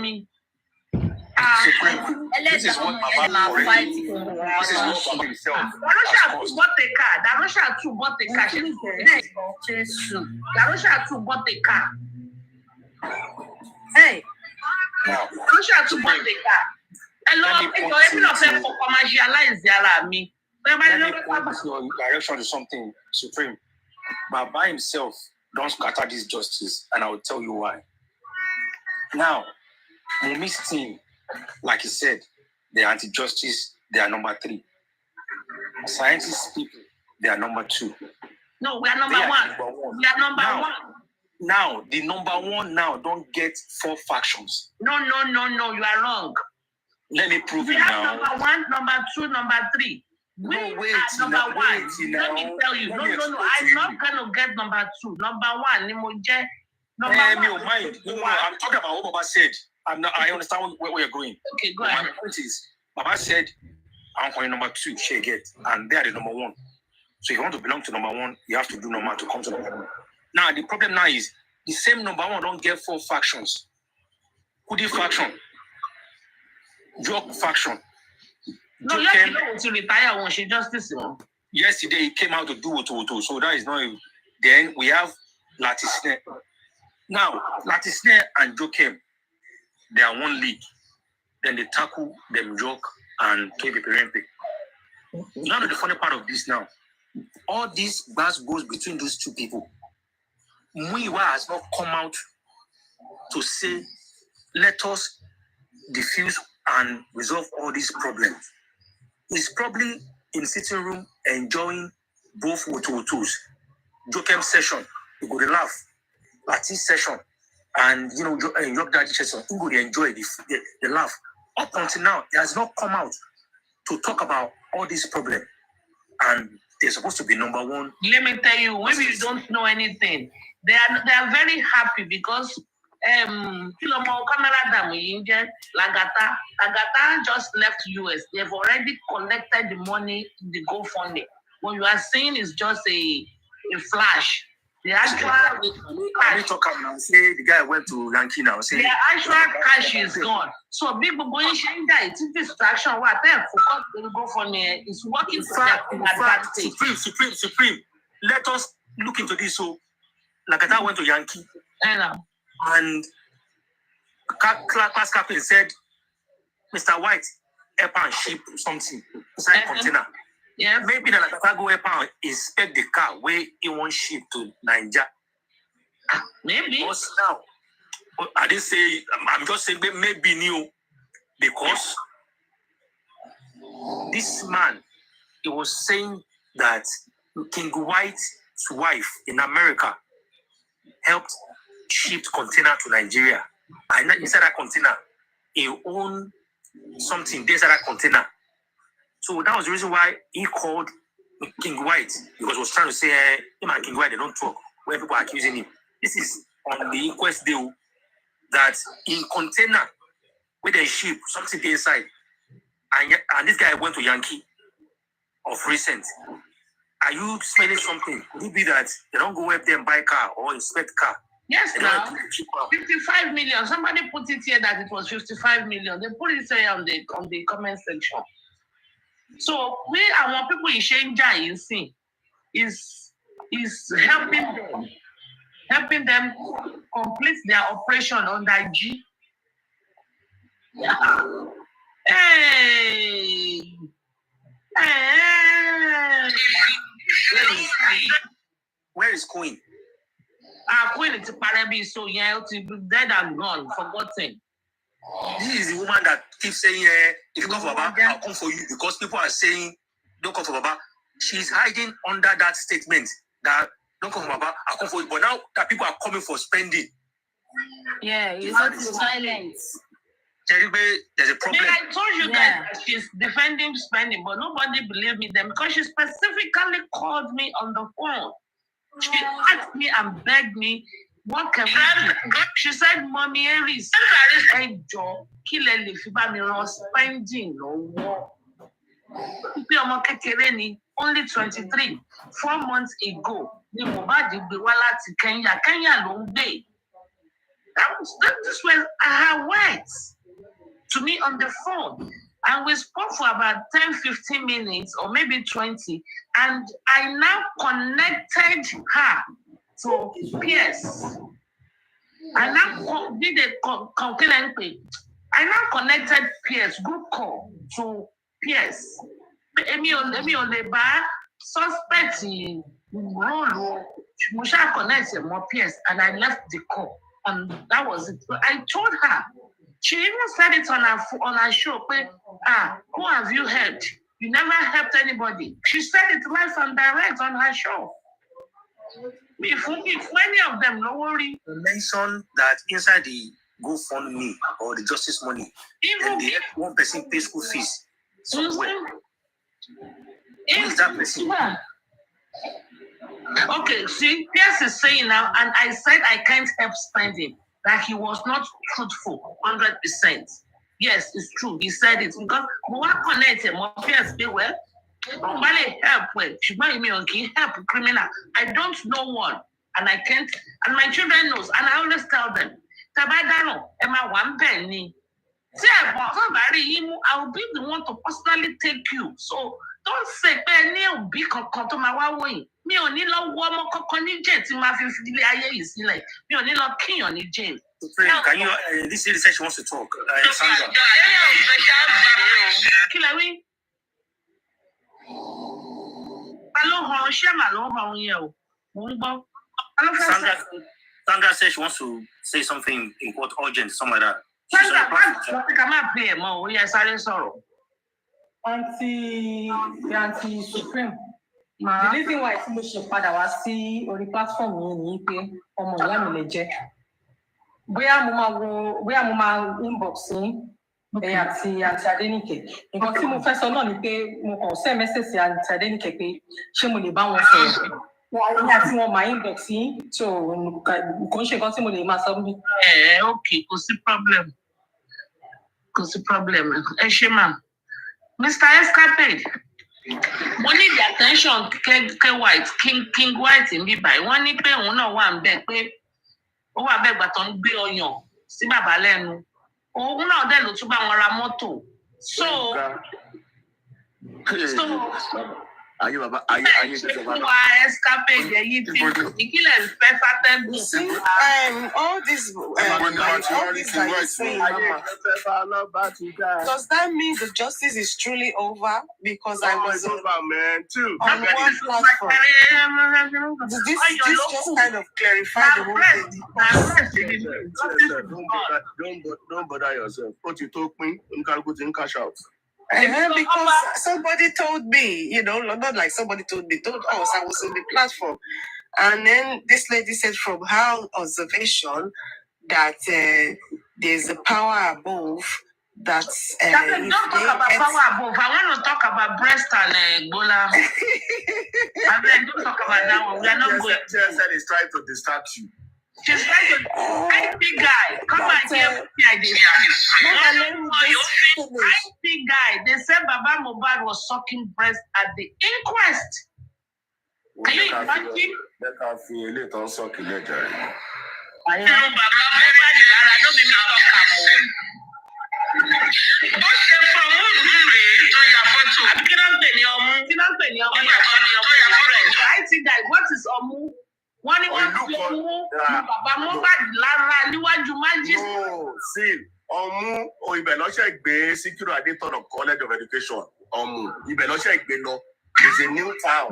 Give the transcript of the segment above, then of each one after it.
me. This is what Baba fighting for. This is what Baba himself. Darosha too bought a car. Darosha too bought a car. Hey. Darosha too bought a car. Hello, for commercialize me. Let me point your direction to something supreme. Baba himself don't scatter this justice, and I will tell you why. Now, Mumi's team, like he said, they're anti-justice, they are number 3. Scientists people, they are number 2. No, we are number one. We are number one. Now, the number 1 now don't get 4 factions. No, you are wrong. Let me prove we it now. Number 1, number 2, number 3. We are number 1. Let me tell you. No. I'm not going to get number 2. Number 1, Nimoje. Number 1. Mind. No, I'm talking about what Baba said. I understand where you're going. Okay, go ahead. My point is, Baba said, I'm calling number 2, she get, and they are the number 1. So if you want to belong to number 1, you have to do number to come to number 1. Now, the problem now is, the same number 1 don't get 4 factions. Kudi faction. Joke faction. No, JOKEM to retire when she justice. Yesterday, he came out to do Oto. So that is not. Then we have Latisne. Now, Latisne and JOKEM, they are one league. Then they tackle them joke and KB Perempe. Now the funny part of this now, all this bass goes between those 2 people. Muiwa has not come out to say, let us diffuse and resolve all these problems. He's probably in sitting room enjoying both Wotos. JOKEM session, you go to laugh. Latin session, and your daddy session, you go to enjoy the laugh. Up until now, he has not come out to talk about all these problems. And they're supposed to be number 1. Let me tell you, maybe you don't know anything. They are very happy because Lagata just left US. They've already collected the money in the GoFundMe. What you are saying is just a flash. The actual say the guy went to Yankee now. Say the actual cash is gone. So people going change that. It's distraction. What then? Focus on the GoFundMe. It's working for them. Supreme. Let us look into this. So Lagata went to Yankee. And class captain said, Mr. White, help and ship something inside container. Yeah. Maybe the Lagata go help and inspect the car where he wants ship to Nigeria. Maybe. Because now, I didn't say, I'm just saying maybe new. Because this man, he was saying that King White's wife in America helped shipped container to Nigeria. And inside that container, he owned something inside that container. So that was the reason why he called King White, because he was trying to say, him and King White, they don't talk when people are accusing him. This is on the inquest deal that in container where they ship something inside. And this guy went to Yankee of recent. Are you smelling something? Could it be that they don't go up there and buy car or inspect car? Yes, now 55 million. Somebody put it here that it was 55 million. They put it here on the comment section. So we our people in Shenja, you see, is helping them complete their operation on that G. Yeah. Hey. Where is Queen? Queen is Parabi, so yeah, to be dead and gone, forgotten. This is the woman that keeps saying, if you come for Baba, I'll come for you, because people are saying, don't come for Baba. She's hiding under that statement that don't come for Baba, I'll come for you. But now that people are coming for spending. Yeah, it's not silence. There's a problem. I told you guys that she's defending spending, but nobody believed me then because she specifically called me on the phone. She asked me and begged me, what can we do? She said, Mommy Aries, spending only 23. 4 months ago, Kenya long day. This was her words to me on the phone. And we spoke for about 10, 15 minutes or maybe 20. And I now connected her to PS. I now did a concurrent page. I now connected PS, group call to PS. Emi on the bar, suspect role. Musha connected more PS and I left the call. And that was it. I told her. She even said it on her show. Who have you helped? You never helped anybody. She said it live and direct on her show. If any of them, no worry. You mentioned that inside the GoFundMe or the justice money, even the one person pays school fees somewhere. Who is that person? Yeah. Okay, see, Pierce is saying now, and I said I can't help spending. That he was not truthful, 100%. Yes, it's true. He said it because we connect him. Pierce be well. Nobody help well. She might me okay help criminal. I don't know one, and I can't. And my children knows, and I always tell them, Tabadano, Emma one penny. I will be the one to personally take you. So don't say penny will be to my way. Me only love one more contingent in my 50 years. Me only love king on the jail. Can you? This lady said she wants to talk. Sandra. Kilawi. Sandra said she wants to say something important, urgent, something like that. Auntie Supreme. The reason why tí mo ṣe padà wá sí orí platform yìí ni pé ọmọ ìyá mi lè jẹ́. Bóyá mo máa inbox yín àti Adéníkè. Nǹkan tí mo fẹ́ sọ náà ni pé mo kàn send message sí àti Adéníkè pé ṣé mo lè bá wọn sọ̀rọ̀. Wọ́n àti wọn máa inbox yín tó kò ń ṣe nǹkan tí mo lè máa sọ bí. Okay, kò sí problem. Kò sí problem. Ẹ ṣé mà. Mr. Escapade. Wọ́n ní the attention White, King White ń bí báyìí. Wọ́n ní pé òun náà wà ń bẹ̀ pé ó wà bẹ́ẹ̀ gbà tó ń gbé ọyàn sí bàbá lẹ́nu. Òun náà dẹ̀ ló tún bá wọn ra mọ́tò. So ayé bàbá ayé ìjọba náà. Wà Escapade yìí ti ìkílẹ̀ fẹ́ fàtẹ́gùn. See, all this that you're saying, Mama, does that mean the justice is truly over? Because I was over, man, too. on one platform. This just kind of clarify the whole thing. Don't bother yourself. What you told me, you can go to cash out. Because somebody told me, not like somebody told me, told us, I was on the platform. And then this lady said from her observation that there's a power above that. Don't talk about power above. I want to talk about breast and GBOLA. I mean, don't talk about that one. We are not going. Just said he's trying to distract you. She's trying to. IT guy, come and hear the idea. IT guy, they said Baba Mohbad was sucking breast at the inquest. Can you imagine? Let her feel a little sucking it, Jerry. I know Baba Mohbad is I don't be me talk What's the phone? IT guy, what is Omu? Wọ́n ní wọ́n fi owó bàbá Mohbad lára níwájú májísírì. No, see, Ọmú ibẹ̀ lọ́sẹ̀ gbé Síkírù Adétọ̀nà College of Education. Ọmú ibẹ̀ lọ́sẹ̀ gbé lọ. It's a new town.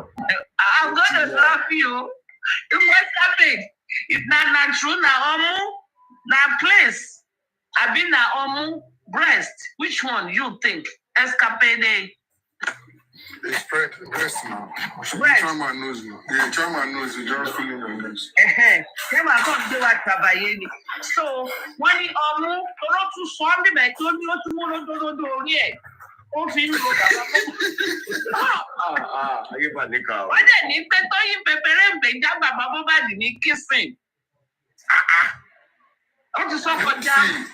I'm gonna slap you. What's happening? It's not true now, Ọmú. Na place. Abi na Ọmú breast. Which one you think? Escapade. They spread breast now. Trauma knows you. Yeah, trauma knows you. Just feeling your nose. So when the to swam the back, don't you to orí ẹ̀. Ó fi ń lo bàbá. Wọ́n dẹ̀ ní pé Tóyìn pẹpẹrẹ ń bẹ̀ já bàbá Mohbad ní kissing.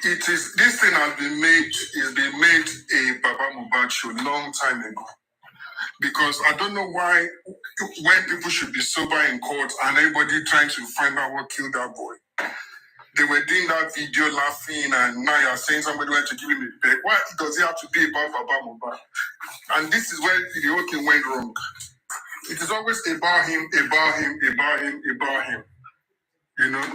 See, this thing has been made. It's been made a Baba Mohbad show long time ago. Because I don't know why, when people should be sober in court and everybody trying to find out what killed that boy. they were doing that video laughing, and now you're saying somebody went to give him a peg. Why does it have to be about Baba Mohbad? And this is where the whole thing went wrong. It is always about him. You know?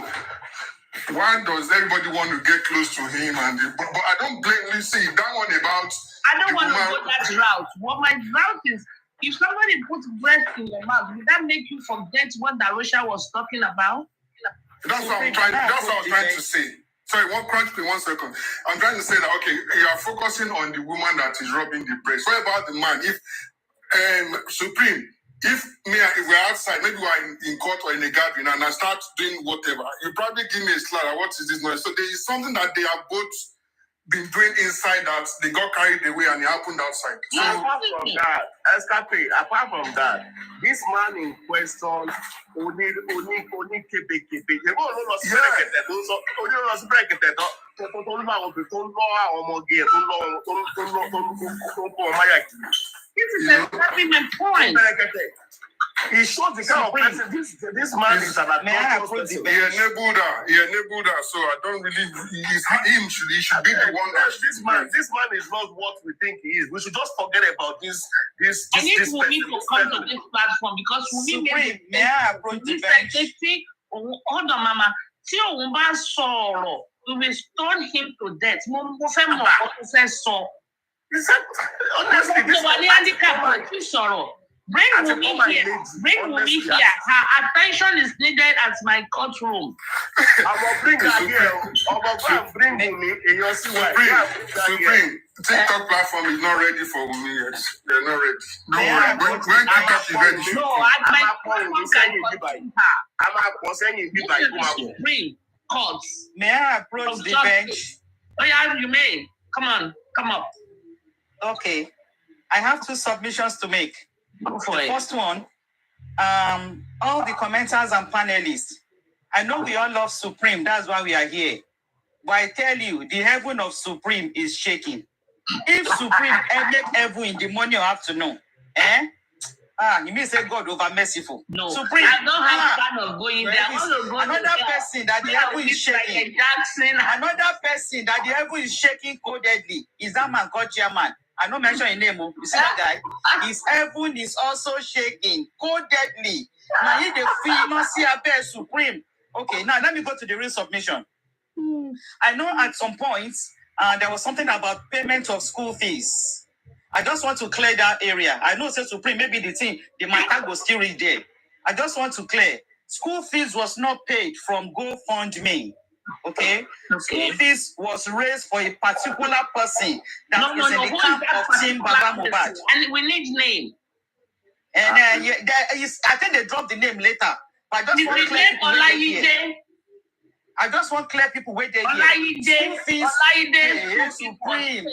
Why does everybody want to get close to him? But I don't blame you. See, that one about... I don't want to go that route. What my route is, if somebody puts breath in your mouth, will that make you forget what Darosha was talking about? That's what I'm trying to say. Sorry, crunch me 1 second. I'm trying to say that, okay, you are focusing on the woman that is rubbing the breast. What about the man? If Supreme, if we're outside, maybe we're in court or in a gathering, and I start doing whatever, you probably give me a slap. What is this noise? So there is something that they have both been doing inside that they got carried away and it happened outside. So, apart from that, this man in question, This is exactly my point. He shows the kind of person this man is an adulterous person. He enabled her. So I don't really. He should be the one that. This man is not what we think he is. We should just forget about this. I need Wumi to come to this platform because Wumi made hold on, Mama. Tí òun bá sọ̀rọ̀, we will stone him to death. Mo fẹ́ mọ̀ ọ́ tó fẹ́ sọ. Honestly, this man. Bring Wumi here. Her attention is needed at my courtroom. I will bring her here. Bring Wumi in your Supreme. TikTok platform is not ready for Wumi yet. They're not ready. No worry. When TikTok is ready. No, my platform Supreme Courts. May I approach the bench? Oh yeah, you may. Come on, come up. Okay. I have 2 submissions to make. The first one, all the commenters and panelists, I know we all love Supreme, that's why we are here. But I tell you, the heaven of Supreme is shaking. If Supreme make heaven in the morning or afternoon, you may say God over merciful. No, Supreme, I don't have time of going there. Another person that the heaven is shaking. Another person that the heaven is shaking codedly is that man called Chairman. I don't mention his name. You see that guy? His heaven is also shaking codedly. Now he the feel not see a bear Supreme. Okay, now let me go to the real submission. I know at some points there was something about payment of school fees. I just want to clear that area. I know say Supreme, maybe the matter go still reach there. I just want to clear. School fees was not paid from GoFundMe. Okay? School fees was raised for a particular person that is in the camp of Team Baba Mohbad. And we need name. And I think they dropped the name later. But I just want clear people where they here. School fees. Supreme.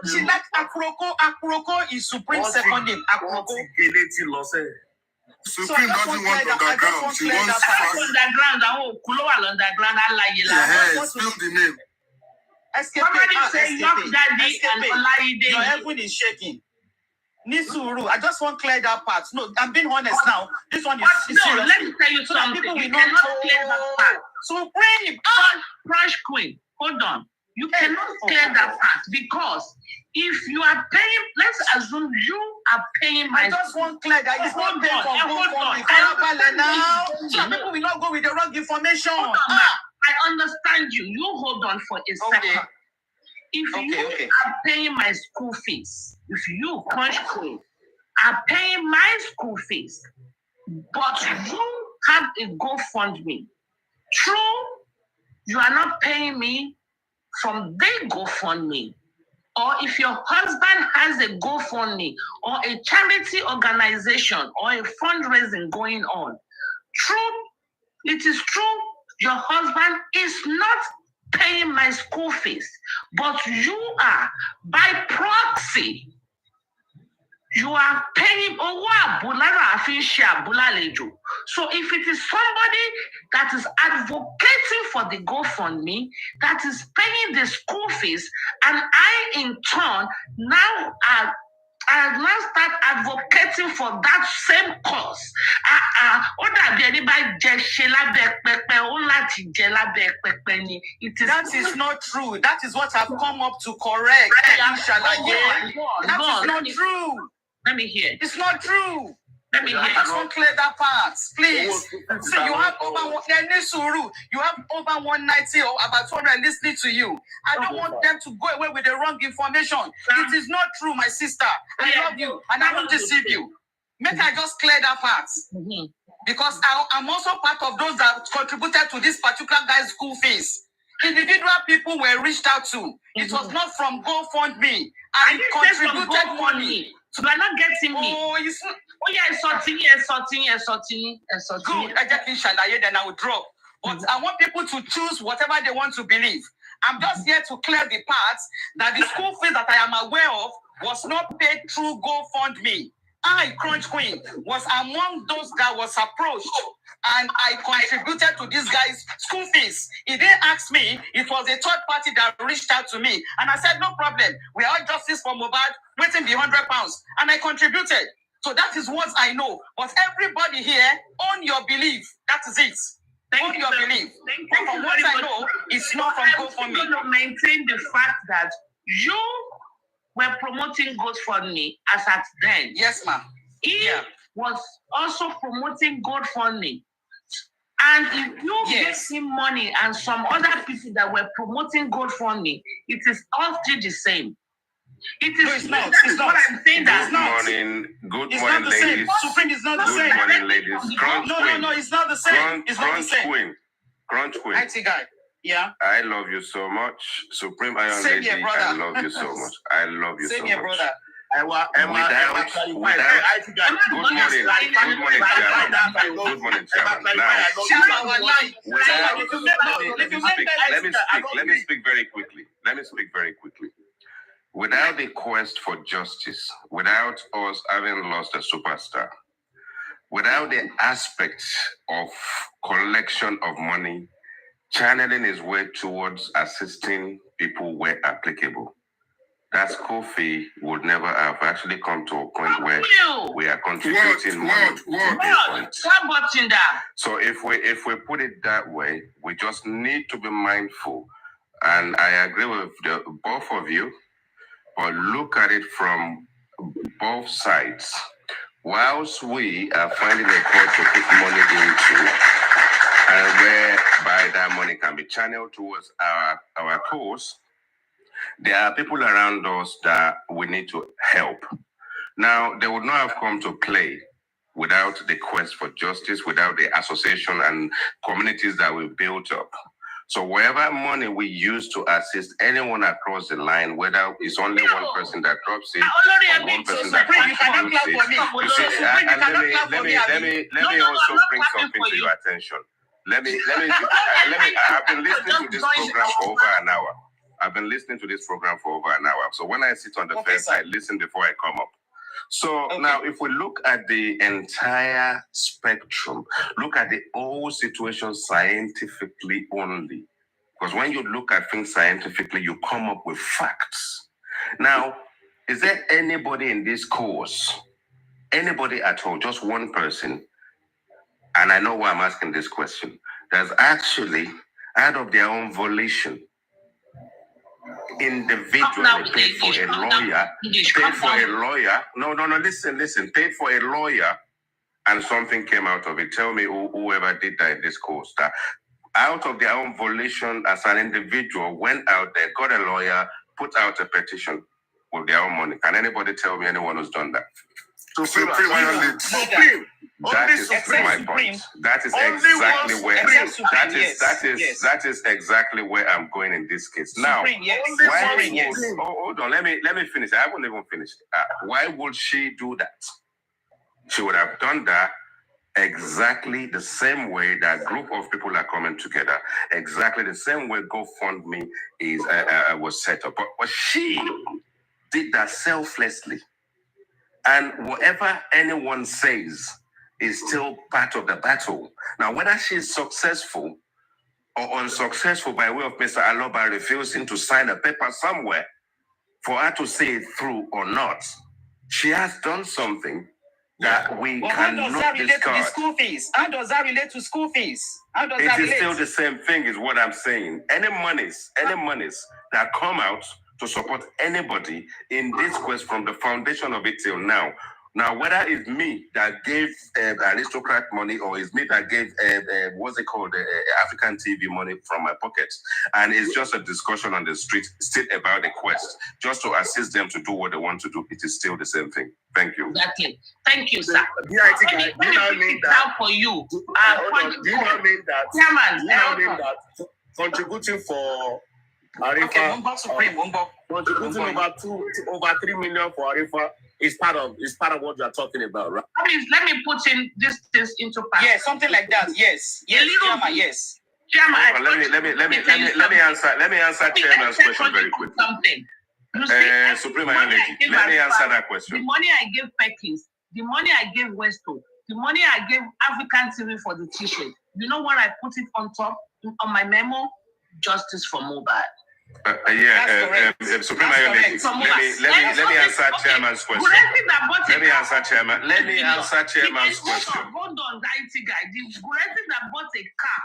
She like Akroko is Supreme second name. Akroko. Supreme doesn't want underground. She wants fast. Spill the name. Somebody say Young Daddy and Olaide. Your heaven is shaking. Nisuru, I just want to clear that part. No, I'm being honest now. This one is serious. Let me tell you something. People You will cannot not clear that part. Supreme. Crush Queen, hold on. You cannot clear that part because if you are paying, let's assume you are paying my. I just want to clear that it's not paid for GoFundMe. Now, some people will not go with the wrong information. I understand you. You hold on for a second. If you are paying my school fees, if you, Crush Queen, are paying my school fees, but you have a GoFundMe, true, you are not paying me from their GoFundMe. Or if your husband has a GoFundMe or a charity organization or a fundraising going on, true, it is true, your husband is not paying my school fees, but you are, by proxy, you are paying. So if it is somebody that is advocating for the GoFundMe, that is paying the school fees, and I in turn now I have now started advocating for that same cause. Ó dàbí ẹni bá jẹ ṣe lábẹ́ pẹpẹ, ó láti jẹ lábẹ́ pẹpẹ ni. That is not true. That is what I've come up to correct. That is not true. Let me hear. It's not true. Let me hear. I just want to clear that part, please. So you have over 190 or about 200 listening to you. I don't want them to go away with the wrong information. It is not true, my sister. I love you and I won't deceive you. Make I just clear that part. Because I'm also part of those that contributed to this particular guy's school fees. Individual people were reached out to. It was not from GoFundMe. I contributed money. So you are not getting me. Oh, it's not. Oh yeah, sorting. Good. I just shalaye, then I will drop. But I want people to choose whatever they want to believe. I'm just here to clear the parts that the school fees that I am aware of was not paid through GoFundMe. I, Crunch Queen, was among those that was approached and I contributed to this guy's school fees. He didn't ask me. It was a third party that reached out to me. And I said, no problem. We are justice for Mohbad, waiting the £100. And I contributed. So that is what I know. But everybody here, own your belief. That is it. Own your belief. But from what I know, it's not from GoFundMe. I'm going to maintain the fact that you were promoting GoFundMe as at then. Yes, ma'am. He was also promoting GoFundMe. And if you get him money and some other people that were promoting GoFundMe, it is all still the same. It is no, it's not. It's not. What I'm saying that Good morning, ladies. Supreme is not the same. Good morning, ladies. Crunch Queen. No, it's not the same. It's not the same. Crunch Queen. IT guy. Yeah. I love you so much. Supreme Iron Same Lady, here, brother. I love you so much. I love you Same so here, much. brother. Good morning, Chairman. Now, let me speak very quickly. Without the quest for justice, without us having lost a superstar, without the aspect of collection of money, channeling his way towards assisting people where applicable, that school fee would never have actually come to a point where we are contributing money. So if we put it that way, we just need to be mindful. And I agree with both of you, but look at it from both sides. Whilst we are finding a code to put money into, and whereby that money can be channeled towards our cause, there are people around us that we need to help. Now, they would not have come to play without the quest for justice, without the association and communities that we built up. So wherever money we use to assist anyone across the line, whether it's only one person that drops it or one person that contributes it, let me also bring something to your attention. Let me. I've been listening to this program for over an hour. So when I sit on the fence, I listen before I come up. So now, if we look at the entire spectrum, look at the whole situation scientifically only. Because when you look at things scientifically, you come up with facts. Now, is there anybody in this course, anybody at all, just one person, and I know why I'm asking this question, that's actually, out of their own volition, individually paid for a lawyer, paid for a lawyer, and something came out of it. Tell me whoever did that in this course, that out of their own volition as an individual went out there, got a lawyer, put out a petition with their own money. Can anybody tell me anyone who's done that? Supreme. That is my point. That is exactly where that is exactly where I'm going in this case. Now, hold on, let me finish. I haven't even finished. Why would she do that? She would have done that exactly the same way that group of people are coming together, exactly the same way GoFundMe was set up. But she did that selflessly. And whatever anyone says is still part of the battle. Now, whether she's successful or unsuccessful by way of Mr. Aloba refusing to sign a paper somewhere for her to see it through or not, she has done something that we Well, how does that cannot relate to the discard. school fees? How does that relate to school fees? How does It that is relate? still the same thing, is what I'm saying. Any monies that come out to support anybody in this quest from the foundation of it till now. Now, whether it's me that gave aristocrat money or it's me that gave what's it called, African TV money from my pocket, and it's just a discussion on the street still about the quest, just to assist them to do what they want to do, it is still the same thing. Thank you. Exactly. Thank you, sir. GIT guy, do you know mean that? For you. Do you know mean that? Chairman, Do you know mean that contributing for Arifa, contributing over 3 million for Arifa is part of what you are talking about, right? Let me put in this things into perspective. Yeah, something like that. Yes. Yes, Chairman, yes. Chairman, let me answer Chairman's question very quickly. Something. You see, Supreme Lady, let me answer that question. The money I gave Perkins, the money I gave Westo, the money I gave African TV for the t-shirt. You know what I put it on top on my memo? Justice for mobile. Supreme Lady, let me answer Chairman's question. Let me answer Chairman's question. Hold on, the IT guy. The Guretti that bought a car,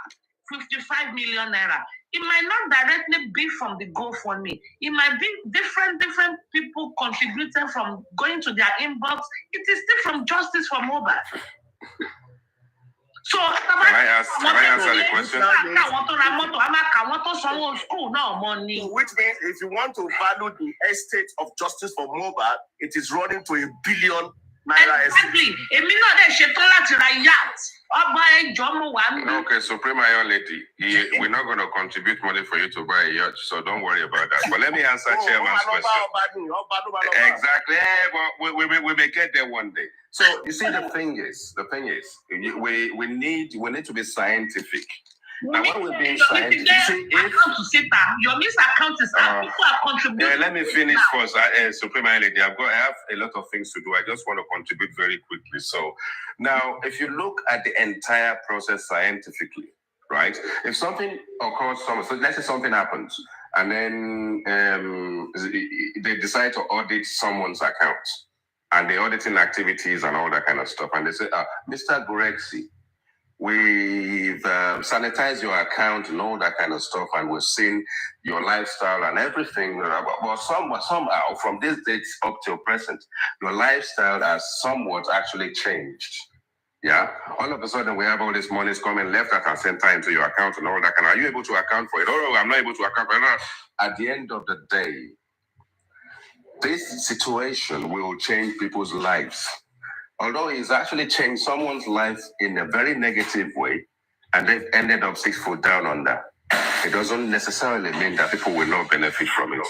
55 million naira. It might not directly be from the GoFundMe. It might be different people contributing from going to their inbox. It is still from Justice for Mobile. So can I answer the question? Which means if you want to value the estate of Justice for Mobile, it is running to $1 billion naira. Exactly. Okay, Supreme Lady, we're not going to contribute money for you to buy a yacht, so don't worry about that. But let me answer Chairman's question. Exactly. But we may get there one day. So you see, the thing is, we need to be scientific. Now, when we're being scientific, your misaccount is people are contributing. Let me finish first, Supreme Lady. I have a lot of things to do. I just want to contribute very quickly. So now, if you look at the entire process scientifically, right? If something occurs, so let's say something happens, and then they decide to audit someone's account, and the auditing activities and all that kind of stuff, and they say, Mr. Gurexi, we've sanitized your account and all that kind of stuff, and we've seen your lifestyle and everything. But somehow, from this date up till present, your lifestyle has somewhat actually changed. Yeah. All of a sudden, we have all this money coming left and center into your account and all that kind of. Are you able to account for it? Oh, I'm not able to account for it. At the end of the day, this situation will change people's lives. Although it's actually changed someone's life in a very negative way, and they've ended up 6 foot down on that, it doesn't necessarily mean that people will not benefit from it.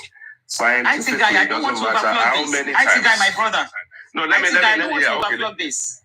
Scientifically, I don't want to overflog this. My brother. No, I don't want to overflog this.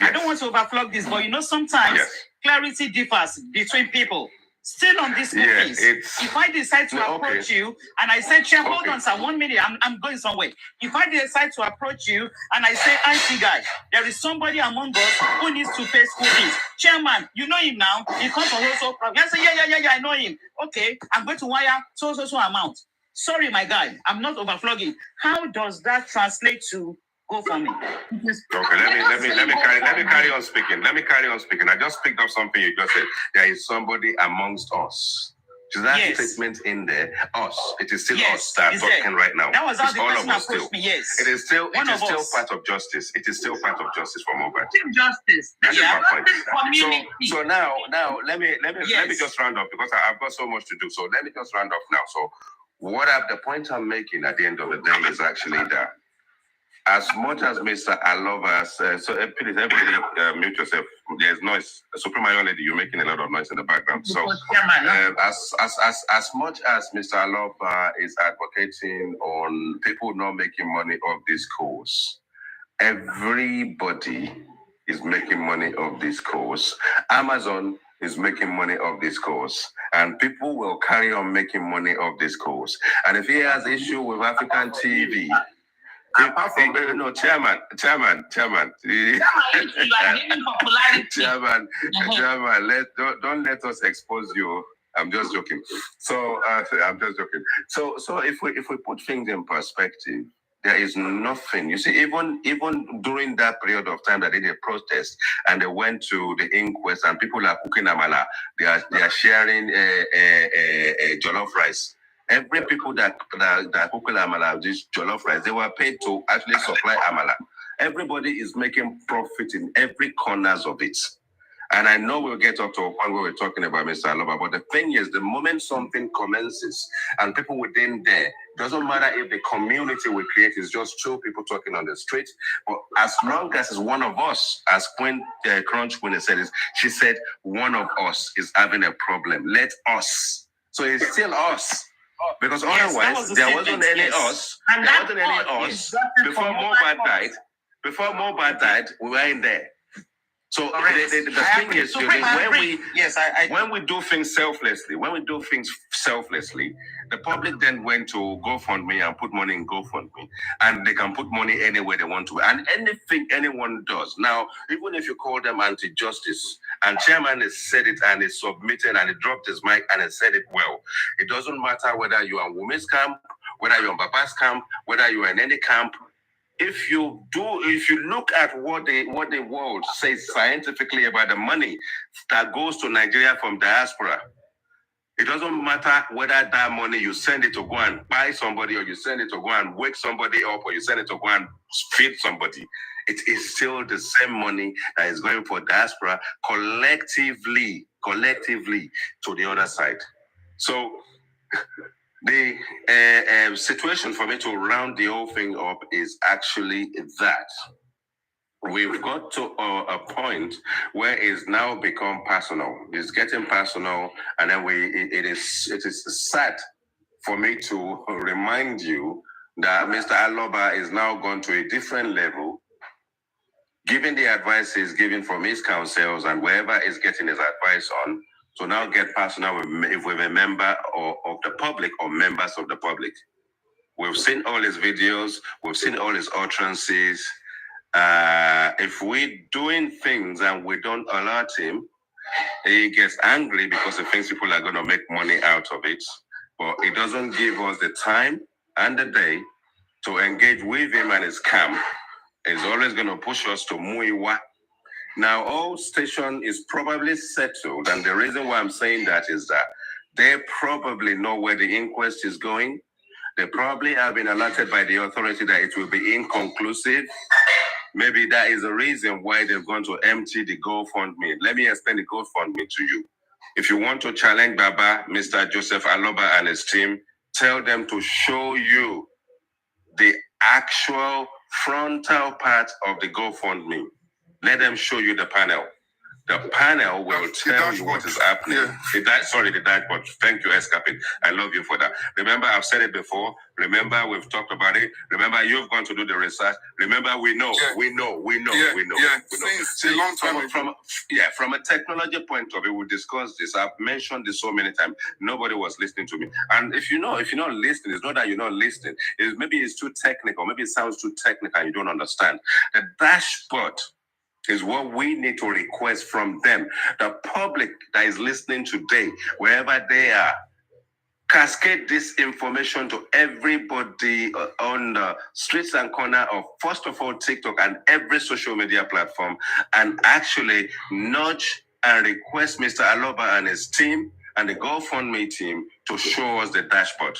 Yes. I don't want to overflog this, but sometimes clarity differs between people. Still on this case, if I decide to approach you and I say, Chair, hold on, sir, 1 minute, I'm going somewhere. If I decide to approach you and I say, IT guy, there is somebody among us who needs to pay school fees. Chairman, you know him now. He comes from also. I say, yeah, I know him. Okay, I'm going to wire so amount. Sorry, my guy, I'm not overflogging. How does that translate to go for me? Okay, let me carry on speaking. I just picked up something you just said. There is somebody amongst us. So that statement in there, us. It is still us that are talking right now. That was how the person approached me. Yes. It is still part of justice. It is still part of justice for mobile. Justice. That's my point. So now let me just round up because I've got so much to do. So let me just round up now. So the point I'm making at the end of the day is actually that as much as Mr. Alova's, please everybody mute yourself. There's noise. Supreme Lady, you're making a lot of noise in the background. So as much as Mr. Alova is advocating on people not making money off this course, everybody is making money off this course. Amazon is making money off this course, and people will carry on making money off this course. And if he has issue with African TV, Chairman. Chairman, don't let us expose you. I'm just joking. So I'm just joking. So if we put things in perspective, There is nothing. You see, even during that period of time that they did a protest and they went to the inquest and people are cooking amala, they are sharing a jollof rice. Every people that cooking amala, this jollof rice, they were paid to actually supply amala. Everybody is making profit in every corners of it. And I know we'll get up to a point where we're talking about Mr. Aloba, but the thing is, the moment something commences and people within there, doesn't matter if the community we create is just two people talking on the street, but as long as it's one of us, as Crunch Queen said, she said, one of us is having a problem. Let us. So it's still us. Because otherwise, there wasn't any us. And there wasn't any us. Before Mobad died, we were in there. So the thing is, when we do things selflessly, the public then went to GoFundMe and put money in GoFundMe, and they can put money anywhere they want to, and anything anyone does. Now, even if you call them anti-justice, and chairman has said it and he submitted and he dropped his mic and he said it well. It doesn't matter whether you're on women's camp, whether you're on Baba's camp, whether you're in any camp. If you look at what the world says scientifically about the money that goes to Nigeria from diaspora, it doesn't matter whether that money you send it to go and buy somebody, or you send it to go and wake somebody up, or you send it to go and feed somebody. It is still the same money that is going for diaspora collectively to the other side. So the situation for me to round the whole thing up is actually that we've got to a point where it's now become personal. It's getting personal, and then it is sad for me to remind you that Mr. Aloba is now gone to a different level, given the advice he's given from his councils and wherever he's getting his advice on. So now get personal with a member of the public or members of the public. We've seen all his videos. We've seen all his utterances. If we're doing things and we don't alert him, he gets angry because he thinks people are going to make money out of it. But he doesn't give us the time and the day to engage with him and his camp. He's always going to push us to Muiwa. Now, all station is probably settled, and the reason why I'm saying that is that they probably know where the inquest is going. They probably have been alerted by the authority that it will be inconclusive. Maybe that is the reason why they've gone to empty the GoFundMe. Let me explain the GoFundMe to you. If you want to challenge Baba, Mr. Joseph Aloba and his team, tell them to show you the actual frontal part of the GoFundMe. Let them show you the panel. The panel will tell you what is happening. Yeah. The dashboard. Thank you, Escapade. I love you for that. Remember, I've said it before. Remember, we've talked about it. Remember, you've gone to do the research. Remember, we know. Yeah, it's a long time from a technology point of view, we discussed this. I've mentioned this so many times. Nobody was listening to me. And if you're not listening, it's not that you're not listening. Maybe it's too technical. Maybe it sounds too technical and you don't understand. The dashboard is what we need to request from them. The public that is listening today, wherever they are, cascade this information to everybody on the streets and corner of, first of all, TikTok and every social media platform, and actually nudge and request Mr. Aloba and his team and the GoFundMe team to show us the dashboard.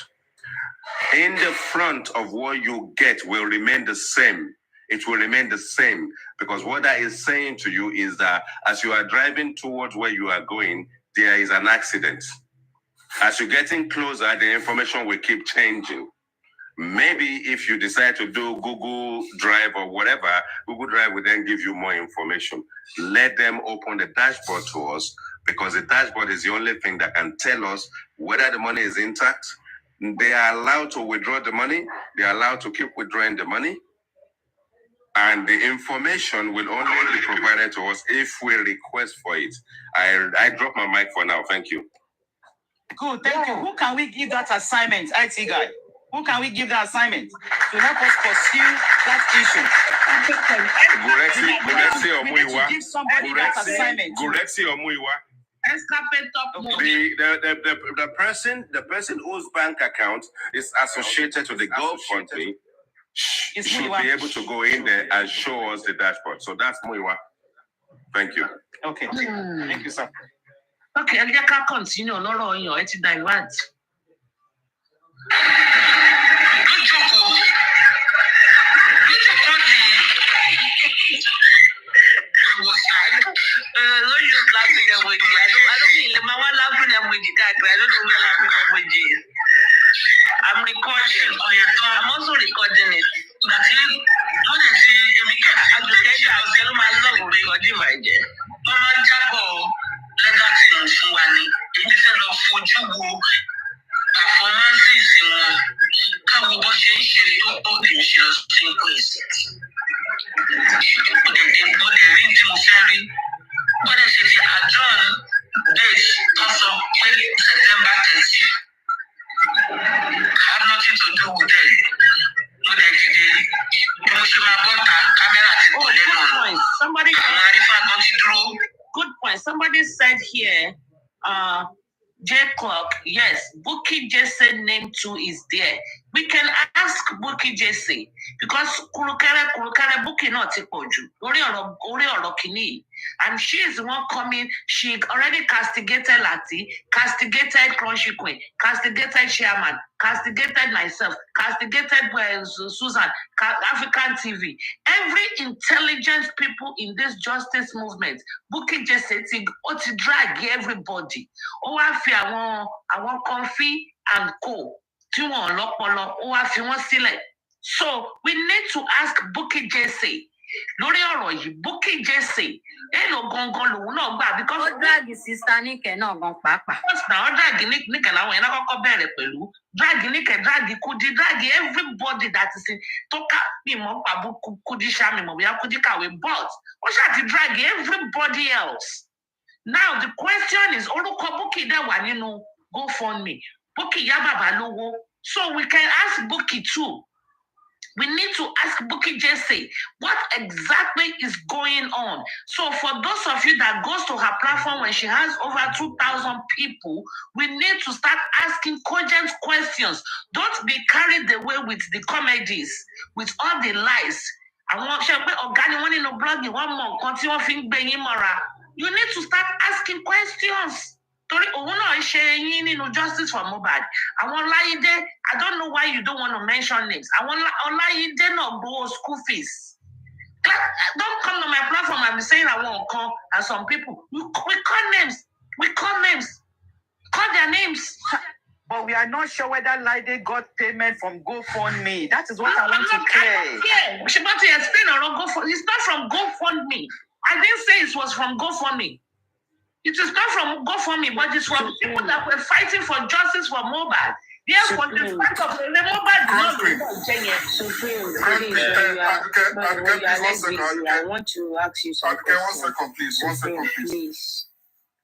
In the front of what you get will remain the same. It will remain the same, because what that is saying to you is that as you are driving towards where you are going, there is an accident. As you're getting closer, the information will keep changing. Maybe if you decide to do Google Drive or whatever, Google Drive will then give you more information. Let them open the dashboard to us, because the dashboard is the only thing that can tell us whether the money is intact. They are allowed to withdraw the money. They are allowed to keep withdrawing the money. And the information will only be provided to us if we request for it. I drop my mic for now. Thank you. Good, thank you. Who can we give that assignment, IT guy? Who can we give that assignment to help us pursue that issue? We need to give somebody that assignment. The person whose bank account is associated to the GoFundMe should be able to go in there and show us the dashboard. So that's Muiwa. Thank you. Okay. Thank you, sir. Okay, I'll just continue. No, it's divert. Don't use laughing emoji. I don't mean my one laughing emoji. I don't know where laughing emoji is. I'm recording. I'm also recording it. Have nothing to do with it. Somebody, good point. Somebody said here, J Clock, yes, Bookie Jesse name too is there. We can ask Bookie Jesse because Kurukere Bookie not Tipoju. Ori Kini. And she is the one coming. She already castigated Lati, castigated Crunchy Queen, castigated Chairman, castigated myself, castigated Susan, African TV. Every intelligent people in this justice movement, Bookie just said to drag everybody. Oh, I want comfy and cool. So we need to ask Bookie Jesse. Lórí ọ̀rọ̀ yìí Bukky Jesse èlò gangan lòun náà gbà because ó drag sister Níkẹ́ náà gan pàápàá. first na ó drag Níkẹ́ làwọn yẹn náà kọ́kọ́ bẹ̀rẹ̀ pẹ̀lú drag Níkẹ́ drag Kudi drag everybody that is in tó ká mi mọ̀ pàbó Kudi ṣá mi mọ̀ bóyá Kudi kàwé but ó ṣáà ti drag everybody else. Now the question is orúkọ Bukky dẹ̀ wà nínú GoFundMe Bukky yá bàbá lówó so we can ask Bukky too. We need to ask Bukky Jesse what exactly is going on. So for those of you that goes to her platform when she has over 2,000 people, we need to start asking cogent questions. Don't be carried away with the comedies, with all the lies. I want organic no blogging one more continue mora. You need to start asking questions. Justice for Mohbad. I don't know why you don't want to mention names. I want Olayide not go school fees. Don't come to my platform and be saying I won't call and some people. We call names. We call names. Call their names. But we are not sure whether Lide got payment from GoFundMe. That is what I want to clear. Yeah, she want to explain or not GoFundMe. It's not from GoFundMe. I didn't say it was from GoFundMe. It is not from GoFundMe, but it's from people that were fighting for justice for Mohbad. Yes, for the fact of the Mohbad. I want to ask you something. One second, please. Please.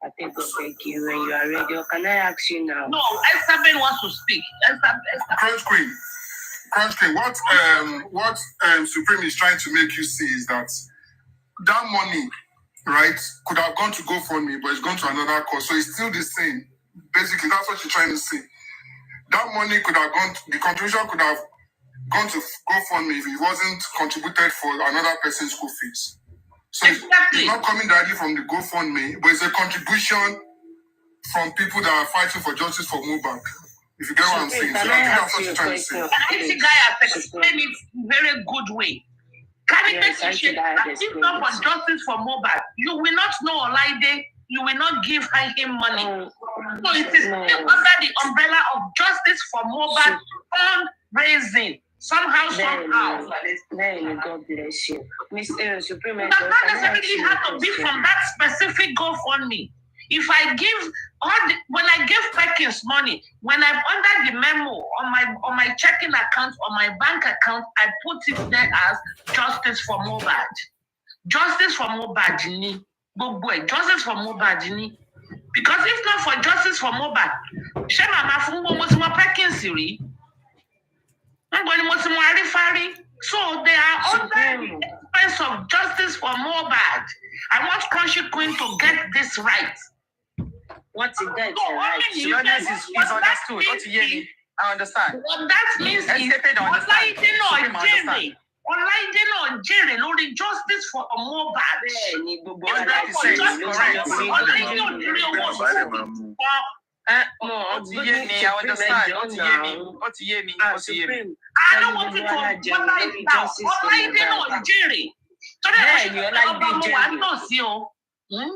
I think I'll beg you when you are ready. Or can I ask you now? No, Esther wants to speak. Crunch Queen, what Supreme is trying to make you see is that money, right, could have gone to GoFundMe, but it's gone to another cause. So it's still the same. Basically, that's what you're trying to say. That money could have gone, the contribution could have gone to GoFundMe if it wasn't contributed for another person's school fees. So it's not coming directly from the GoFundMe, but it's a contribution from people that are fighting for justice for Mohbad. If you get what I'm saying. So I think that's what you're trying to say. I think guy has explained it very good way. If not for justice for Mohbad, you will not know Olaide, you will not give him money. So it is under the umbrella of justice for Mohbad fundraising. Somehow. God bless you. Mr. Supreme. It does not necessarily have to be from that specific GoFundMe. If I give when I give Perkins money, when I'm under the memo on my checking account, on my bank account, I put it there as justice for Mohbad. Justice for Mohbad ni. Justice for Mohbad ni. Because if not for justice for Mohbad, Shema Mafungo Mosimo Perkins ri. So they are under the expense of justice for Mohbad. I want Crunchy Queen to get this right. What's it that? Is understood. What you hear me? I understand. What that means is Ọláìdé náà jèrè lórí justice for Mohbad. Bẹ́ẹ̀ni gbogbo It's not for justice for Mohbad. Ọláìdé ò ní rí owó sùn. I understand. I don't want you to analyze now. Ọláìdé náà jèrè. Bẹ́ẹ̀ni Ọláìdé jèrè.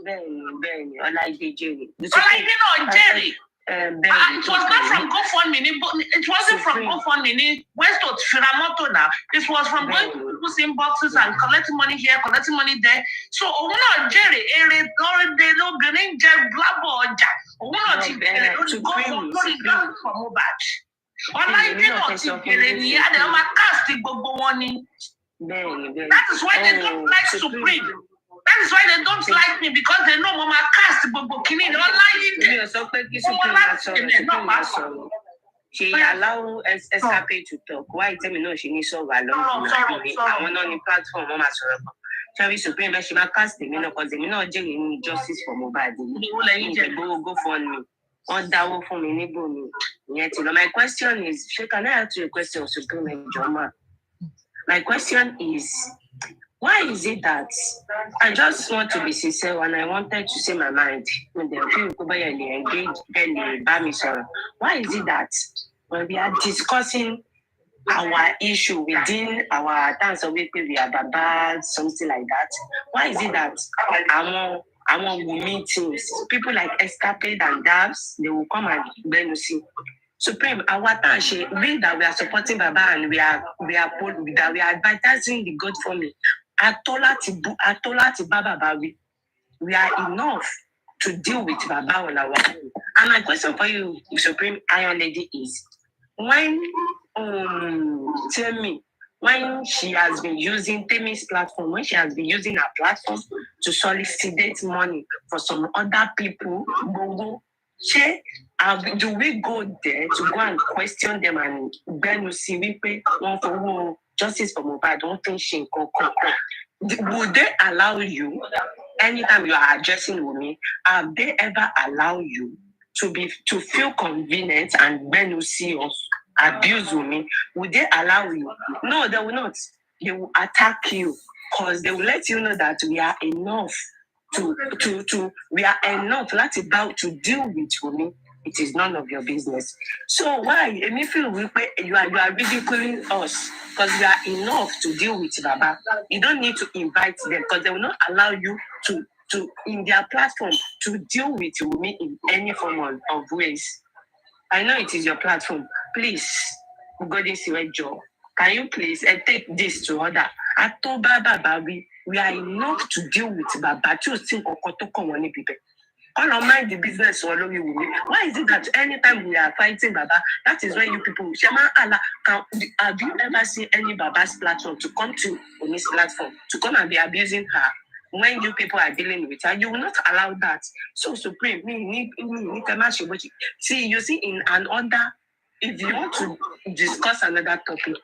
Bẹ́ẹ̀ni Ọláìdé jèrè. Ọláìdé náà jèrè. And it was not from GoFundMe. It wasn't from GoFundMe. Where's to Shiramoto now? This was from going to people's inboxes and collecting money here, collecting money there. So, Jerry, they no green jet blabber. Go for Mohbad. Online that is why they don't like Supreme. That is why they don't like me, because they know Mama cast Bobokini. They don't like it. She allow Escape to talk. Why tell me no? She needs so alone. I want on the platform. Mama Cherry Supreme, she might cast the minute because the minute getting justice for Mohbad. Go for me. On that for me, yet. My question is, can I ask you a question, Supreme Joma? My question is, why is it that I just want to be sincere and I wanted to say my mind when the people engage why is it that when we are discussing our issue within our dance of we are bad, something like that, why is it that among meetings, people like Escapade and Dabs, they will come and then you see Supreme, our Tanshe, we that we are supporting Baba and we are advertising the good for me. Atolati Baba Bawi. We are enough to deal with Baba on our own. And my question for you, Supreme Iron Lady, is when tell me when she has been using Temi's platform, when she has been using her platform to solicit money for some other people, do we go there to go and question them and then you see we pay one for justice for Mohbad? Don't think she would they allow you anytime you are addressing women? Have they ever allow you to feel convenient and then you see us abuse women? Would they allow you? No, they will not. They will attack you because they will let you know that we are enough we are enough about to deal with women. It is none of your business. So why? And if you are ridiculing us because we are enough to deal with Baba. You don't need to invite them because they will not allow you to in their platform to deal with women in any form of ways. I know it is your platform. Please, go this way, Joe. Can you please take this to order? We are enough to deal with Baba. All of mind the business all over you. Why is it that anytime we are fighting Baba, that is when you people, Shema Allah, have you ever seen any Baba's platform to come to on this platform to come and be abusing her? When you people are dealing with her, you will not allow that. So Supreme, see, you see, in an order, if you want to discuss another topic,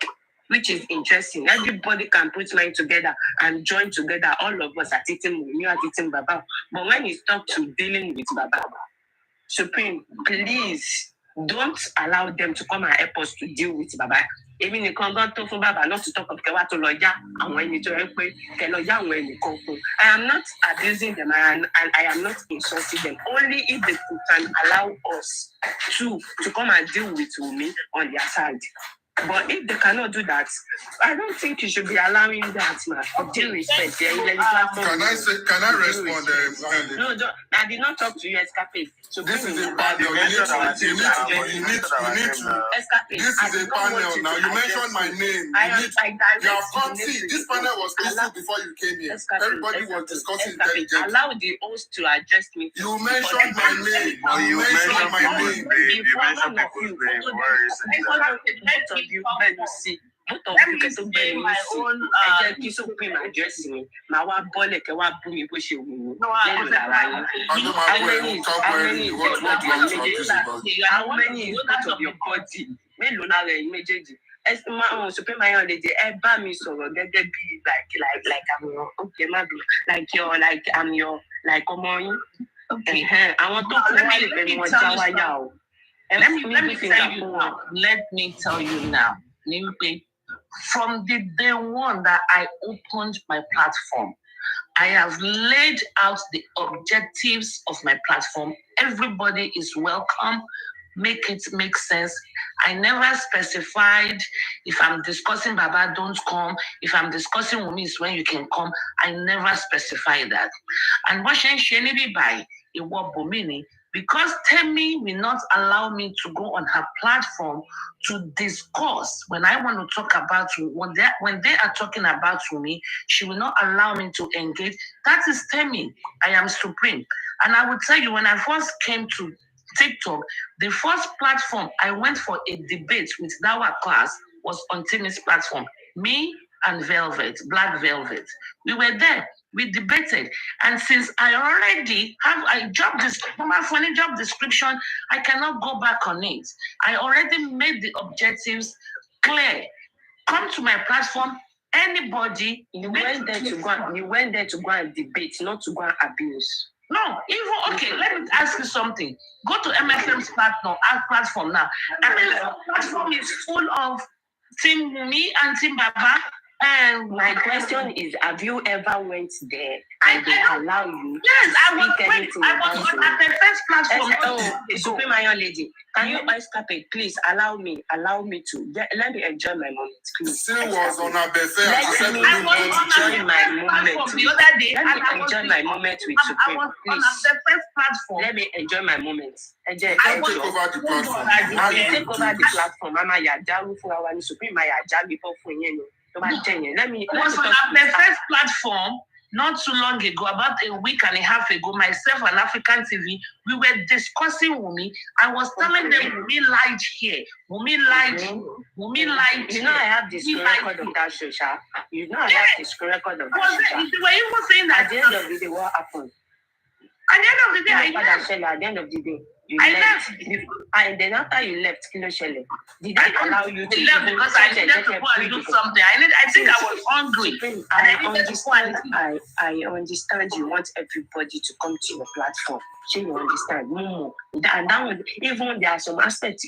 which is interesting, everybody can put mind together and join together. All of us are teaching you are teaching Baba. But when it's talk to dealing with Baba, Supreme, please don't allow them to come and help us to deal with Baba. Even the conductor for Baba, not to talk of Kewato Loya and when you I am not abusing them and I am not insulting them. Only if they can allow us to come and deal with me on their side. But if they cannot do that, I don't think you should be allowing that, man. Due respect. Can I respond? No, I did not talk to you, Escape. So this is a panel. You need to. This is a panel. Now you mentioned my name. You have come. See, this panel was peaceful before you came here. Everybody was discussing intelligence. Allow the host to address me. You mentioned my name. You mentioned my name. You mentioned people's name. Where is it? You see, both of you get to be my own. Supreme address me. My one bullet, what boom you push you. How many is part of your body? Supreme Iron Lady, me so get be like I'm your okay, maybe I'm your like okay. I want to Let me tell you now. Let me tell you now. From the day one that I opened my platform, I have laid out the objectives of my platform. Everybody is welcome. Make it make sense. I never specified if I'm discussing Baba, don't come. If I'm discussing Wumi, is when you can come. I never specified that. And what she be by it was Bomini, because Temi will not allow me to go on her platform to discuss when I want to talk about when they are talking about Wumi, she will not allow me to engage. That is Temi. I am supreme. And I will tell you, when I first came to TikTok, the first platform I went for a debate with Dawa class was on Timi's platform. Me and Velvet, Black Velvet. We were there. We debated. And since I already have a job description, I cannot go back on it. I already made the objectives clear. Come to my platform. Anybody, you went there to go and debate, not to go and abuse. No, even okay. Let me ask you something. Go to MFM's platform now. MFM's platform is full of Team Wumi and Team Baba. And my question is, have you ever went there and they allow you? Yes, I was at the first platform. Supreme Iron Lady, can you escape? Please allow me to let me enjoy my moment. Please. She was on her birthday. Let me enjoy my moment. The other day, let me enjoy my moment with Supreme. I was on the first platform. Let me enjoy my moment. I take over the platform. Take over the platform. Mama, ya jaru for our Supreme. Ya jaru before for you. Let me. I was on the first platform not too long ago, about a week and a half ago. Myself and African TV, we were discussing Wumi. I was telling them Wumi lied here. Wumi lied. Wumi lied. You know I have this record of that show, Sha. You know I have this record of that show. They were even saying that at the end of the day, what happened? At the end of the day, at the end of the day. I left. And then after you left, did I allow you to left because I needed to go and do something? I think I was hungry. I understand you want everybody to come to your platform. So you understand. And that was, even there are some aspects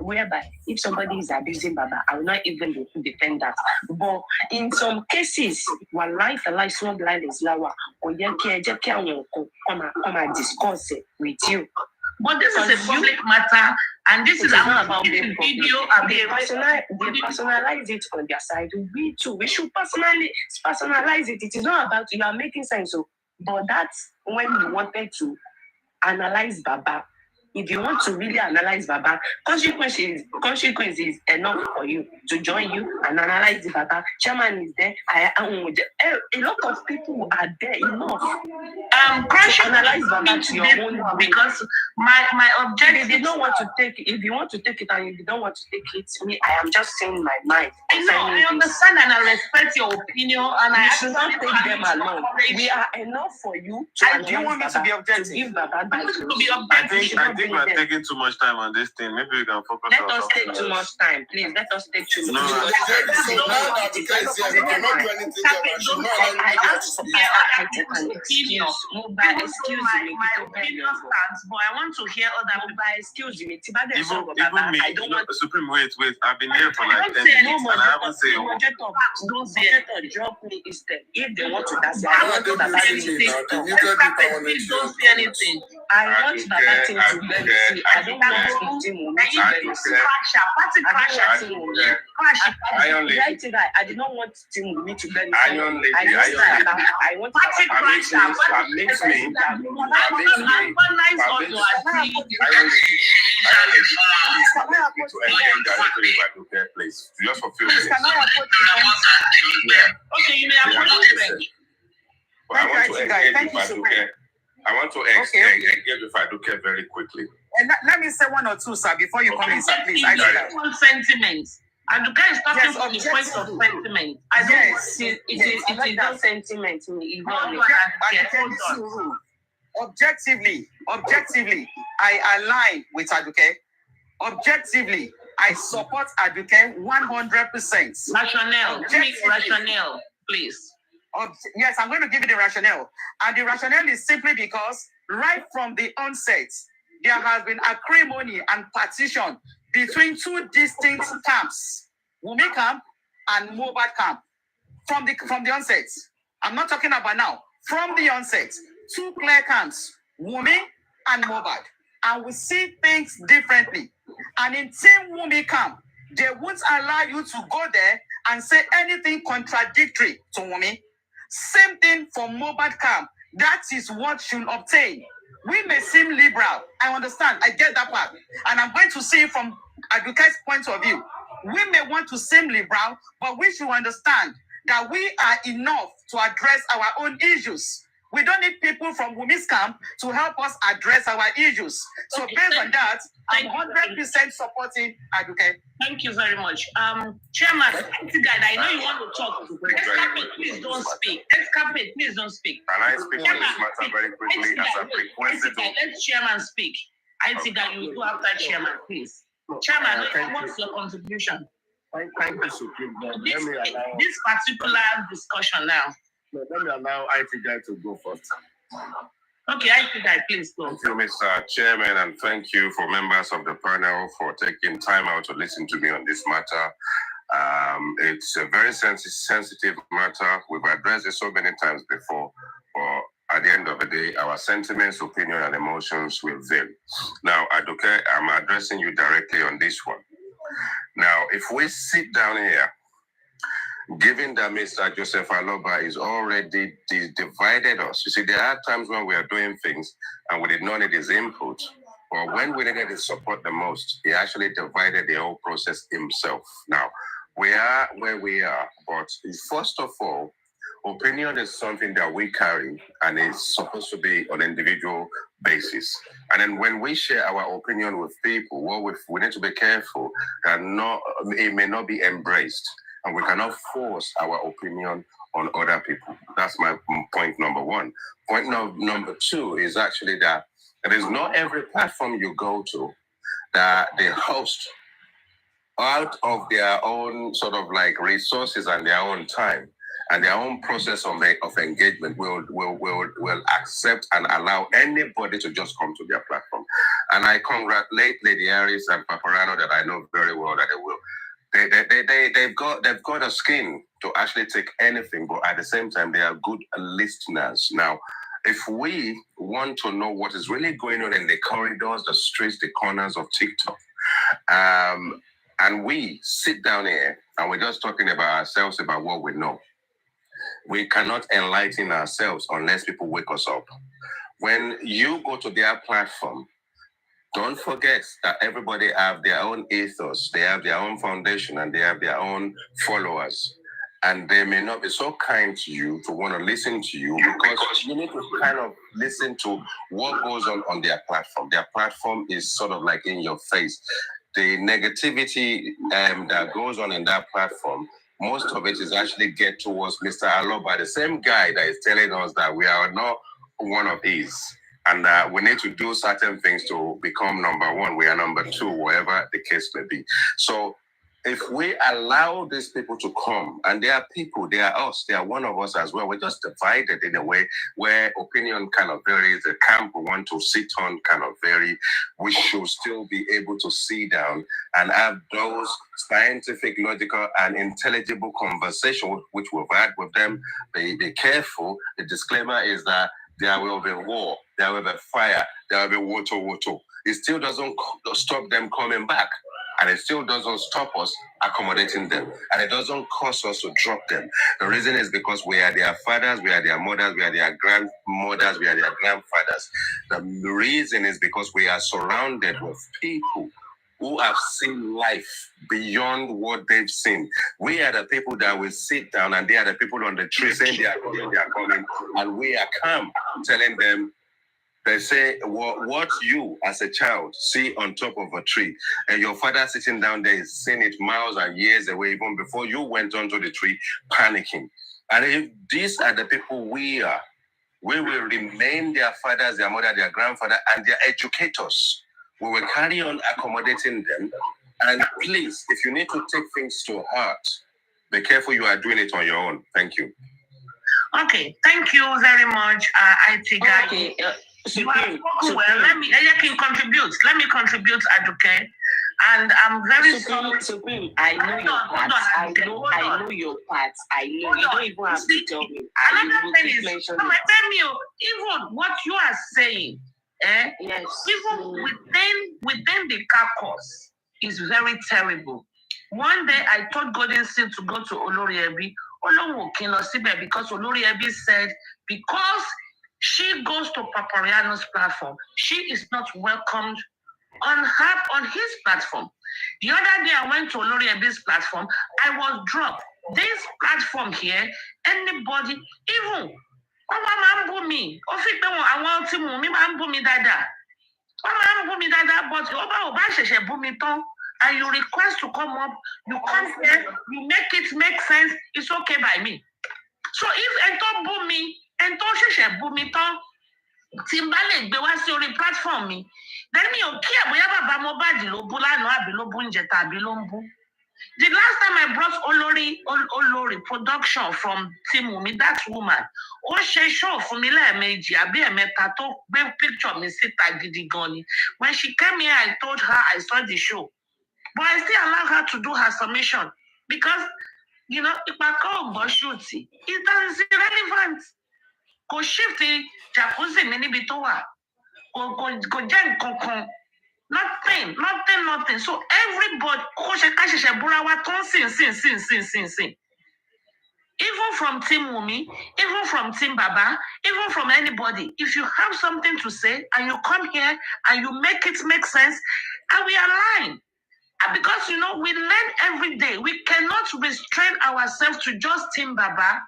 whereby if somebody is abusing Baba, I will not even defend that. But in some cases, one life, small blind is lower, or you can come and discuss it with you. But this is a public matter, and this is not about the video. They personalize it on their side. We too, we should personalize it. It is not about you are making sense. But that's when you wanted to analyze Baba. If you want to really analyze Baba, consequence is enough for you to join you and analyze the Baba. Chairman is there. A lot of people are there enough. Analyze Baba to your own way. Because my objective. If you don't want to take it, if you want to take it and if you don't want to take it, me, I am just saying my mind. I understand and I respect your opinion, and I should not take them along. We are enough for you to analyze. Do you want me to be objective? To give Baba back to be objective. I think we're taking too much time on this thing. Maybe we can focus on something. Let us take too much time, please. Let us take too much time. So now that the guy is here, we cannot do anything about should not allow I take an excuse. Excuse me. My opinion stands, but I want to hear other people. Excuse me. Even me. I don't want Supreme. Wait. I've been here for like 10 minutes and I haven't said a word. Don't say it. Drop me instead. If they want to dance, I want to Baba don't say anything. I want Baba to see. I don't want to I did not want me to bend. Iron Lady. I want party crasher. Just for few minutes. Okay, you may have but I want to engage with Faduke. I want to engage with Faduke very quickly. And let me say one or two, sir, before you come in, sir, please. I don't want sentiments. And the guy is talking from the point of sentiment. I don't want it is not sentiment. Objectively, I align with Aduke. Objectively, I support Aduke 100%. Rationale, please. Yes, I'm going to give you the rationale. And the rationale is simply because right from the onset, there has been acrimony and partition between two distinct camps, Wunmi camp and Mohbad camp, from the onset. I'm not talking about now. From the onset, two clear camps, Wunmi and Mohbad, and we see things differently. And in Team Wunmi camp, they won't allow you to go there and say anything contradictory to Wunmi. Same thing for Mohbad camp. That is what should obtain. We may seem liberal. I understand. I get that part. And I'm going to see from Aduke's point of view. We may want to seem liberal, but we should understand that we are enough to address our own issues. We don't need people from Wumi's camp to help us address our issues. So based on that, I'm 100% supporting Aduke. Thank you very much. Chairman, I know you want to talk. Escapade, please don't speak. Escapade, please don't speak. Can I speak on this matter very quickly as I've requested? Let Chairman speak. I think that you do after Chairman, please. Chairman, what's your contribution? Thank you, Supreme. This particular discussion now. Let me allow IT guy to go first. Okay, IT guy, please go. Thank you, Mr. Chairman, and thank you for members of the panel for taking time out to listen to me on this matter. It's a very sensitive matter. We've addressed it so many times before, but at the end of the day, our sentiments, opinion, and emotions will vary. Now, Aduke, I'm addressing you directly on this one. Now, if we sit down here, given that Mr. Joseph Aloba is already divided us. You see, there are times when we are doing things and we did not need his input, but when we needed his support the most, he actually divided the whole process himself. Now, we are where we are, but first of all, opinion is something that we carry and it's supposed to be on an individual basis. And then when we share our opinion with people, we need to be careful that it may not be embraced. And we cannot force our opinion on other people. That's my point number one. Point number two is actually that it is not every platform you go to that the host, out of their own sort of like resources and their own time and their own process of engagement will accept and allow anybody to just come to their platform. And I congratulate Lady Harris and Paparano that I know very well that they will. They've got a skin to actually take anything, but at the same time, they are good listeners. Now, if we want to know what is really going on in the corridors, the streets, the corners of TikTok, and we sit down here and we're just talking about ourselves, about what we know, we cannot enlighten ourselves unless people wake us up. When you go to their platform, don't forget that everybody have their own ethos, they have their own foundation, and they have their own followers. And they may not be so kind to you to want to listen to you because you need to kind of listen to what goes on their platform. Their platform is sort of like in your face. The negativity that goes on in that platform, most of it is actually geared towards Mr. Aloba, the same guy that is telling us that we are not one of these. And we need to do certain things to become number one. We are number two, whatever the case may be. So if we allow these people to come, and they are people, they are us, they are one of us as well. We're just divided in a way where opinion kind of varies. The camp we want to sit on kind of vary. We should still be able to sit down and have those scientific, logical, and intelligible conversations which we've had with them. Be careful. The disclaimer is that there will be war, there will be fire, there will be water. It still doesn't stop them coming back. And it still doesn't stop us accommodating them. And it doesn't cause us to drop them. The reason is because we are their fathers, we are their mothers, we are their grandmothers, we are their grandfathers. The reason is because we are surrounded with people who have seen life beyond what they've seen. We are the people that will sit down, and they are the people on the tree saying they are coming, and we are calm, telling them. They say what you as a child see on top of a tree, and your father sitting down there is seeing it miles and years away, even before you went onto the tree, panicking. And if these are the people we are, we will remain their fathers, their mother, their grandfather, and their educators. We will carry on accommodating them. And please, if you need to take things to heart, be careful you are doing it on your own. Thank you. Okay, thank you very much, IT guy. Okay. You have spoken well. Let me contribute. Let me contribute, Aduke. And I'm very sorry. Supreme, I know your parts. I know your parts. I know. You don't even have to tell me. Another thing is, even what you are saying, yes, even within the caucus is very terrible. One day I told Golden Seed to go to Olori Ebi. Because Olori Ebi said, because she goes to Papariano's platform, she is not welcomed on his platform. The other day I went to Olori Ebi's platform, I was dropped. This platform here, anybody, even and you request to come up, you come here, you make it make sense, it's okay by me. So if ento boo me, ento sheshe boo me ton, Timbale gbe wá sí orí platform mi, then mi ò kí bóyá bàbá Mohbad ló bú lánàá àbí ló bú ńjẹta àbí ló ń bú. The last time I brought Olori production from Team Wunmi, that woman, ó ṣe show fún mi lẹ́ẹ̀mejì àbí ẹ̀mẹ́ta tó gbé picture mi síta gidi gan ni. When she came here, I told her I saw the show. But I still allow her to do her submission because, you know, if I call Boshuti, it is irrelevant. Go shift the jacuzzi mini bitowa. Go jen konkon. Nothing. So everybody, even from Team Wunmi, even from Team Baba, even from anybody, if you have something to say and you come here and you make it make sense, and we align. Because, you know, we learn every day. We cannot restrain ourselves to just Team Baba.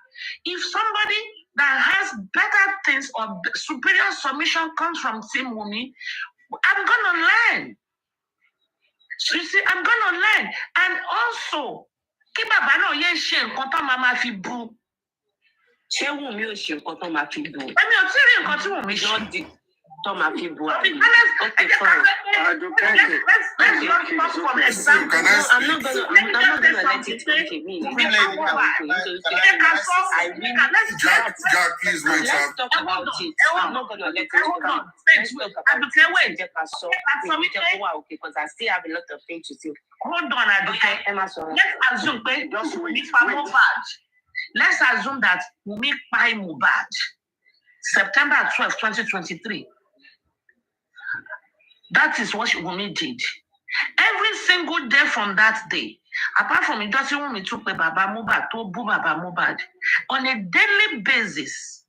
If somebody that has better things or superior submission comes from Team Wunmi, I'm going to learn. So you see, I'm going to learn. And also, Ki Baba no ye she nkan ton mama fi bu. Ṣé Wunmi ò ṣe nǹkan tó máa fi bú? Èmi ò tí rí nǹkan tí Wunmi ṣe. Tó máa fi bú. Okay, fine. Let's not talk from example. I'm not gonna let it take me. Jack, please wait up. Let's talk about it. I'm not gonna let it Hold on. Let's talk about it. Because I still have a lot of things to say. Hold on, Aduke. Let's assume Let's assume that Wunmi buy Mohbad September 12, 2023. That is what Wunmi did. Every single day from that day, apart from it doesn't Wunmi took Baba Mohbad to boo Baba Mohbad on a daily basis.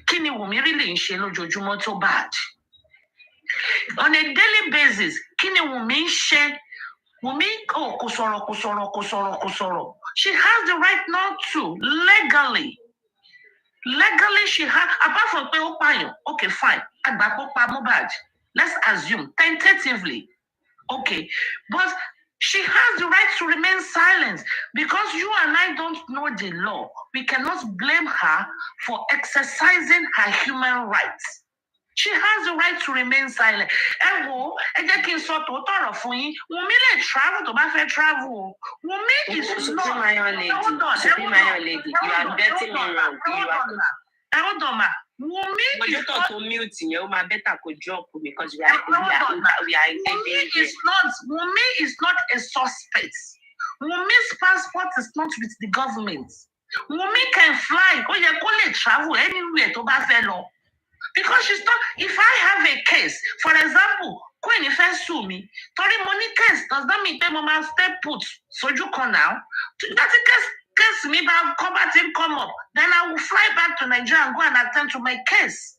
Kini Wunmi really in shelo jojumo to bad. On a daily basis, Kini Wunmi she Wunmi kusoro. She has the right not to legally. Legally, she has, apart from Peopayo, okay, fine. Agbapopa Mohbad. Let's assume, tentatively. Okay. But she has the right to remain silent because you and I don't know the law. We cannot blame her for exercising her human rights. She has the right to remain silent. Wunmi travel to my travel. Wunmi is not. Supreme lady, you are getting me wrong. Hold on, ma. But you thought to mute you, my better could drop because we are Wunmi is not a suspect. Wunmi's passport is not with the government. Wunmi can fly. Oh, you can travel anywhere to Buffalo. Because she's not, if I have a case, for example, when you first sue me, Tori money case does not mean that mama stay put. So you come now. That's a case me back, combat him come up. Then I will fly back to Nigeria and go and attend to my case.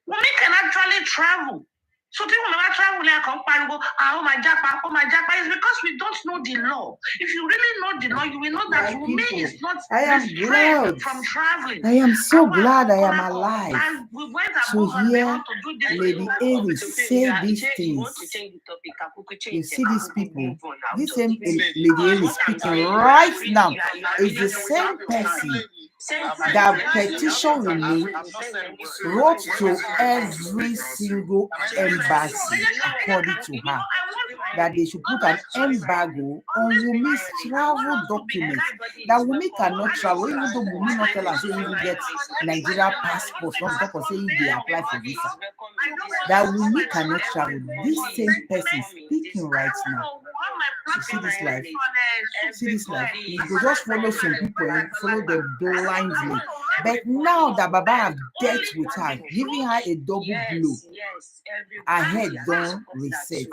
Wunmi can actually travel. So people never travel like oh my japa, it's because we don't know the law. If you really know the law, you will know that Wunmi is not restrained from traveling. I am so glad I am alive to hear Lady Aries say these things. You see these people, this same Lady Aries speaking right now is the same person that petition Wunmi wrote to every single embassy according to her. that they should put an embargo on Wumi's travel documents. That Wumi cannot travel, even though Wumi not tell us, say he will get Nigeria passport, not talk or say if they apply for visa. That Wumi cannot travel. This same person speaking right now. You see this life? See this life? You go just follow some people and follow them blindly. But now that Baba have dealt with her, giving her a double blow, her head don't reset.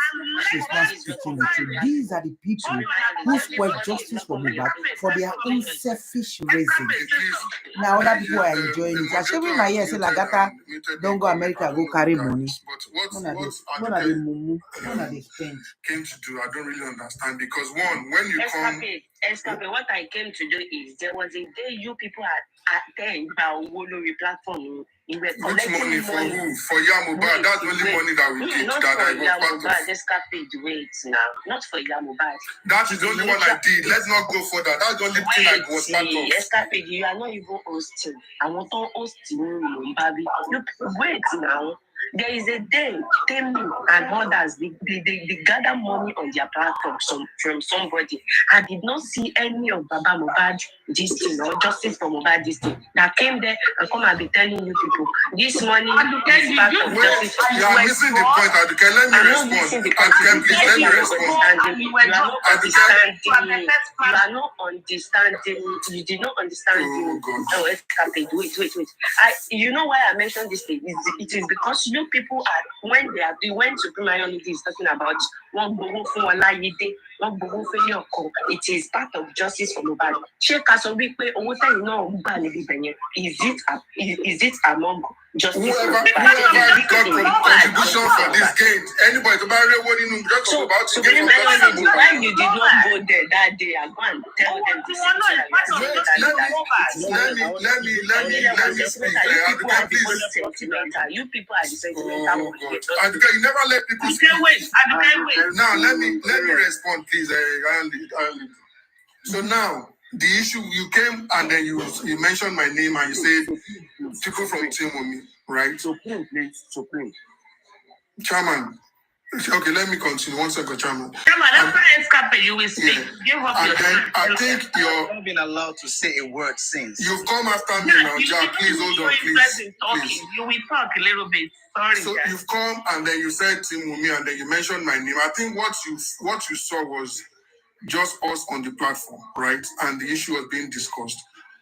She's not speaking the truth. These are the people who spread justice for Mohbad for their own selfish reasons. Now other people are enjoying it. I show me my ear say Lagata don't go America, go carry money. One of the mumu, one of the spend. Came to do, I don't really understand, because one, when you come, what I came to do is there was a day you people had attend our Wolori platform. You were which money for who? For Yamubad. That's the only money that we keep. That I was part of. Escapade, wait now. Not for Yamubad. That is the only one I did. Let's not go further. That's the only thing I was part of. Escapade, you are not even hosting. I want to host you, baby. Wait now. There is a day, Temi and others, they gather money on their platform from somebody. I did not see any of Baba Mohbad this thing or Justice for Mohbad this thing that came there and come and be telling you people this money is part of Justice. You are missing the point, Aduke. Let me respond. Aduke, please let me respond. You are not understanding. You did not understand. Oh, escapade. Wait. You know why I mentioned this thing? It is because you people are when they went to Primayoni is talking about one it is part of justice for Mohbad. Is it among justice? Whoever got contribution for this game, anybody to buy what you know just about to get why you did not go there that day and go and tell them this? Let me speak. You people are the sentimental. You never let people speak. Wait. Now let me respond, please. So now the issue, you came and then you mentioned my name and you said people from Team Omi, right? Supreme, please. Supreme. Chairman. Okay, let me continue. 1 second, Chairman. You will speak. Yeah. And then I think you're not been allowed to say a word since. You've come after me now, Jack. Please hold on, please. You will talk a little bit. Sorry. So you've come and then you said Team Wumi and then you mentioned my name. I think what you saw was just us on the platform, right? And the issue was being discussed.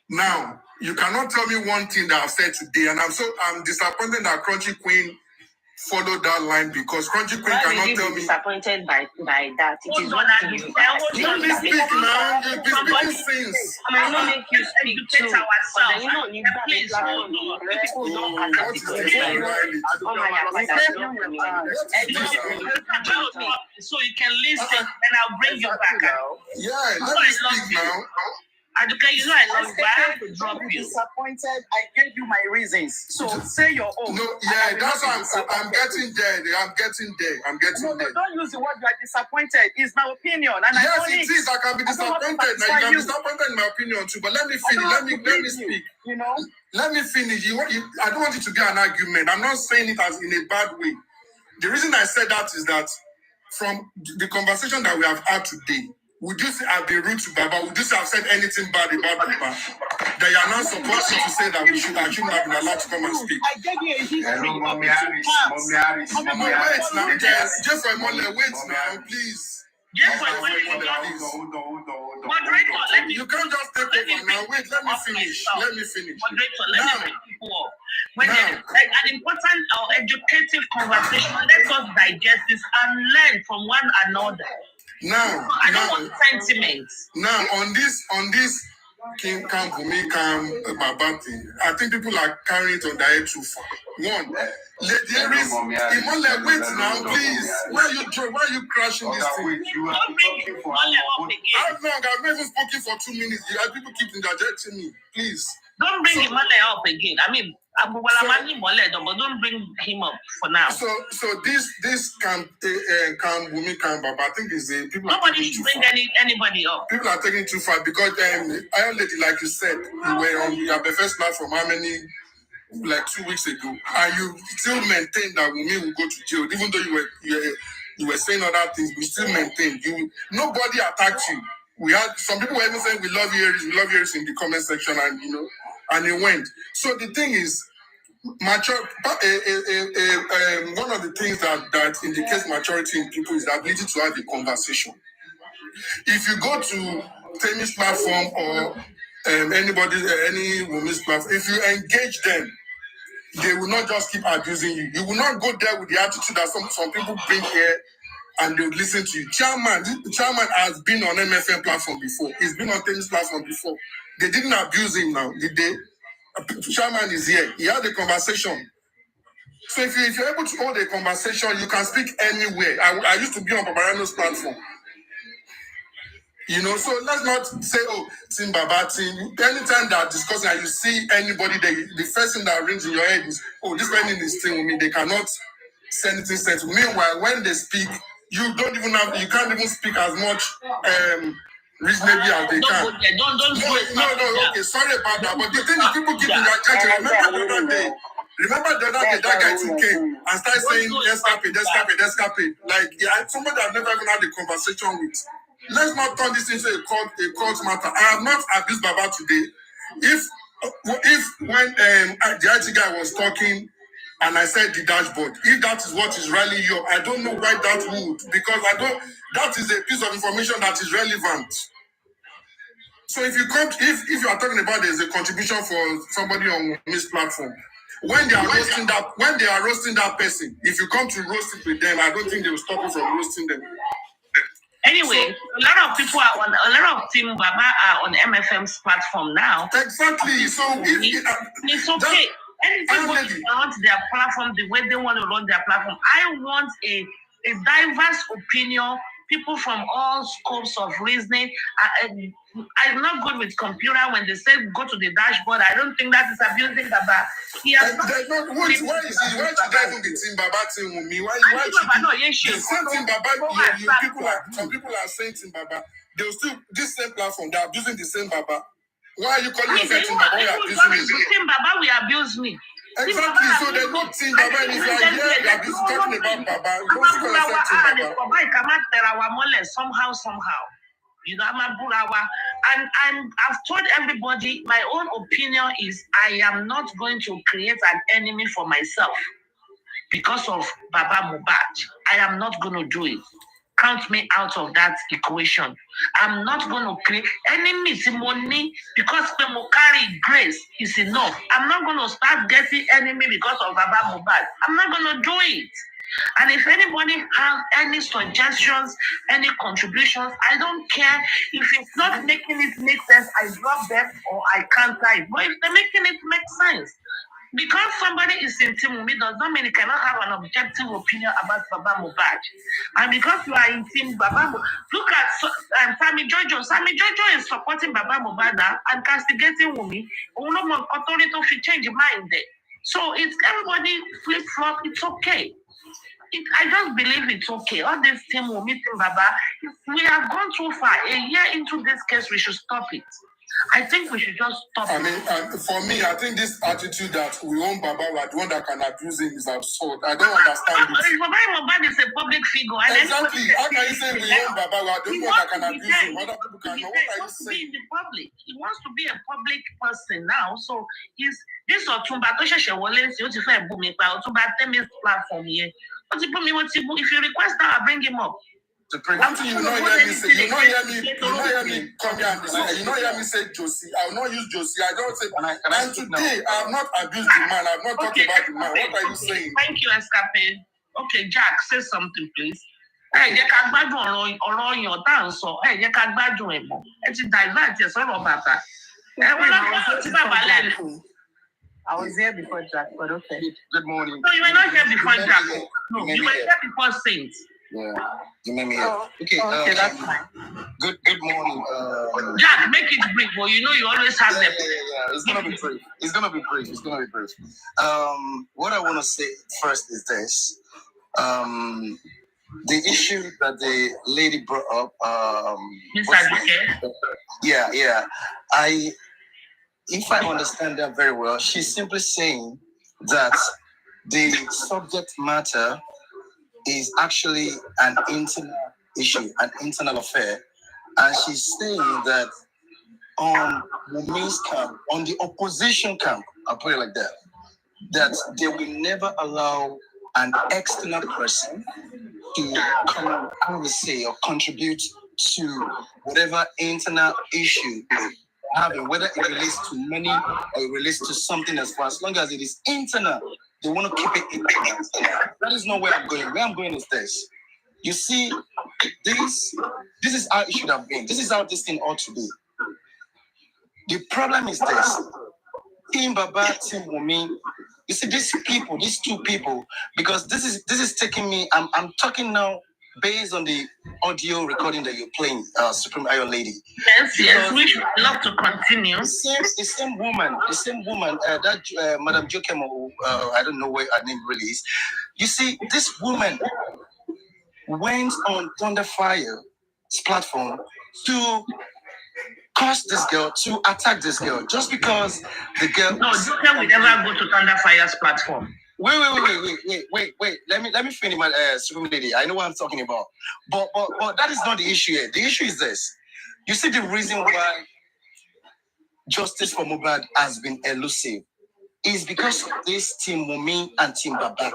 Now, you cannot tell me one thing that I've said today, and I'm disappointed that Crunchy Queen follow that line, because Crunchy Queen cannot tell me. Disappointed by that. It is what you do. Let me speak now. You've been speaking since. I might not make you speak too. But you know, you please hold on. People don't understand. So you can listen, and I'll bring you back. Yeah, let me speak now. Aduke, you know I love you. I have to drop you. Disappointed. I gave you my reasons. So say your own. No, yeah, that's what I'm getting there. I'm getting there. Don't use the word you are disappointed. It's my opinion, and yes, it is. I can be disappointed. Now you can be disappointed in my opinion too. But let me finish. Let me speak. You know. Let me finish. I don't want it to be an argument. I'm not saying it as in a bad way. The reason I said that is that from the conversation that we have had today, would you say I've been rude to Baba? Would you say I've said anything bad about Baba? That you are not supposed to say that I shouldn't have been allowed to come and speak. I gave you a history. Mommy Harris. No, wait now. Just for a moment, wait now, please. Hold on. Moderator, you can't just take over now. Wait, let me finish. Moderator, let me bring people up. When there's an important or educative conversation, let us digest this and learn from one another. Now, I don't want sentiments. Now, on this King Camp, Wumi Camp, Baba thing, I think people are carrying it on their head too far. One, Lady Aries, wait now, please. Why are you crashing this thing? Don't bring it How long? I've never spoken for 2 minutes. People keep interjecting me. Please. Don't bring Imole up again. I mean, but don't bring him up for now. So this Camp Wumi Camp, Baba, I think is the people. Nobody should bring anybody up. People are taking too far because Iron Lady, like you said, you were on your first platform how many? Like 2 weeks ago, and you still maintain that Wumi will go to jail, even though you were saying other things, we still maintained. Nobody attacked you. We had some people were even saying we love you, Aries, in the comment section, and and it went. So the thing is, mature. One of the things that indicates maturity in people is the ability to have a conversation. If you go to Temi's platform or any woman's platform, if you engage them, they will not just keep abusing you. You will not go there with the attitude that some people bring here and they will listen to you. Chairman has been on MFM platform before. He's been on Temi's platform before. They didn't abuse him now, did they? Chairman is here. He had a conversation. So if you're able to hold a conversation, you can speak anywhere. I used to be on Babarano's platform. So let's not say, oh, Team Baba, Team. Anytime that discussing and you see anybody there, the first thing that rings in your head is, oh, this person is staying with me. They cannot say anything sensible. Meanwhile, when they speak, you can't even speak as much reasonably as they can. Okay, sorry about that. But the thing is, people keep in their country. Remember the other day, that guy too came and started saying, escape. Like, somebody I've never even had a conversation with. Let's not turn this into a court matter. I have not abused Baba today. If when the IT guy was talking and I said the dashboard, if that is what is really your, I don't know why that would, because that is a piece of information that is relevant. So if you are talking about there's a contribution for somebody on this platform, when they are roasting that person, if you come to roast it with them, I don't think they will stop you from roasting them. Anyway, a lot of people a lot of Team Baba are on MFM's platform now. Exactly. So it's okay. Anybody wants their platform the way they want to run their platform. I want a diverse opinion, people from all scopes of reasoning. I'm not good with computer. When they say go to the dashboard, I don't think that is abusing Baba. Why should I even be Team Baba Team with me? Why should the same Team Baba? Some people are saying Team Baba. They'll still this same platform. They are abusing the same Baba. Why are you calling yourself Team Baba? Team Baba will abuse me. Exactly. So they're not Team Baba. And if you are here, they are talking about Baba. You don't call yourself Team Baba. Somehow. And I've told everybody my own opinion is I am not going to create an enemy for myself because of Baba Mohbad. I am not going to do it. Count me out of that equation. I'm not going to create enemies in money because people carry grace is enough. I'm not going to start getting enemy because of Baba Mohbad. I'm not going to do it. And if anybody has any suggestions, any contributions, I don't care. If it's not making it make sense, I drop them or I counter it. But if they're making it make sense, because somebody is in Team Wumi does not mean you cannot have an objective opinion about Baba Mohbad. And because you are in Team Baba Mohbad, look at Sammy Jojo. Sammy Jojo is supporting Baba Mohbad now and castigating Wumi. Authority to change mind there. So it's everybody flip-flop, it's okay. I just believe it's okay. All this team will meet in Baba. We have gone too far. A year into this case, we should stop it. I think we should just stop it. For me, I think this attitude that we own Baba, we're the one that can abuse him is absurd. I don't understand it. Baba Mohbad is a public figure. Exactly. How can you say we own Baba, we're the one that can abuse him? Other people can know. What are you saying? He wants to be in the public. He wants to be a public person now. So this Otumba to share Wallace, you to find booming by Otumba Temi's platform here. If you request that, I'll bring him up. One thing you not hear me say, you not hear me come here and say, you not hear me say Josie. I will not use Josie. I don't say. And today, I have not abused the man. I have not talked about the man. What are you saying? Thank you, Escape. Okay, Jack, say something, please. Hey, you can gbádùn ọ̀rọ̀ your dance so. Hey, you can gbádùn ẹ̀ mọ́. Ẹ ti divert ẹ̀ sọ̀rọ̀ bàbá. I was here before Jack, but okay. Good morning. No, you were not here before Jack. No, you were here before Saint. Yeah, you made me here. Okay, that's fine. Good morning. Jack, make it brief, but you know you always have them. Yeah. It's gonna be brief. It's gonna be brief. What I want to say first is this. The issue that the lady brought up. Yeah. If I understand that very well, she's simply saying that the subject matter is actually an internal issue, an internal affair. And she's saying that on Wumi's camp, on the opposition camp, I'll put it like that, that they will never allow an external person to come and, I would say, or contribute to whatever internal issue having, whether it relates to money or it relates to something as far as long as it is internal, they want to keep it internal. That is not where I'm going. Where I'm going is this. You see, this is how it should have been. This is how this thing ought to be. The problem is this. Team Baba, Team Wumi. You see, these two people, because this is taking me, I'm talking now based on the audio recording that you're playing, Supreme Iron Lady. Yes, we should love to continue. The same woman, that Madam JOKEM, I don't know what her name really is. You see, this woman went on Thunderfire's platform to curse this girl, to attack this girl, just because the girl. No, JOKEM will never go to Thunderfire's platform. Wait. Let me finish my Supreme Lady. I know what I'm talking about. But that is not the issue here. The issue is this. You see, the reason why justice for Mohbad has been elusive is because of this Team Wumi and Team Baba.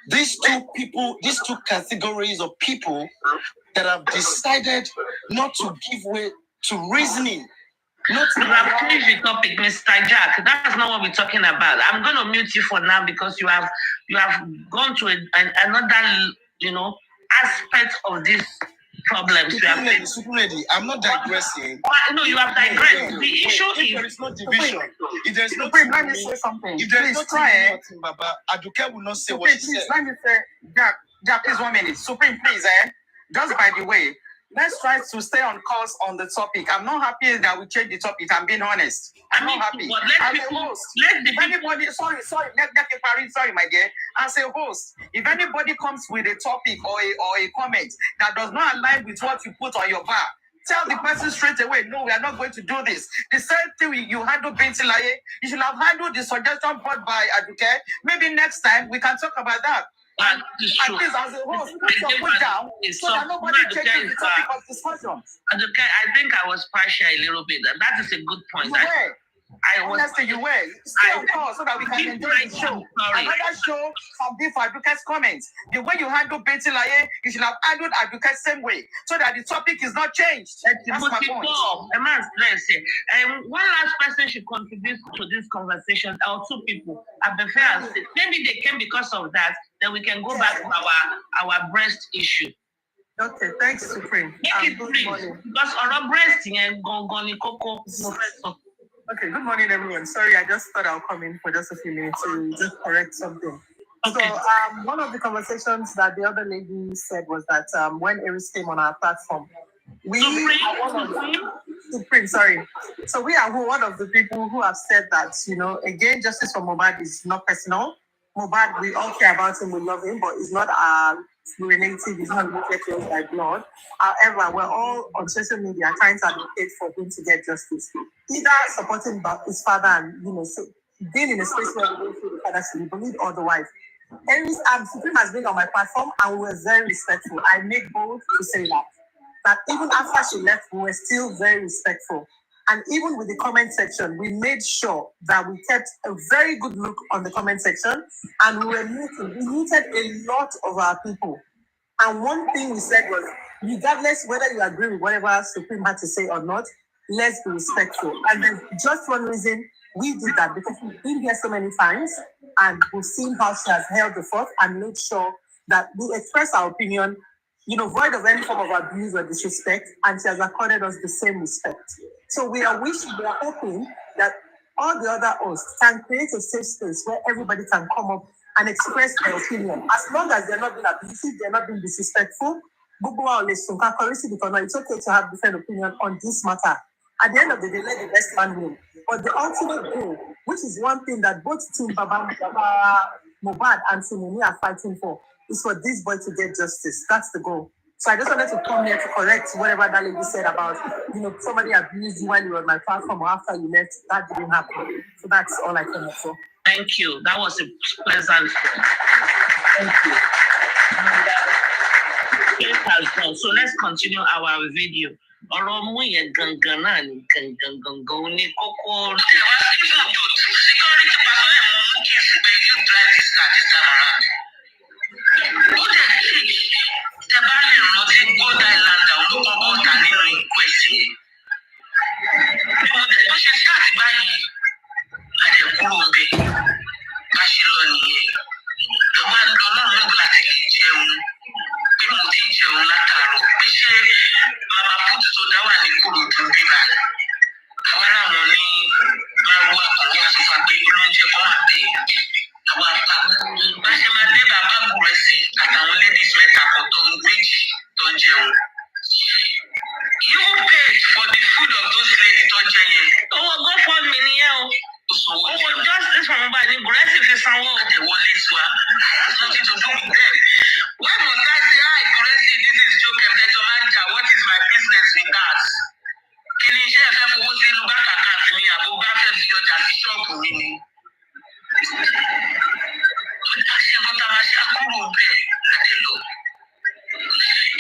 These two people, these two categories of people that have decided not to give way to reasoning. You have changed the topic, Mr. Jack. That's not what we're talking about. I'm going to mute you for now because you have gone to another, aspect of this problem. Supreme Lady, I'm not digressing. No, you have digressed. The issue is there is no division. If there is no let me say something. If there is no try, Baba, Aduke will not say what she said. Let me say, Jack, please 1 minute. Supreme, please, just by the way, let's try to stay on course on the topic. I'm not happy that we changed the topic. I'm being honest. I'm not happy. As a host, sorry, my dear. As a host, if anybody comes with a topic or a comment that does not align with what you put on your bar, tell the person straight away, no, we are not going to do this. The same thing you handled Binti Laye, you should have handled the suggestion brought by Aduke. Maybe next time we can talk about that. At least as a host, put your foot down so that nobody changes the topic of discussion. Okay, I think I was partial a little bit. That is a good point. Honestly, you were. Stay on course so that we can enjoy the show. Another show from for Aduke's comments. The way you handle Binti Laye, you should have handled Aduke same way so that the topic is not changed. That's my point. One last person should contribute to this conversation, or two people. Maybe they came because of that. Then we can go back to our breast issue. Okay, thanks, Supreme. Make it brief, because our breast and gongoni coco. Okay, good morning, everyone. Sorry, I just thought I'll come in for just a few minutes to just correct something. Okay. So, one of the conversations that the other lady said was that when Aries came on our platform, we are one of the Supreme. Sorry. So we are one of the people who have said that, again, justice for Mohbad is not personal. Mohbad, we all care about him, we love him, but it's not our relative, it's not related to us by blood. However, we're all on social media trying to advocate for him to get justice. Either supporting his father and, being in a space where we don't feel the father should be bullied, or the wife. Aries, Supreme has been on my platform and we were very respectful. I make bold to say that even after she left, we were still very respectful. And even with the comment section, we made sure that we kept a very good look on the comment section, and we muted a lot of our people. And one thing we said was, regardless whether you agree with whatever Supreme had to say or not, let's be respectful. And there's just one reason we did that, because we've been here so many times, and we've seen how she has held the fort and made sure that we express our opinion, void of any form of abuse or disrespect, and she has accorded us the same respect. So we are hoping that all the other hosts can create a safe space where everybody can come up and express their opinion. As long as they're not being abusive, they're not being disrespectful, it's okay to have different opinion on this matter. At the end of the day, let the best man win. But the ultimate goal, which is one thing that both Team Baba, Mohbad and Team Wumi are fighting for, is for this boy to get justice. That's the goal. So I just wanted to come here to correct whatever that lady said about, somebody abused you while you were on my platform or after you left. That didn't happen. So that's all I can offer. Thank you. That was a pleasant. Thank you. case has gone. So let's continue our video. Ọ̀rọ̀ mú yẹn gangan náà ni gangan ní kókó. Security personnel mú kí ìsìnkú you drive this car this time around. Ó dẹ̀ kí tẹ bá lè rántí Gold Island àwọn olókùnkùn ọ̀tá nínú ikú ẹ̀sìn. Bó ṣe sí àtìgbà yìí, àdẹ̀kúrò bẹ̀ bá ṣe lọ nìyẹn. Lọ́wọ́ lọ́lọ́run ló láti lè jẹun. Bí mo ti jẹun látàárọ̀, pé ṣé màmá púùtù tó dá wà ní Kòròdú bíbá. Àwọn aráàlú ní Márúwá àwọn àtúfà pé olóúnjẹ kan wà bẹ́ẹ̀. Àwọn apá. Bá ṣe máa dé bàbá Kùrẹ́sì àtàwọn ladies mẹ́ta kan tó ń bíríjì tó ń jẹun. You paid for the food of those ladies tó jẹ yẹn. Owó GoFundMe nìyẹn o. Owó justice from ọba ní Kùrẹ́sì fi sanwó. They wọlé to her. Nothing to do with them. Why must I say, hi, Kùrẹ́sì, this is JOKEM, Lẹ́jọ́ Manager, what is my business with that? Kí ni iṣẹ́ ẹ̀fẹ́ fowó sí inú báńkì àkáǹtì mi àbò bá fẹ́ fi ọjà sí ṣọ́ọ̀bù mi ni? A ṣe nǹkan tá a máa ṣe àkúrò bẹ́ẹ̀ láti lọ.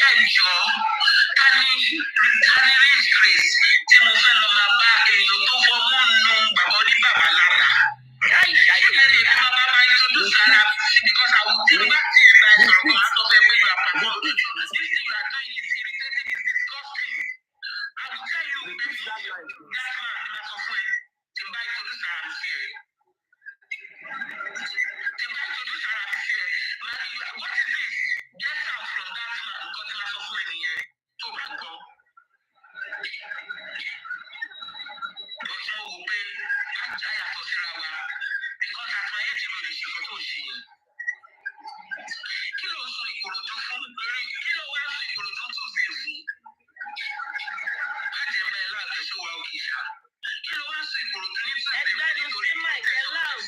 Ẹ jọ ta ni rich grace tí mo fẹ́ lọ máa bá èèyàn tó fọwọ́ nu bàbá oníbàbá lára. Ṣé lè fi máa bá introduce ara because I will take back to your guys from out of the way you are performing. This thing you are doing is irritating, is disgusting. I will tell you, that man, that's of when to buy introduce ara fear. To buy introduce ara fear. What is this? Get out from that man because that's of when here. To back up. But mo wò pé ajá yàtọ̀ síra wa because at my age mi ò lè ṣe nǹkan tó ṣe yẹn. Kí ló ń sọ Ìkòròdú fún lórí kí ló wá sọ Ìkòròdú tó sì fún? Láti ẹ̀bẹ̀ láti ṣó wa òkè ṣá. Kí ló wá sọ Ìkòròdú ní tó sì fún? Ẹgbẹ́ ni sí Mike ẹ loud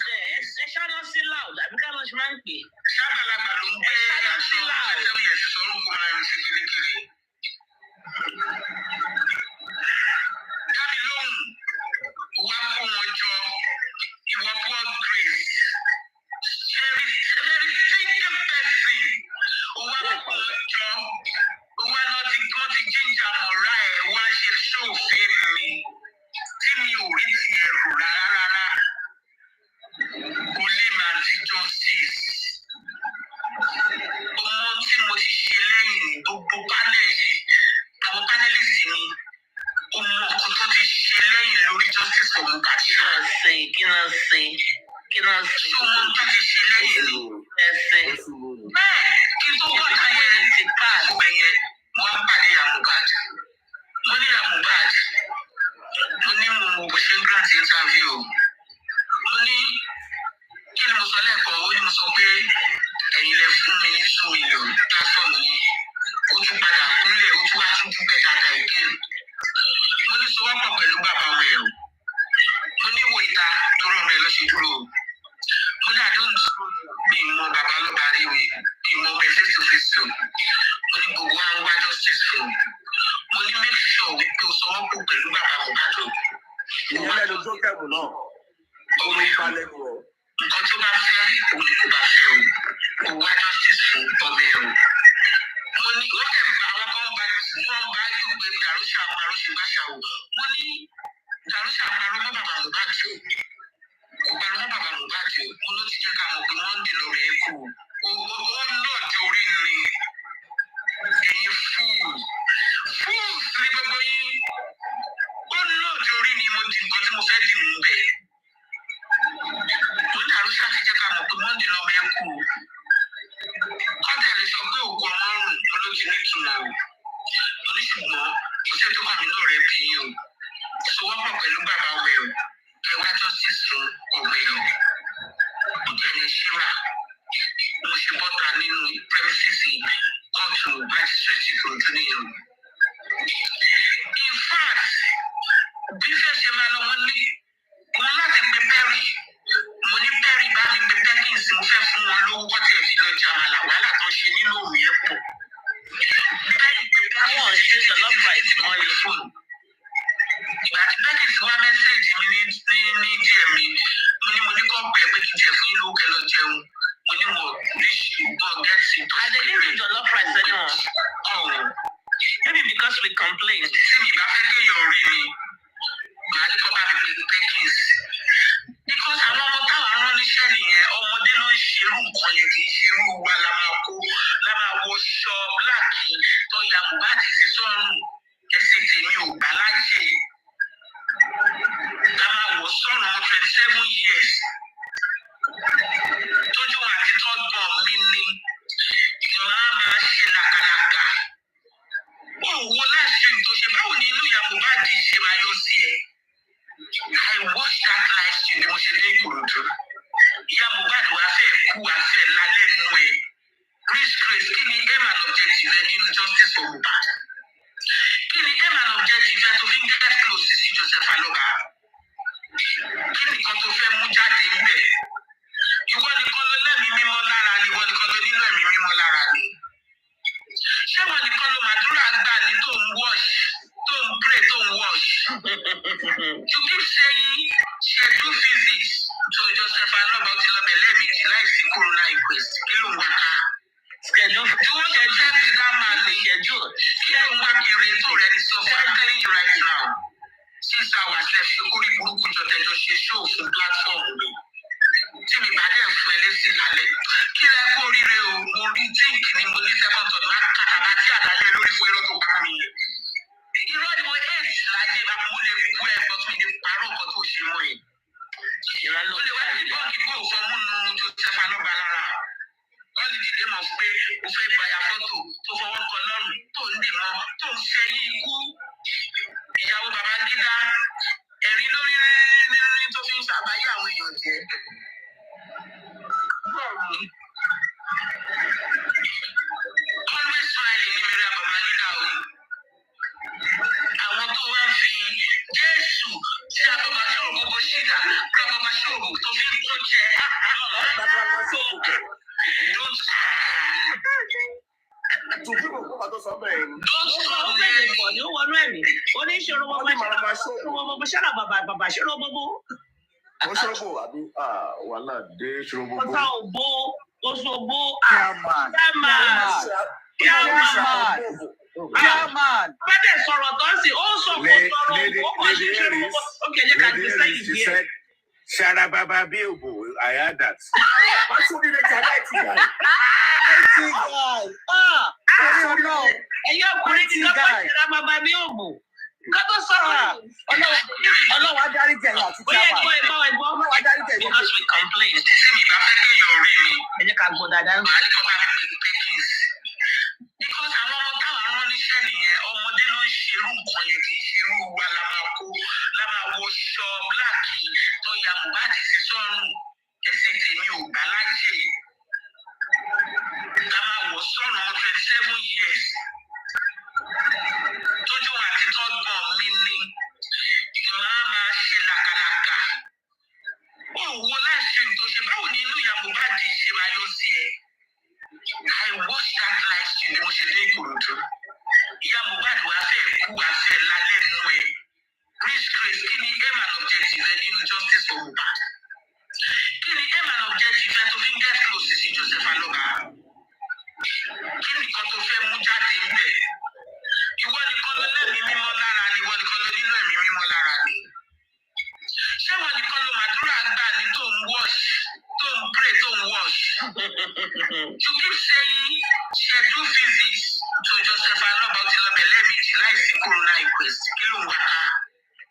ẹ ṣáná sí loud àbí ká lọ ṣe máa ń pè. Ṣábàlagbà ló ń gbé ṣáná sí loud. Ẹ ṣe sọ́run kó máa ń ṣe kirikiri. Dábì lóhùn, wá kó wọn jọ ìwọ Paul Grace. Very thinking person. Wá kó wọn jọ. Wá náà ti gbọ́ ti jíjà mọ̀ra ẹ̀ wá ṣe ṣòfin mi. Tí mi ò rí ti ẹ̀rù rárá. Kò lè máa ti justice. Ọmọ tí mo ti ṣe lẹ́yìn gbogbo panel yìí, àwọn panelists ni ọmọ ọkọ tó ti ṣe lẹ́yìn lórí justice for Mohbad. Kí náà ṣe. Ṣọmọ tó ti ṣe lẹ́yìn ni ẹsẹ̀. Bẹ́ẹ̀ kí tó bọ́ táyé ti káàdì gbẹ̀yẹ, wọ́n á pàdé Mohbad. Mo ní Mohbad. Mo ní mo mọ̀ bó ṣe ń grant interview. Mo ní kí ni mo sọ lẹ́ẹ̀kan, ó ní mo sọ pé ẹ̀yin lẹ fún mi ní 2 million platform yìí. Ó tún padà kúnlẹ̀, ó tún wá tún dúpẹ́ kàkà again. Mo ní sọ wọ́pọ̀ pẹ̀lú bàbá ọmọ ẹ̀ o. Mo ní wo ìta tó rọ̀ mí lọ ṣe dúró. Mo ní àdéhùn bí mo bàbá lọ́ba rí mi, bí mo bẹ face to face o. Mo ní gbogbo àwọn wá justice fún mi. Mo ní make sure wípé o sọ wọ́pọ̀ pẹ̀lú bàbá Mohbad o. Ìyẹn lẹ́nu JOKEM náà. Ó ló bá lẹ́nu ọ̀. Nǹkan tó bá fẹ́ òun ni kò bá fẹ́ o. Kò wá justice fún ọmọ ẹ̀ o. Mo ní wọ́n kẹ́ bá àwọn kan bá gbogbo Gàrúṣà àparọ́ ṣe báṣà o. Mo ní Gàrúṣà àparọ́ mọ́ bàbá Mohbad o. Kò parọ́ mọ́ bàbá Mohbad o. Mo ló ti jẹ́ ká mọ̀ pé wọ́n ń dìlọ rẹ̀ kù. Ó náà torí ni ẹ̀yin fúùl. Fúùl sí gbogbo yín. Ó náà torí ni mo di nǹkan tí mo fẹ́ dì mú bẹ́ẹ̀. Mo ní Gàrúṣà ti jẹ́ ká mọ̀ pé wọ́n ń dìlọ rẹ̀ kù. Kọ́ńtà lè sọ pé òkú ọlọ́run olóòtú ní ìtumọ̀ o. Mo ní ṣùgbọ́n kò sí ètò kàmí náà rẹ̀ bí yín o. So wọ́n pọ̀ pẹ̀lú bàbá ọmọ ẹ̀ o. Ẹ wá justice fún ọmọ ẹ̀ o. Ó tẹ̀lé ṣíra. Mo ṣe bọ́ta nínú premises kóòtù magistrate Ìkòròdú nìyẹn. In fact, bí fẹ́ ṣe máa lọ wọ́n ní wọ́n láti pe Perry. Mo ní Perry bá mi pe Perkins mo fẹ́ fún wọn lówó wọ́n ti fi lọ jàmàlà wàhálà tó ṣe nínú òun yẹn pọ̀. Perry pé káwọn ṣe ọlọ́pàá ìtumọ̀ yẹn fóònù. Ìgbà tí Perkins wá mẹ́sẹ̀gì mi ní DM mi, mo ní kọ́ pé kí n jẹ fún yín lówó kẹ́ lọ jẹun. Mo ní wọ́n gẹ́sì tó ṣe. Adé ní ìjọ ọlọ́pàá ìsẹ́ni wọn. complain. See me, but you're really. Because àwọn ọmọ táwọn rán níṣẹ́ nìyẹn, ọmọdé ló ń ṣerú nǹkan yẹn, kì í ṣerú wa la máa kó, la máa wọṣọ bíláàkì tó ya Mohbad sí sọ́run, ẹsẹ̀ tèmi ò gbà láyè. La máa wọ̀ sọ́run 27 years. Tójú àti tọ́gbọ̀n mi ni, ìwọ̀n á máa ṣe làkàlàkà. Òwò láṣẹ tó ṣe báwo ni inú ìyá Mohbad ṣe máa yọ sí ẹ? I watched that live stream mo ṣe dé Ìkòròdú. Ìyá Mohbad wá fẹ́ kú wá fẹ́ lálẹ́ nínú ẹ̀. Chris Grace kí ni aim and objective ẹ nínú justice for Mohbad? Kí ni aim and objective ẹ tó fi ń get close sí Joseph Aloba? Kí ni kan tó fẹ́ mú jáde níbẹ̀? Ìwọ nìkan ló lẹ́mìí mímọ́ lára ni, ìwọ nìkan ló nílò ẹ̀mí mímọ́ lára ni. Ṣé wọn nìkan ló màdúrà gbà ní tó ń wash, tó ń pray, tó ń wash? You keep saying schedule visits to Joseph Aloba till the Belemiti láìsí corona inquest. Kí ló ń wá ká? Schedule with that man dey schedule. Kí ló ń wá kiri tó rẹ̀ ní sọ fún I'm telling you right now. 6 hours left ṣe kórìí burúkú jọ̀tẹ̀jọ̀ ṣe show fún platform mi. Tí mi bá dẹ̀ fún ẹ lésì lálẹ́. Kí lẹ kó ríre o, mo rí zinc ni mo ní second thought máa kàtàkà tí àdálẹ́ lórí fún irọ́ tó pa mí yẹn. Irọ́ ni mo hate láyé bá mo lè bú ẹ bọ́ tó mi ní parọ́ nǹkan tó ṣe mọ́ ẹ. Ó lè wá sí bọ́ọ̀kì bó fọ́ múnú Joseph Aloba lára. Wọ́n lè dìde mọ̀ pé o fẹ́ gbàyà fọ́tò tó fọwọ́ kan lọ́rùn tó ń dì mọ́ tó ń fẹ́ yí ikú. Ìyàwó Babangida ẹ̀rí lórí rírí tó fi ń ṣàbáyé àwọn èèyàn jẹ́. Always smiling ní Mary Babangida o. Àwọn tó wá ń fi Jésù tí a bọ́ bá ṣòro gbogbo ṣìdá, tí a bọ́ bá ṣòro tó fi ń kó jẹ. To people who are those men. Don't stop there. You want me? Only show what shara baba show bobo. Oshobo abi wala de shobo. Oshobo. Chairman. Bade sọ̀rọ̀ tó ń sìn, ó sọ kò sọ̀rọ̀, ó kò ṣe ṣe ló okay, jẹ́ ká gbé sẹ́yìn díẹ̀. She said, Shara Baba Bilbo. I heard that. What's the name of that guy? Ẹ̀yin ọkùnrin ti lọ́pọ̀ Shara Baba Bilbo. Nǹkan tó sọ̀rọ̀. Ọlọ́wọ́ adarí jẹ̀yìn àti Ẹ̀gbọ́n. Ọlọ́wọ́ adarí jẹ̀yìn. Because we complain. Sí mi bá fẹ́ kéèyàn rí mi. Ẹ jẹ́ ká gbọ́ dáadáa. Màá ní kọ́ bá mi pè é please. Because àwọn ọmọ táwọn rán níṣẹ́ nìyẹn, ọmọdé ló ń ṣerú nǹkan yẹn, kì í ṣerú wa la máa kó, la máa wọṣọ bíláàkì tó ya Mohbad sí sọ́run, ẹsẹ̀ tèmi ò gbà láyè. La máa wọ̀ sọ́run 27 years. Tójú àti tọ́gbọ̀n mi ni, ìwọ̀n á máa ṣe làkàlàkà. Òwò láṣẹ tó ṣe báwo ni inú ìyá Mohbad ṣe máa yọ sí ẹ? I watched that live stream mo ṣe dé Ìkòròdú. Ìyá Mohbad wá fẹ́ kú wá fẹ́ lálẹ́ nínú ẹ̀. Chris Grace kí ni aim and objective ẹ nínú justice for Mohbad? Kí ni aim and objective ẹ tó fi ń get close sí Joseph Aloba? Kí ni kan tó fẹ́ mú jáde níbẹ̀? Ìwọ nìkan ló lẹ́mìí mímọ́ lára ni, ìwọ nìkan ló nílò ẹ̀mí mímọ́ lára ni. Ṣé wọn nìkan ló màdúrà gbà ní tó ń wash, tó ń pray, tó ń wash? You keep saying schedule visits to Joseph Aloba till the Belemiti láìsí corona inquest. Kí ló ń wá ká?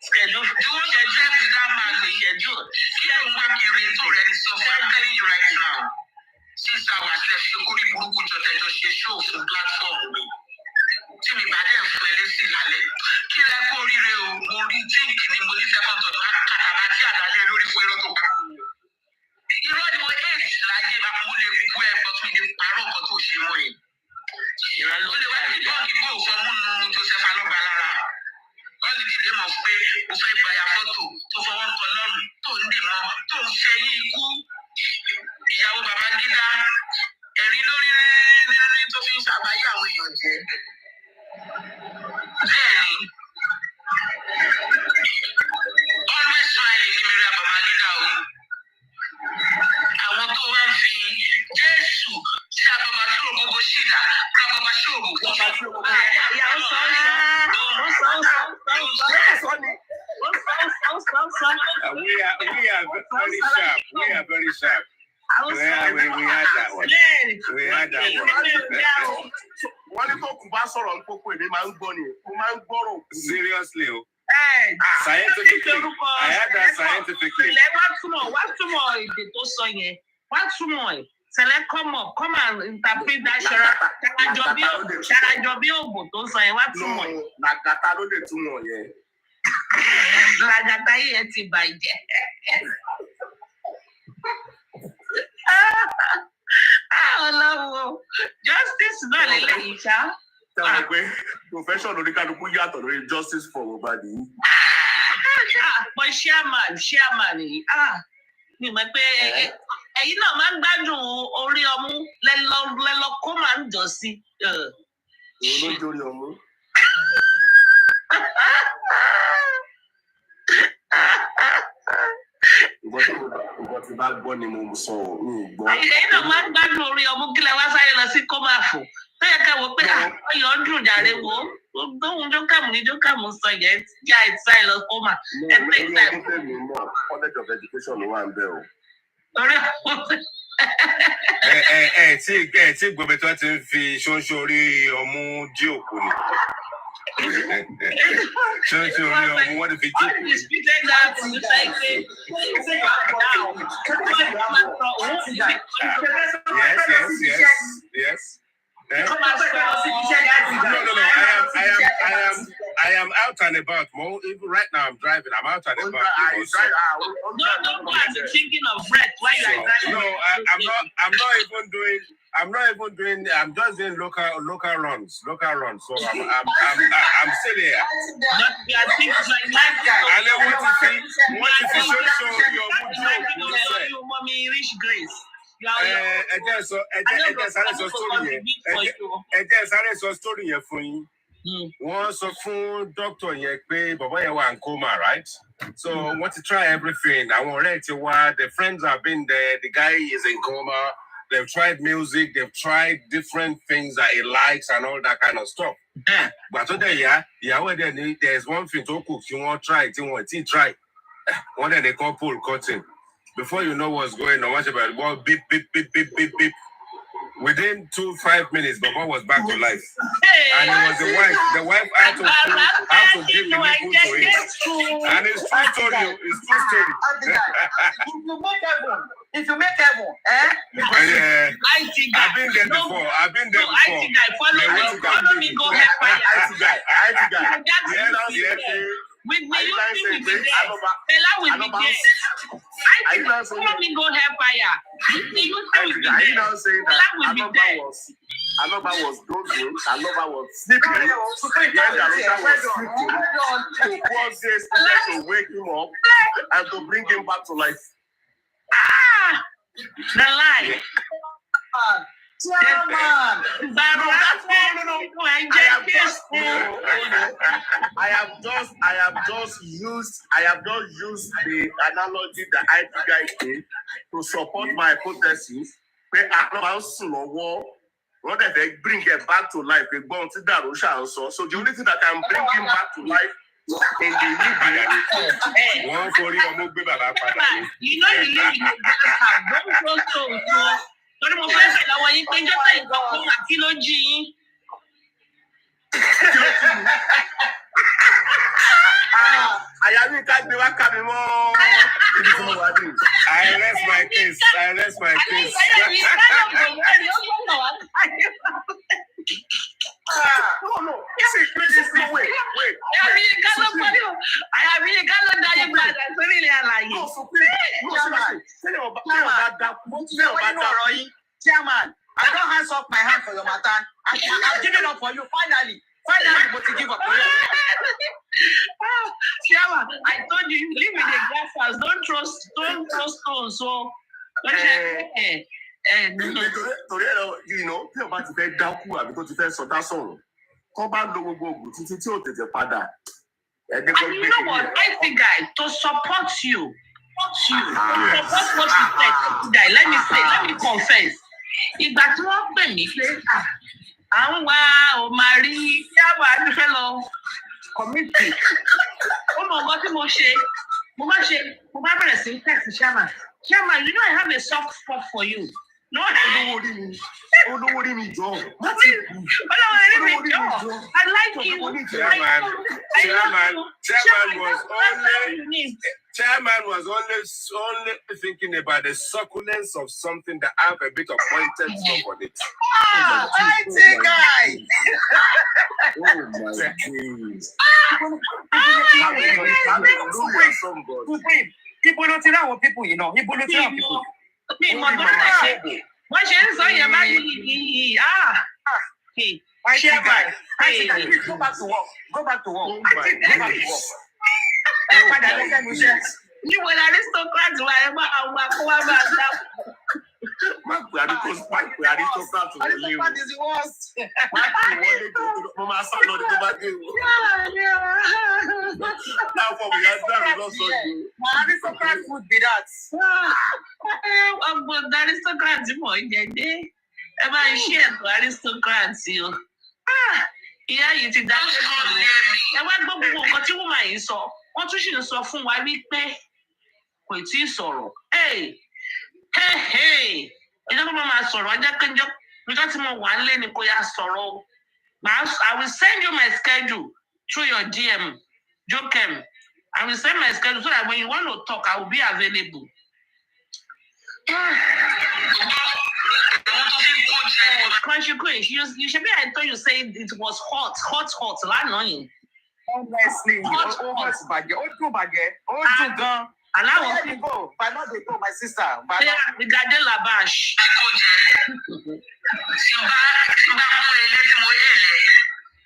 Schedule with that man dey schedule. Kí ló ń wá kiri tó rẹ̀ ní sọ fún I'm telling you right now. 6 hours left ṣe kórìí burúkú jọ̀tẹ̀jọ̀ ṣe show fún platform mi. Tí mi bá dẹ̀ fún ẹ lésì lálẹ́. Kí lẹ kó ríre o, mo rí zinc ni mo ní second thought máa kàtàkà tí àdálẹ́ lórí fún irọ́ tó pa mí. Irọ́ ni mo hate láyé bá mo lè bú ẹ bọ́ tó mi ní parọ́ nǹkan tó ṣe mọ́ ẹ. Ó lè wá sí bọ́ọ̀kì bó fọ́ múnú Joseph Aloba lára. Wọ́n lè dìde mọ̀ pé o fẹ́ gbàyà fọ́tò tó fọwọ́ kan lọ́rùn tó ń dì mọ́ tó ń fẹ́ yí ikú. Ìyàwó Babangida ẹ̀rí lórí rírí tó fi ń ṣàbáyé àwọn èèyàn jẹ́. Bẹ́ẹ̀ni, always smiling ní Mary Babangida o. Àwọn tó wá ń fi Jésù tí a bọ́ bá ṣòro gbogbo ṣìdá, tí a bọ́ bá ṣòro tó fi ń We are very sharp. We are very sharp. We had that one. We had that one. Seriously. Scientifically. I had that scientifically. What's more? Select come and interpret that Sharajobi what's more? Lagata yeti by justice not profession justice for nobody. But chairman. Mi mọ̀ pé ẹ̀yin náà máa ń gbádùn orí ọmú lẹ́lọ kó máa ń jọ sí. Olójú orí ọmú. Ìgbọ́ tí bá gbọ́ ni mo sọ mi gbọ́. Ẹ̀yin náà máa ń gbádùn orí ọmú kí lẹ wá sáré lọ sí kó máa fò. Tó yẹ ká wọ pé ọyọ̀ ń dùn jàre wo. Gbóhùn jókàmù sọ yẹn jẹ́ àìsàn lọ kó máa. College of Education ló wà ń bẹ̀ o. Tí gbogbo tó ti ń fi ṣóńṣó orí ọmú jí òkú ni. Ṣóńṣó orí ọmú wọ́n ti fi jí òkú. Yes. No. I am out and about. Even right now, I'm driving. I'm out and about. Don't go and be thinking of breath while you are driving. No, I'm not even doing. I'm just doing local runs. So I'm still here. And then what if you show your mommy rich grace? Sáré sọ story yẹn fún yín. Wọ́n sọ fún doctor yẹn pé bàbá yẹn wà in coma, right? So wọ́n ti try everything. Àwọn ọ̀rẹ́ ti wá, the friends have been there, the guy is in coma. They've tried music, they've tried different things that he likes and all that kind of stuff. But today, there's one thing to cook. You want to try, try. One day they call pull curtain. Before you know what's going on, watch about it. Beep, beep, beep, beep, beep, beep. Within 5 minutes, Baba was back to life. And it was the wife. The wife had to give the nipple to him. And it's true story. It's true story. If you make heaven, Yeah. I've been there before. Follow me, go help fire. Yes. With me, you think we be there. Fella will be there. Follow me, go help fire. You think we be there. Fella will be there. Another was dozing, another was sleeping. The other was sleeping. To cause this to wake him up and to bring him back to life. The lie. Chairman. I have just used the analogy that I guys did to support my hypothesis. What if they bring it back to life? So the only thing that can bring him back to life in the you know you live in the don't so. Torí mo fẹ́ fẹ́ lọ́wọ́ yín pé jọ́tà ìgbọ̀kún àti ló jí yín. Àyà mi ká gbé wá ká mi mọ́ ibi tí mo wà ní. I rest my case. No. See, wait. Chairman, I don't hands off my hand for your matter. I've given up for you finally, but to give up for you. Chairman, I told you live in the glass house. Don't trust stones. So, you know, tí o bá ti fẹ́ dákú àbí tó ti fẹ́ sọdá sọ̀rọ̀, kó bá lo gbogbo ògùn títí tí ò tètè padà. And you know what? I think, guys, to support you, support what you said, guys. Let me confess. Ìgbà tí wọ́n pè mí pé à ń wá o máa rí yàrá àdúfẹ́ lọ committee. Oh my God, Chairman, you know I have a soft spot for you. No, I like you. Chairman was only thinking about the succulence of something that have a bit of pointed stuff on it. Guy. People don't know people, you know. People don't know people. What you say about Chairman, go back to work. Go back to work. You will aristocrat Aristocrat is the worst. Now for me, aristocrat would be that. Aristocrats, am I share to aristocrats? Yeah, you did that. I want to go to my so. What you should so fun why we pay? Kò tí sọ̀rọ̀. Hey. You don't máa sọ̀rọ̀. Ajá kanjọ́. Because mo wà nílé ni kò yá sọ̀rọ̀. I will send you my schedule through your DM, JOKEM. I will send my schedule so that when you want to talk, I will be available. Crunchy Queen, you should be. I thought you said it was hot. Honestly, allow us to go, but not they go, my sister. But yeah, the garden labash.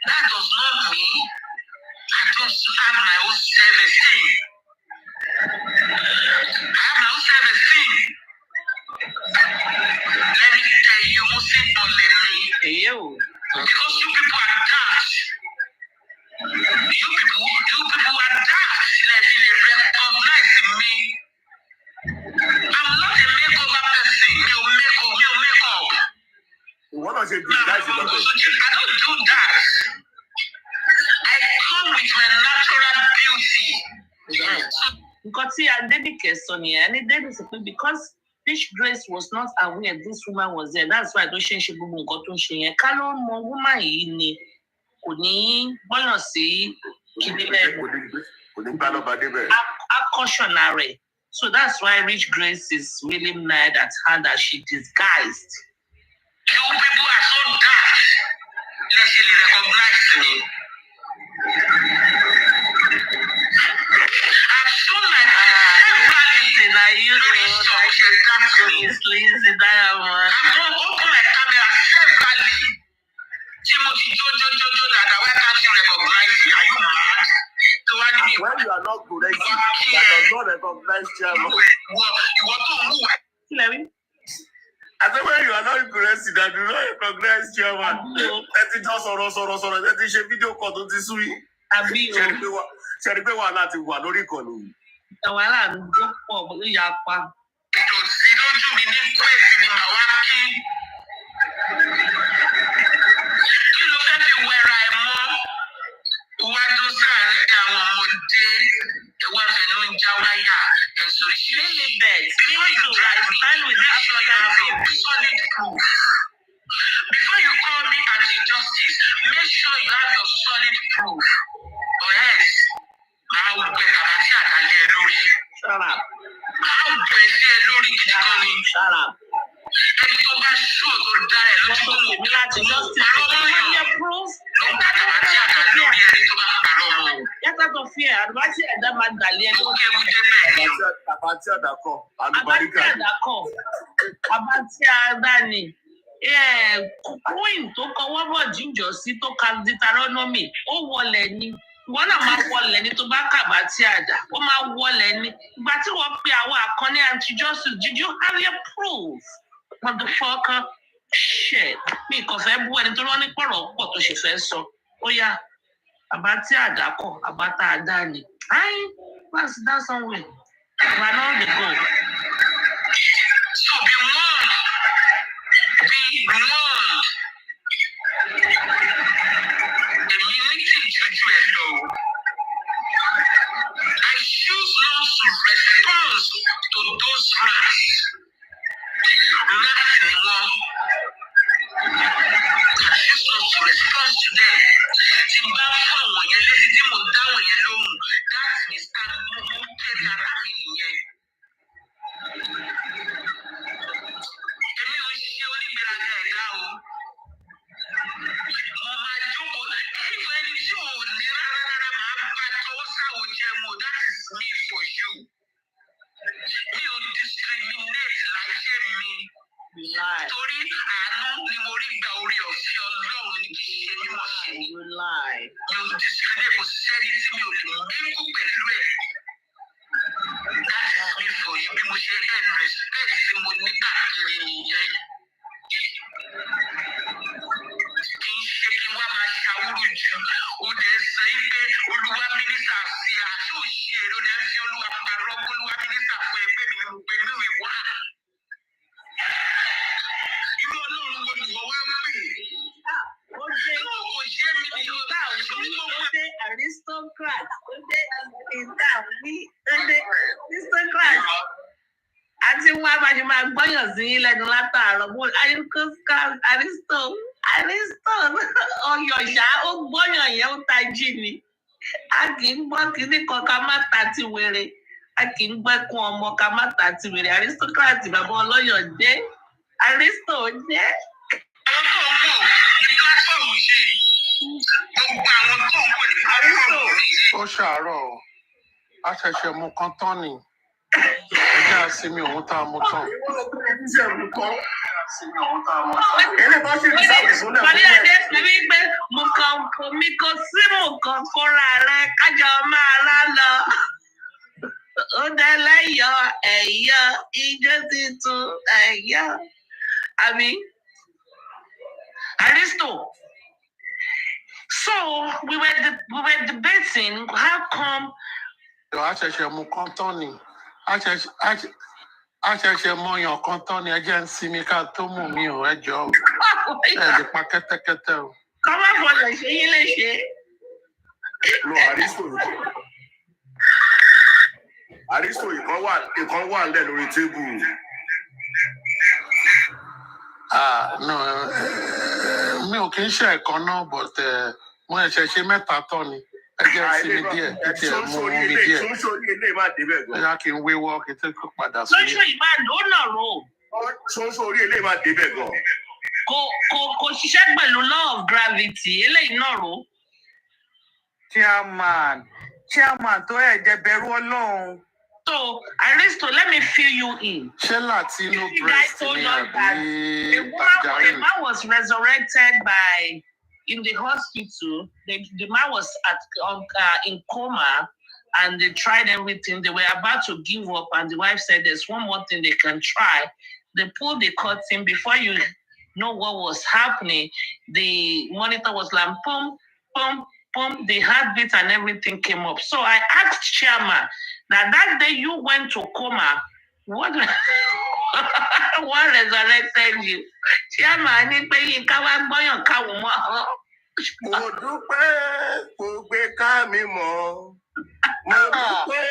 That does not mean I don't have my own self-esteem. I have my own self-esteem. Let me tell you, most importantly, because you people are daft. You people are daft. Let me recognize me. I'm not a makeover person. No makeup. What does it do? I don't do that. I come with my natural beauty. Because see, I dedicate Sonia, and it did because Fish Grace was not aware this woman was there. That's why I don't change she got to share. Kalo mo woman ni kuni bono si cautionary. So that's why Rich Grace is really mad at her that she disguised. You people are so daft. Let's recognize me. I've shown my everything I use please, the diamond. I'm open my camera severally. Timothy Jojo that I can't recognize me. Are you mad? When you are not correct, that does not recognize chairman. You want to move? I said when you are not correct, that do not recognize chairman. Let it just sorrow. Let it share video call to this week. Ṣé pé wà láti wà lórí ìkànnì yìí? Àwọn aláàbò pọ̀ ìyá pa. Ìdòtí lójú mi ní pẹ́ẹ́sì ni màá wá kí. Kí ló fẹ́ fi wẹra ẹ̀ mọ́? Iwájú sáàrin àwọn ọmọdé ẹ̀wá fẹ̀lú ń já wáyà ẹ̀sùn ìṣẹ́lẹ̀ bẹ́ẹ̀. Before you drive me, make sure you have a solid proof. Before you call me anti-justice, make sure you have your solid proof. Or else, I'll get a lórí. Shut up. I'll get a lórí kìtìkọ́ni. Shut up. Ẹni tó bá ṣú tó dá ẹ̀ lójú tó lè láti justice. Àwọn ọmọ yẹn proof. Lọ́gbà àti àtàlórí ẹni tó bá parọ́ mọ́. Yàtọ̀ tó fi ẹ̀ àdúrásí ẹ̀dá máa gbàlẹ́ ẹni. Ó kéwù débẹ̀ ni. Àbátí àdàkọ̀. Àlùbáríkà. Àbátí àdáni. Queen tó kọwọ́ bọ̀ jíjọ sí tó ka Deuteronomy ó wọlé ní wọn náà máa wọlé ní tó bá kàbá tí àdá ó máa wọlé ní ìgbà tí wọ́n pe àwọn àkànní anti-justice did you have your proof? Motherfucker shit mi kò fẹ́ bú ẹni tó rán ní pọ̀rọ̀ pọ̀ tó ṣe fẹ́ sọ ó yá àbá tí àdá kọ̀ àbá tá a dá ni that's somewhere wà náà lè go. So be one. Èmi ní kí n jújú ẹ lọ. Aristocrat bàbá ọlọ́yọ̀ jẹ́. Aristo jẹ́. Ó ṣàárọ̀ o. A ṣẹ̀ṣẹ̀ mu kan tán ni. Ẹ jẹ́ àsinmi òun tá a mu tán. Mi kò sí mo kàn fúnra rẹ̀ kájọ máa lá lọ. Ó dẹ́lẹ́yọ̀ ẹ̀yọ́ ijó titun ẹ̀yọ́. Àbí? Aristo. So we were debating how come. A ṣẹ̀ṣẹ̀ mu kan tán ni. A ṣẹ̀ṣẹ̀ mọyàn kan tán ni. Ẹ jẹ́ ń sinmi ká tó mú mi ò ẹ jọ o. Ẹ lè pa kẹ́tẹ́kẹ́tẹ́ o. Kọ́ má fọlọ̀ ṣe yín lè ṣe. Lo Aristo ìkan wà lẹ̀ lórí tébù. No, mi ò kì í ṣe ẹ̀kan náà, but mo ẹ̀ṣẹ̀ ṣe mẹ́ta tán ni. Ẹ jẹ́ sinmi díẹ̀, kí tiẹ̀ mú mi díẹ̀. Sọ́nsọ́ ilé máa débẹ̀ gan. Ẹ yá kí n wéwọ́ kí n tó padà sí. Sọ́nsọ́ ìbàdàn ó nà ró. Sọ́nsọ́ orí ilé máa débẹ̀ gan. Kò ṣiṣẹ́ pẹ̀lú law of gravity, eléyìí náà ró. Chairman tó ẹ̀jẹ̀ bẹ̀rù Ọlọ́run. So, Aristo, let me fill you in. Ṣé Latino breast ni àbí a man was resurrected in the hospital. The man was in coma, and they tried everything. They were about to give up, and the wife said, "There's one more thing they can try." They pulled the curtain. Before you know what was happening, the monitor was like, "Boom, boom, boom." The heartbeat and everything came up. So I asked Chairman that day you went to coma. What resurrected you? Chairman, ní pé yín ká wá gbọ́yàn káwọn mọ́. Mo dúpẹ́ kò gbé ká mi mọ́. Mo dúpẹ́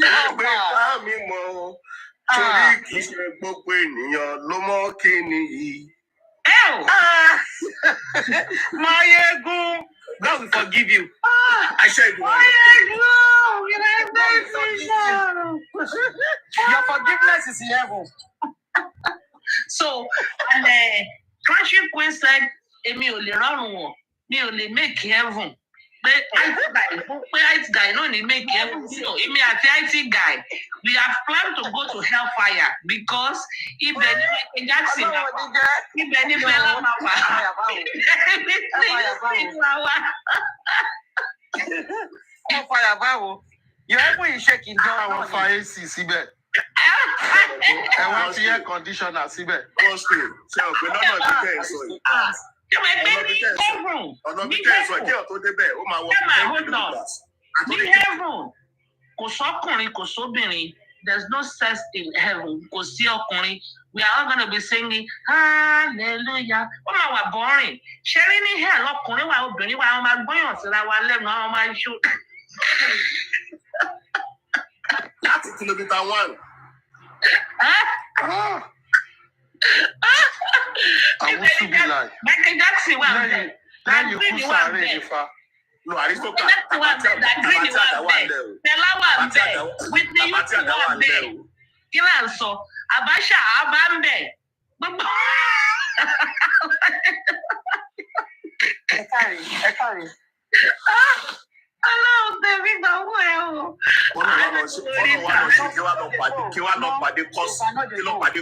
kò gbé ká mi mọ́. Torí kì í ṣe gbogbo ènìyàn ló mọ̀ kí ni yìí. Mayegun, God will forgive you. I said, your forgiveness is in heaven. So, and Country Queen said, "Èmi ò lè rọrùn wọ̀, mi ò lè make heaven." But IT guy no need make heaven. So, èmi àti IT guy, we have planned to go to hellfire because if any Jackson, if any fella Your heaven is shaking down. Àwọn fa AC síbẹ̀. Ẹ wá fi air conditioner síbẹ̀. Ṣé o pé lọ́nà tí kẹ́ ẹ̀ sọ yìí? Ọ̀nà tí kẹ́ ẹ̀ sọ yìí kí ọ̀ tó débẹ̀, ó máa wọ ní heaven. Kò sọ́kùnrin, kò sóbìnrin. There's no sex in heaven. Kò sí ọkùnrin. We are all going to be singing hallelujah. Ó máa wà boring. Ṣé rí ní hell ọkùnrin wa obìnrin wa, àwọn máa gbọ́yàn síra wa lẹ́nu, àwọn máa ń ṣó. Láti kìlómítà 1. Àwọn ṣubú láì. Michael Jackson wà bẹ́ẹ̀. That green one there. No, aristocrat. That one there. That green one there. Tella one there. With the youth one there. Kila so. Abasha abambe. Ekari. Hello, David. How are you? Kí wá lọ pàdé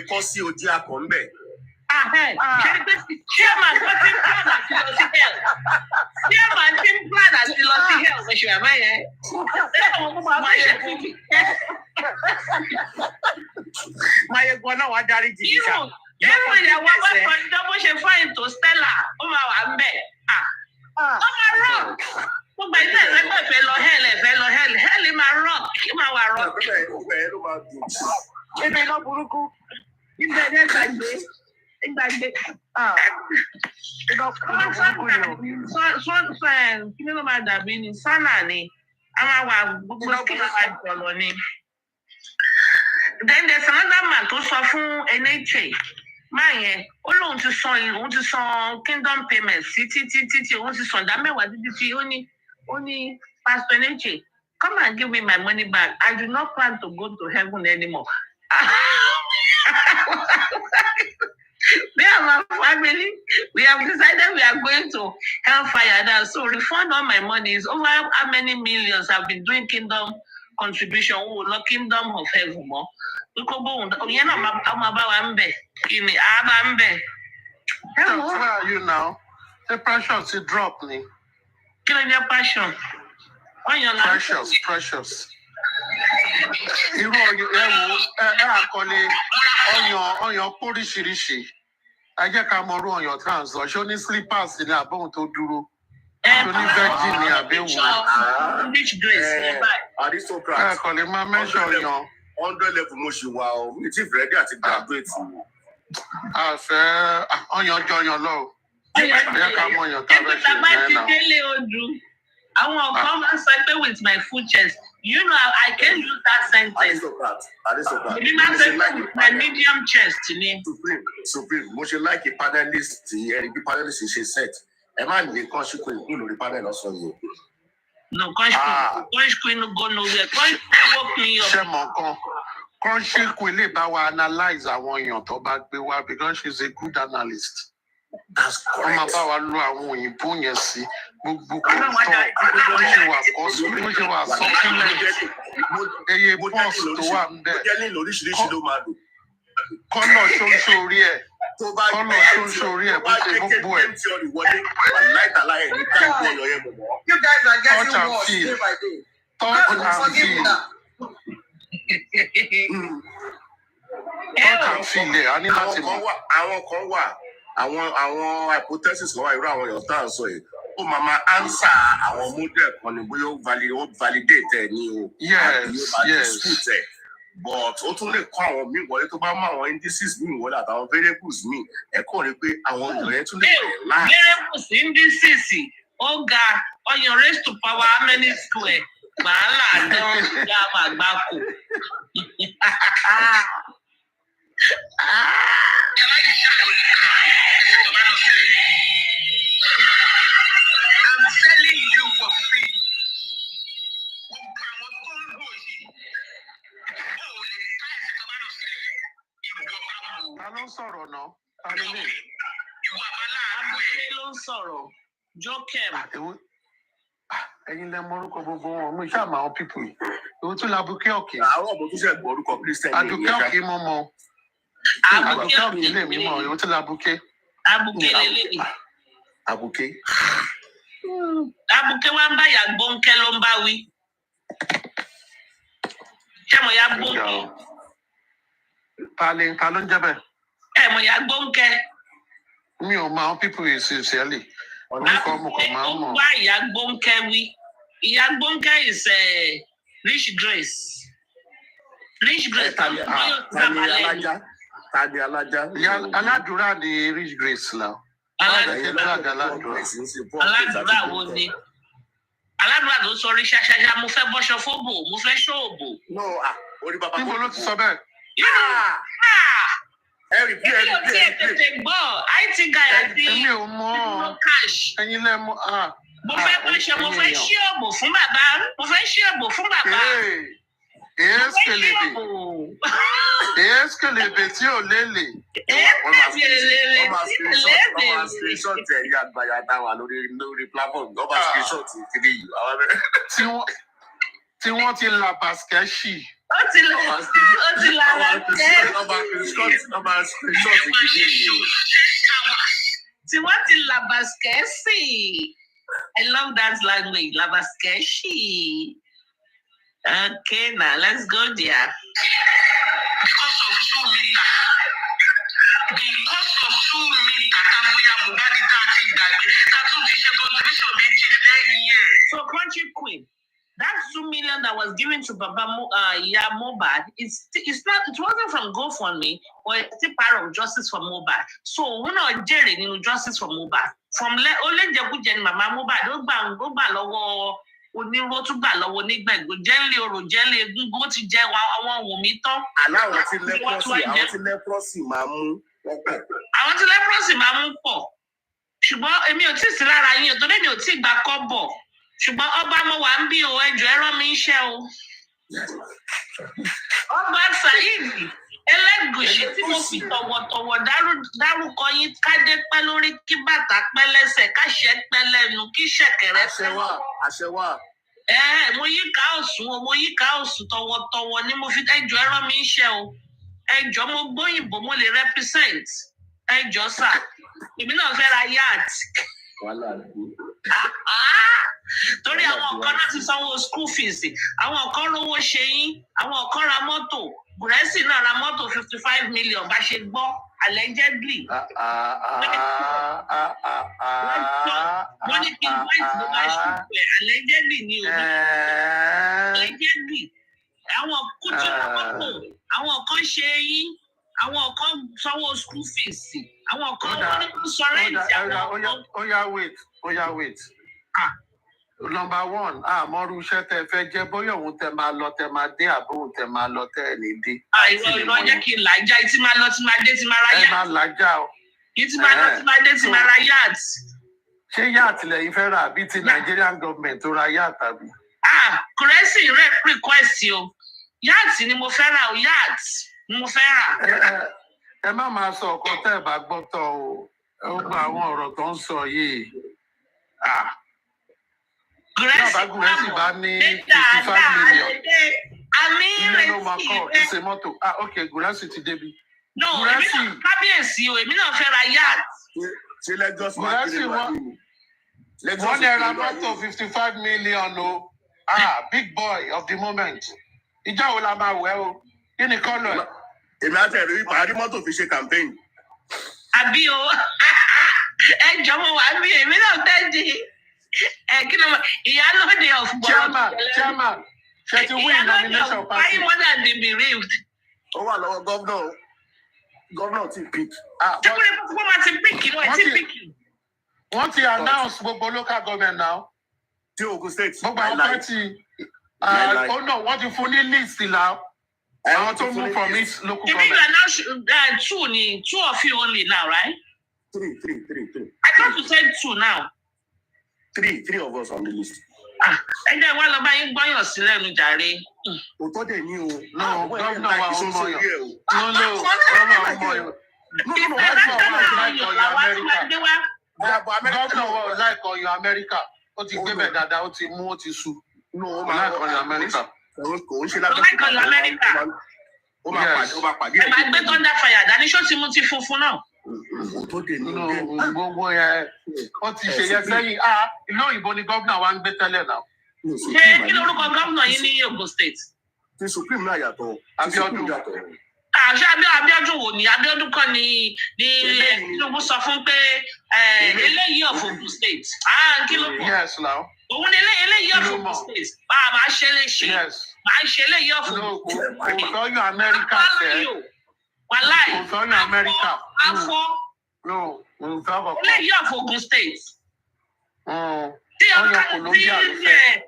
kọ́sí ojú àkọ́ńbẹ̀. Chairman, putting plan at Philosophy Health. Chairman, team plan at Philosophy Health. Which you are my double she find to Stella. Hell in my rock. Then there's another man who saw from NHA. Man, all to song kingdom payments. Only Pastor NHA. Come and give me my money back. I do not plan to go to heaven anymore. Me and my family, we have decided we are going to hellfire now. So refund all my money. Is over how many millions I've been doing kingdom contribution. Oh, no kingdom of heaven. Where are you now? The precious, it dropped me. Killing your passion. On your life. Precious. Irú àkọlé ọyàn póríṣiríṣi. Ẹ jẹ́ ká mọ irú ọyàn trans lọ. Ṣé ó ní slippers ní àbóhùn tó dúró? Ṣé ó ní virgin ní àbẹ̀wò? Rich grace. Aristocrat. Ẹ kò lè máa mẹ́ṣọ̀ ọyàn. 100 level mo ṣì wà o. Mi ti ready àti graduate. Àfẹ́ ọyàn jọyàn lọ. Ẹ jẹ́ ká mọ ọyàn tá a fẹ́ ṣe ìgbẹ́ náà. I want to come and settle with my full chest. You know, I can't use that sentence. Aristocrat. You not settle with my medium chest. Supreme. Mo ṣe like a panelist tí ẹni bí panelist ṣe set. Ẹ má lè kàn ṣe pé ìlú lórí panel ọ̀sán yìí. No, kàn ṣe no go nowhere. Kàn ṣe work me up. Ṣé mọ̀ kan? Kàn ṣe kò lè bá wa analyze àwọn èèyàn tó bá gbé wá because she's a good analyst. That's correct. Wọ́n máa bá wa lo àwọn òyìnbó yẹn sí gbogbo kọ̀ọ̀tọ̀ bó ṣe wà kọ́sí bó ṣe wà sọ́kúnlẹ̀ eye pọ́ọ̀sì tó wà ń bẹ̀. Kọ́nà ṣóńṣórí ẹ̀ bó ṣe gbogbo ẹ̀. Touch and feel. A ní láti mọ̀. Àwọn kan wà. Àwọn hypothesis kan wà irú àwọn èèyàn tá à ń sọ yìí ó máa answer àwọn model kan ní bóyá ó validate ẹ ní o yes but ó tún lè kọ́ àwọn míì wọlé tó bá mú àwọn indices míì wọlé àtàwọn variables míì ẹ kọ́ rí pé àwọn èèyàn yẹn tún lè bẹ̀rẹ̀ láàrín. Variables indices ó ga ọyàn raised to power how many square wàhálà náà yá àgbà kù. I'm telling you for free. Ta ló ń sọ̀rọ̀ náà? Ta ló lè? Abúké ló ń sọ̀rọ̀. JOKEM. Ẹ̀yin lẹ mọ orúkọ gbogbo wọn, mo ṣáà mọ àwọn pípù yìí. Èwo tún l'Abúké Òkè? Àwọn ọmọ tó ṣe gbọ́ orúkọ Christian. Àdùké Òkè mọ́ mọ́. Àdùké Òkè lè mí mọ̀, èwo tún l'Abúké? Abúké lélẹ̀. Abúké. Abúké wa ń bá ìyá Gbónkẹ́ ló ń bá wí. Ṣé mo ya Gbónkẹ́? Ta ló ń jẹ́ bẹ́ẹ̀? Ẹ mo ya Gbónkẹ́. Mi ò mọ àwọn pípù yìí sincerely. Orúkọ mo kàn máa ń mọ̀. Ó bá ìyá Gbónkẹ́ wí. Ìyá Gbónkẹ́ is Rich Grace. Rich Grace. Tani Alájà. Aládùúrà ni Rich Grace náà. Aládùúrà wo ni? Aládùúrà tó sọ rí ṣáṣáṣá mo fẹ́ bọ́ṣọ fóbò mo fẹ́ ṣóòbò. Níbo ló ti sọ bẹ́ẹ̀? Every IT guy àti no cash. Mo fẹ́ kó ṣe mo fẹ́ ṣí òbò fún bàbá. Mo fẹ́ ṣí òbò fún bàbá. Eskelebe tí ò lélè. Screenshot ẹ̀yà àgbàyà dáwà lórí platform. Wọ́n máa screenshot kiri yìí. Tí wọ́n ti la bàskẹ́ṣì. Ó ti la screenshot kiri yìí. Tí wọ́n ti la bàskẹ́ṣì. I love that language, la bàskẹ́ṣì. Okay, now let's go there. Because of 2 meters. So, Country Queen, that 2 million that was given to Baba Mohbad, it wasn't from GoFundMe, but it's still part of Justice for Mohbad. So, we're not getting Justice for Mohbad. From Ole Mama Mohbad, go back oníró tún gbà lọ́wọ́ nígbàgbọ́ jẹ́ńlẹ̀ ọ̀rọ̀ jẹ́ńlẹ̀ egungun ó ti jẹ́ àwọn Wùnmí tán. Aláwọ̀ tí lẹ́pọ́sì máa mú pọ̀. Àwọn tí lẹ́pọ́sì máa mú pọ̀. Ṣùgbọ́n èmi ò tí ì sí lára yín torí mi ò tí ì gbà kọ́bọ̀. Ṣùgbọ́n ọba mo wà ń bí o ẹjọ́ ẹ rán mi iṣẹ́ o. Ọba Saheed Elégùṣì tí mo fi tọ̀wọ̀tọ̀wọ̀ dárúkọ yín kádé pẹ́ lórí kí bàtà pẹ́ lẹ́sẹ̀ káṣẹ́ pẹ́ lẹ́nu kí ṣẹ̀kẹ̀rẹ̀ pẹ́ lọ́wọ́. Àṣẹ wà. Mo yí ká òsùn tọ̀wọ̀tọ̀wọ̀ ni mo fi ẹjọ́ ẹ rán mi iṣẹ́ o. Ẹjọ́ mo gbóyìnbó mo lè represent. Ẹjọ́ sà èmi náà fẹ́ ra yacht. Torí àwọn kan náà ti sanwó school fees, àwọn kan rówó ṣe yín, àwọn kan ra mọ́tò. Gùrẹ́sì náà ra mọ́tò 55 million bá ṣe gbọ́ allegedly. Wọ́n ní kí n gbọ́ ìdìbò bá ṣe pẹ̀ allegedly ni o. Allegedly. Àwọn kútu ra mọ́tò, àwọn kan ṣe yín, àwọn kan sanwó school fees, àwọn kan wọ́n ní kó sọ rẹ́ǹtì àwọn kan. Oya wait. Number 1, àmọ́rú iṣẹ́ tẹ fẹ́ jẹ́ bóyá òun tẹ máa lọ tẹ máa dé àbó òun tẹ máa lọ tẹ ní dé. Ìrọ̀ jẹ́ kí n làjà ìtí máa lọ tí máa dé tí máa ra yacht. Ẹ máa làjà o. Ìtí máa lọ tí máa dé tí máa ra yacht. Ṣé yacht lẹ́yìn fẹ́ rà àbí ti Nigerian government tó ra yacht àbí? Kùrẹ́sì request o. Yacht ni mo fẹ́ rà o, yacht ni mo fẹ́ rà. Ẹ má máa sọ ọkọ tẹ́ ẹ bá gbọ́ tọ́ o. Ó gba àwọn ọ̀rọ̀ tó ń sọ yìí. Gùrẹ́sì bá ní 55 million. Ilé ló máa kọ́ ìṣe mọ́tò. Okay, Gùrẹ́sì ti débi. No, èmi náà kábíyèsí o, èmi náà fẹ́ ra yacht. Ṣé Lagos máa kiri wá nínú? Wọ́n lè ra mọ́tò 55 million o. Big boy of the moment. Ìjọ́ wo la máa wẹ̀ o? Kí ni kọ́lọ̀ ẹ̀? Èmi á tẹ̀lé ìpàdé mọ́tò fi ṣe campaign. Àbí o, ẹ jọ̀wọ́ wá bí èmi náà fẹ́ di. Kí ló ìyálóde of chairman ṣe ti win nomination party. Why more than the bereaved? Ó wà lọ́wọ́ gọ́vnọ̀ tí pick. Ṣé kó máa ti pick inú ẹ̀ tí pick? Wọ́n ti announce gbogbo local government now. Tí Ogun State. Gbogbo àwọn party wọ́n ti fún ní list now. Àwọn tó mú from each local government. You announce 2 of you only now, right? 3. I thought you said 2 now. 3 of us on the list. Ẹ jẹ́ wá lọ bá yín gbọ́yàn sí lẹ́nu jàre. Òótọ́ dẹ̀ ní o. No, gómìnà wa ò mọ̀ yàn. No, gómìnà wa ò láìkọ̀ ọyàn Amẹ́ríkà. Ó ti gbé bẹ̀ dáadáa, ó ti mú, ó ti sú. Ó láìkọ̀ ọyàn Amẹ́ríkà. Kò ń ṣe lábẹ́ ó máa pàdé ẹ̀. Ẹ máa gbé thunder fire dání ṣó ti mú ti funfun náà. Gbogbo yẹn wọ́n ti ṣe yẹn sẹ́yìn. Ìlú òyìnbó ni gómìnà wa ń gbé tẹ́lẹ̀ náà. Ṣé kí lorúkọ gómìnà yín ní Ogun State? Ti Supreme náà yàtọ̀. Abíọ́dún. Ṣé Abíọ́dún wò ní Abíọ́dún kọ́ ni Tinubu sọ fún pé eléyìí of Ogun State. Kí ló kọ? Yes, now. Òun ni eléyìí of Ogun State. Máa ṣe léṣe. Máa ṣe eléyìí of Ogun State. Òótọ́ yàn Amẹ́ríkà tẹ́. Wàláì. Òótọ́ yàn Amẹ́ríkà. Afọ. No, eléyìí of Ogun State. Ọyàn Colombia ló fẹ́.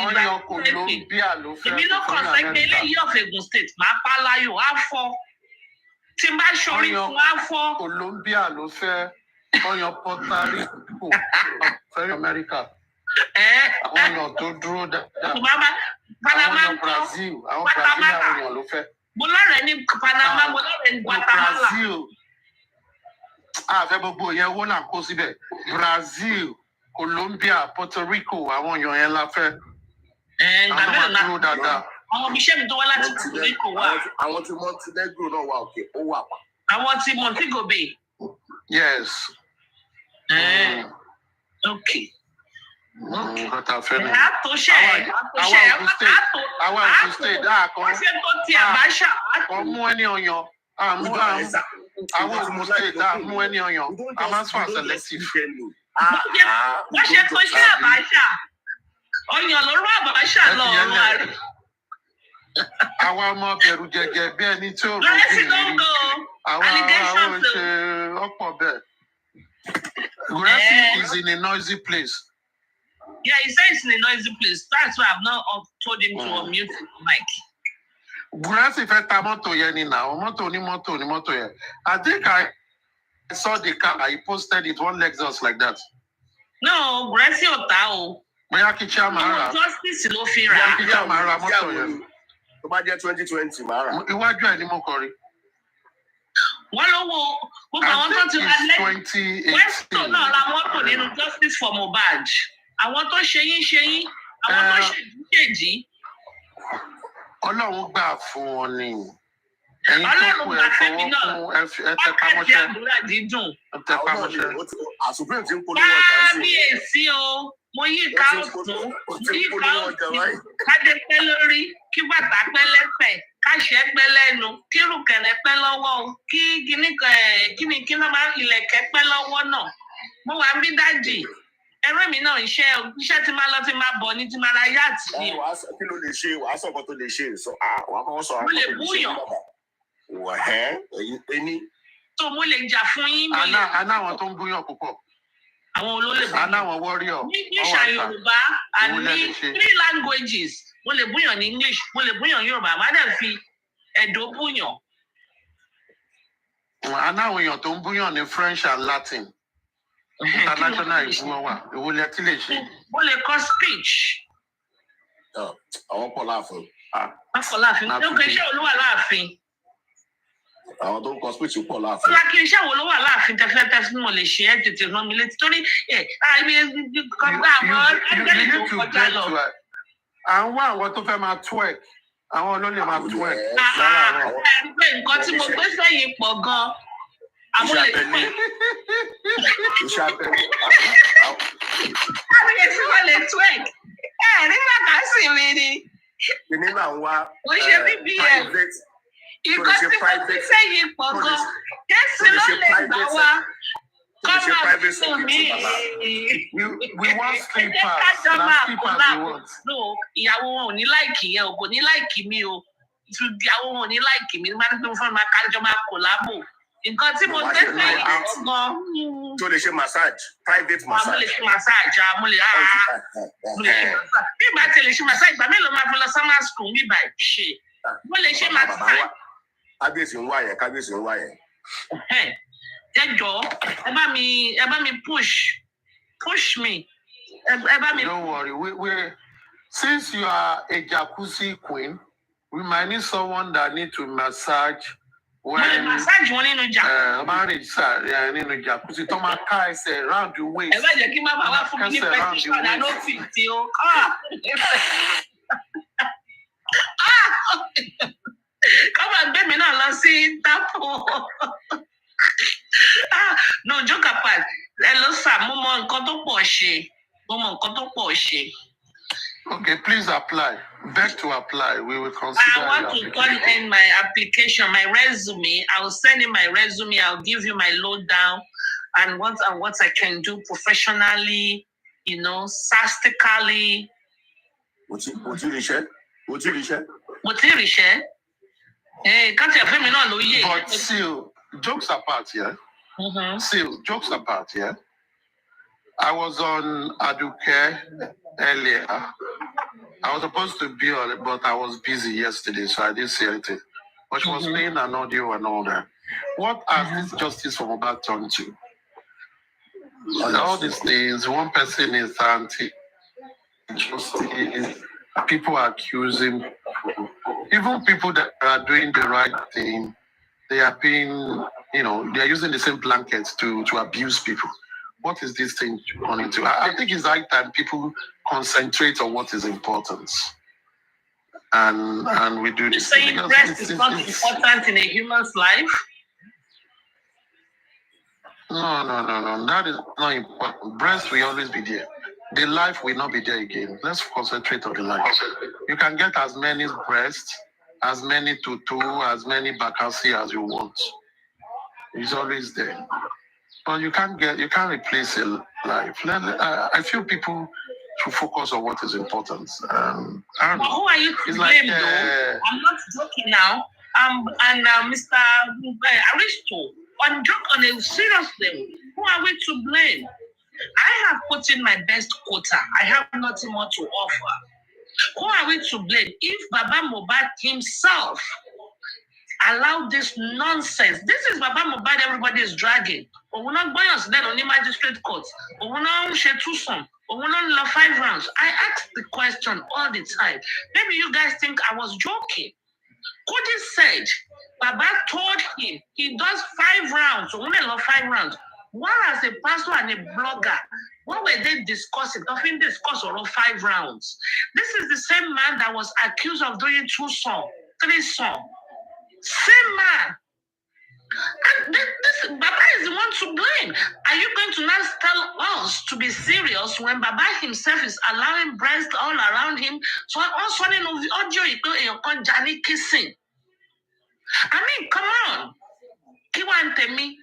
Ọyàn Colombia ló fẹ́. Èmi ló kàn sẹ́ pé eléyìí of Ogun State máa pa láyò á fọ́. Timba shori wafo. Colombia ló fẹ́. Ọyàn Puerto Rico. Very America. Àwọn èèyàn tó dúró dáadáa. Àwọn Brazil. Àwọn Brazil àwọn èèyàn ló fẹ́. Mo lọ́rẹ̀ẹ́ ní Panama, mo lọ́rẹ̀ẹ́ ní Guatemala. Brazil. Àfẹ́ gbogbo yẹn wọ́n là kó síbẹ̀. Brazil, Colombia, Puerto Rico, àwọn èèyàn yẹn la fẹ́. Àwọn máa dúró dáadáa. Àwọn iṣẹ́ mi tó wá láti Puerto Rico wà. Àwọn tí Montenegro náà wà òkè, ó wà pa. Àwọn tí Montego Bay. Yes. Okay. Nǹkan tá a fẹ́ nù. Àwa Ògùn state dáàkan. Wọ́n ṣe tó ti àbáṣà. Kọ́ mú ẹni ọyàn. Àwọn Ògùn state dáa mú ẹni ọyàn. A máa ń sọ selective. Wọ́n ṣe tó ṣe àbáṣà. Ọyàn ló rú àbáṣà lọ ọ̀run àrẹ. Àwa ọmọ bẹ̀rù jẹ̀jẹ̀ bí ẹni tí ò rògbì rí. Àwọn ṣe ọ̀pọ̀ bẹ́ẹ̀. Gurasi is in a noisy place. Yeah, he says it's in a noisy place. That's why I've not told him to unmute the mic. Gurasi fẹ́ ta mọ́tò yẹn ni now. Mọ́tò ní mọ́tò yẹn. I think I saw the car. I posted it one Lexus like that. No, Gurasi ò ta o. Bóyá kí chairman rà. Justice ló fi rà. Bóyá kí chairman rà mọ́tò yẹn. Tó bá jẹ́ 2020 máa rà. Iwájú ẹ̀ ni mo kọ rí. Wọ́n ló wo gbogbo àwọn tó ti wá lẹ́yìn. Western náà ra mọ́tò nínú Justice for Mohbad. Àwọn tó ṣe yín, àwọn tó ṣèjì. Ọlọ́run gbà fún wọn ni. Ẹ̀yin tó kù ẹ̀ fọwọ́ fún ẹ tẹpá mọ́ṣẹ́. Ẹ tẹpá mọ́ṣẹ́. Àsùnfẹ́ ti ń polówó ọjà sí. Kábíyèsí o, mo yí ká ọ̀tún, kádé pẹ́ lórí, kí bàtà pẹ́ lẹ́sẹ̀, káṣẹ́ pẹ́ lẹ́nu, kí rùkẹ̀rẹ̀ pẹ́ lọ́wọ́, kí náà máa ilẹ̀kẹ̀ pẹ́ lọ́wọ́ náà. Mo wà ń bí dájì. Ẹ̀rọ mi náà iṣẹ́ tí máa lọ tí máa bọ̀ ní tí máa ra yáàtì ni. Kí ló lè ṣe? Wàá sọ ọkọ tó lè ṣe. Wàá kọ́ sọ mo lè búyàn. Ẹni. Tó mo lè jà fún yín. Àná àwọn tó ń búyàn púpọ̀. Àwọn olólè búyàn. Àná àwọn warrior. Ní ìṣà Yorùbá and ní 3 languages. Mo lè búyàn ní English, mo lè búyàn Yorùbá, má dẹ̀ fi Ẹ̀dó búyàn. Àná àwọn èèyàn tó ń búyàn ní French and Latin. International ìbúwọ́ wà. Èwo lẹ tí lè ṣe? Mo lè kọ speech. Àwọn pọ̀ láàfin. Wọ́n kọ láàfin. Ó kẹ́ iṣẹ́ olúwa láàfin. Àwọn tó ń kọ speech pọ̀ láàfin. Ó kí iṣẹ́ wo ló wà láàfin tẹ́fẹ́tẹ́ fún mo lè ṣe é tètè rán mi létí torí kọ́gbà àwọn ẹgbẹ́ tó kọjá lọ. Àwọn àwọn tó fẹ́ máa twerk. Àwọn olólè máa twerk. Ẹgbẹ́ nǹkan tí mo gbé sẹ́yìn pọ̀ gan-an. Iṣẹ́ abẹ́lé. Àbíyẹ tí wọ́n lè twerk. Rí bàkásì mi ni. Kìnìún náà wá. Ó ṣe BBM. Nǹkan tí mo gbé sẹ́yìn pọ̀ gan-an. Kẹ́sì ló lè gbà wá. Kọ́mà fún mi. We want slippers. Na slippers we want. No, ìyàwó wọn ò ní láìkì yẹn o, kò ní láìkì mi o. Ìyàwó wọn ò ní láìkì mi. Má dé fún mi kájọ máa kòlábò. Nǹkan tí mo gbé sẹ́yìn pọ̀ gan-an. Tó lè ṣe massage, private massage. Mo lè ṣe massage, mo lè ṣe massage. Bí ìgbà tí lè ṣe massage, ìgbà mélòó máa fi lọ summer school bí ìgbà ṣe. Mo lè ṣe massage. Kábíyèsí ń wá yẹn. Ẹ jọ̀ọ́, ẹ bá mi push me. Ẹ bá mi. Don't worry, since you are a jacuzzi queen, we might need someone that need to massage. Mo lè massage wọn nínú jacuzzi. Marriage nínú jacuzzi tó máa ká ẹsẹ̀ round the waist. Ẹ bá jẹ́ kí má bàa wá fún mi ní petition and no fit tí o. Kọ́mọ̀ gbé mi náà lọ sí Tápò. No, joke apart. Hello, sir. Mo mọ nǹkan tó pọ̀ ṣe. Okay, please apply. Beg to apply. We will consider. I want to turn in my application, my resume. I will send in my resume. I'll give you my lowdown and what I can do professionally, sarcastically. What you research? Can't you feel me now, Louis? But still, jokes apart, yeah. Still, jokes apart, yeah. I was on Aduke earlier. I was supposed to be on it, but I was busy yesterday, so I didn't see anything. But she was playing an audio and all that. What has this justice for Mohbad turned to? All these things, one person is anti-justice, people are accusing, even people that are doing the right thing, they are being, they are using the same blankets to abuse people. What is this thing running to? I think it's high time people concentrate on what is important. And we do this. Saying breast is not important in a human's life? No. That is not important. Breast will always be there. The life will not be there again. Let's concentrate on the life. You can get as many breasts, as many tutu, as many bakasi as you want. It's always there. But you can't replace a life. I feel people should focus on what is important. But who are you to blame, though? I'm not joking now. Mr. Aristo, on a serious level, who are we to blame? I have put in my best quota. I have nothing more to offer. Who are we to blame? If Baba Mohbad himself allowed this nonsense, this is Baba Mohbad everybody is dragging. We're not going to then on the magistrate court. We're not share two some. We're not 5 rounds. I ask the question all the time. Maybe you guys think I was joking. Kudi said Baba told him he does 5 rounds. So only 5 rounds. What as a pastor and a blogger, what were they discussing? Nothing discussed or 5 rounds. This is the same man that was accused of doing 2 songs, 3 songs. Same man. And this Baba is the one to blame. Are you going to now tell us to be serious when Baba himself is allowing breast all around him? So also of the audio you call Johnny kissing. I mean, come on. Kiwantemi.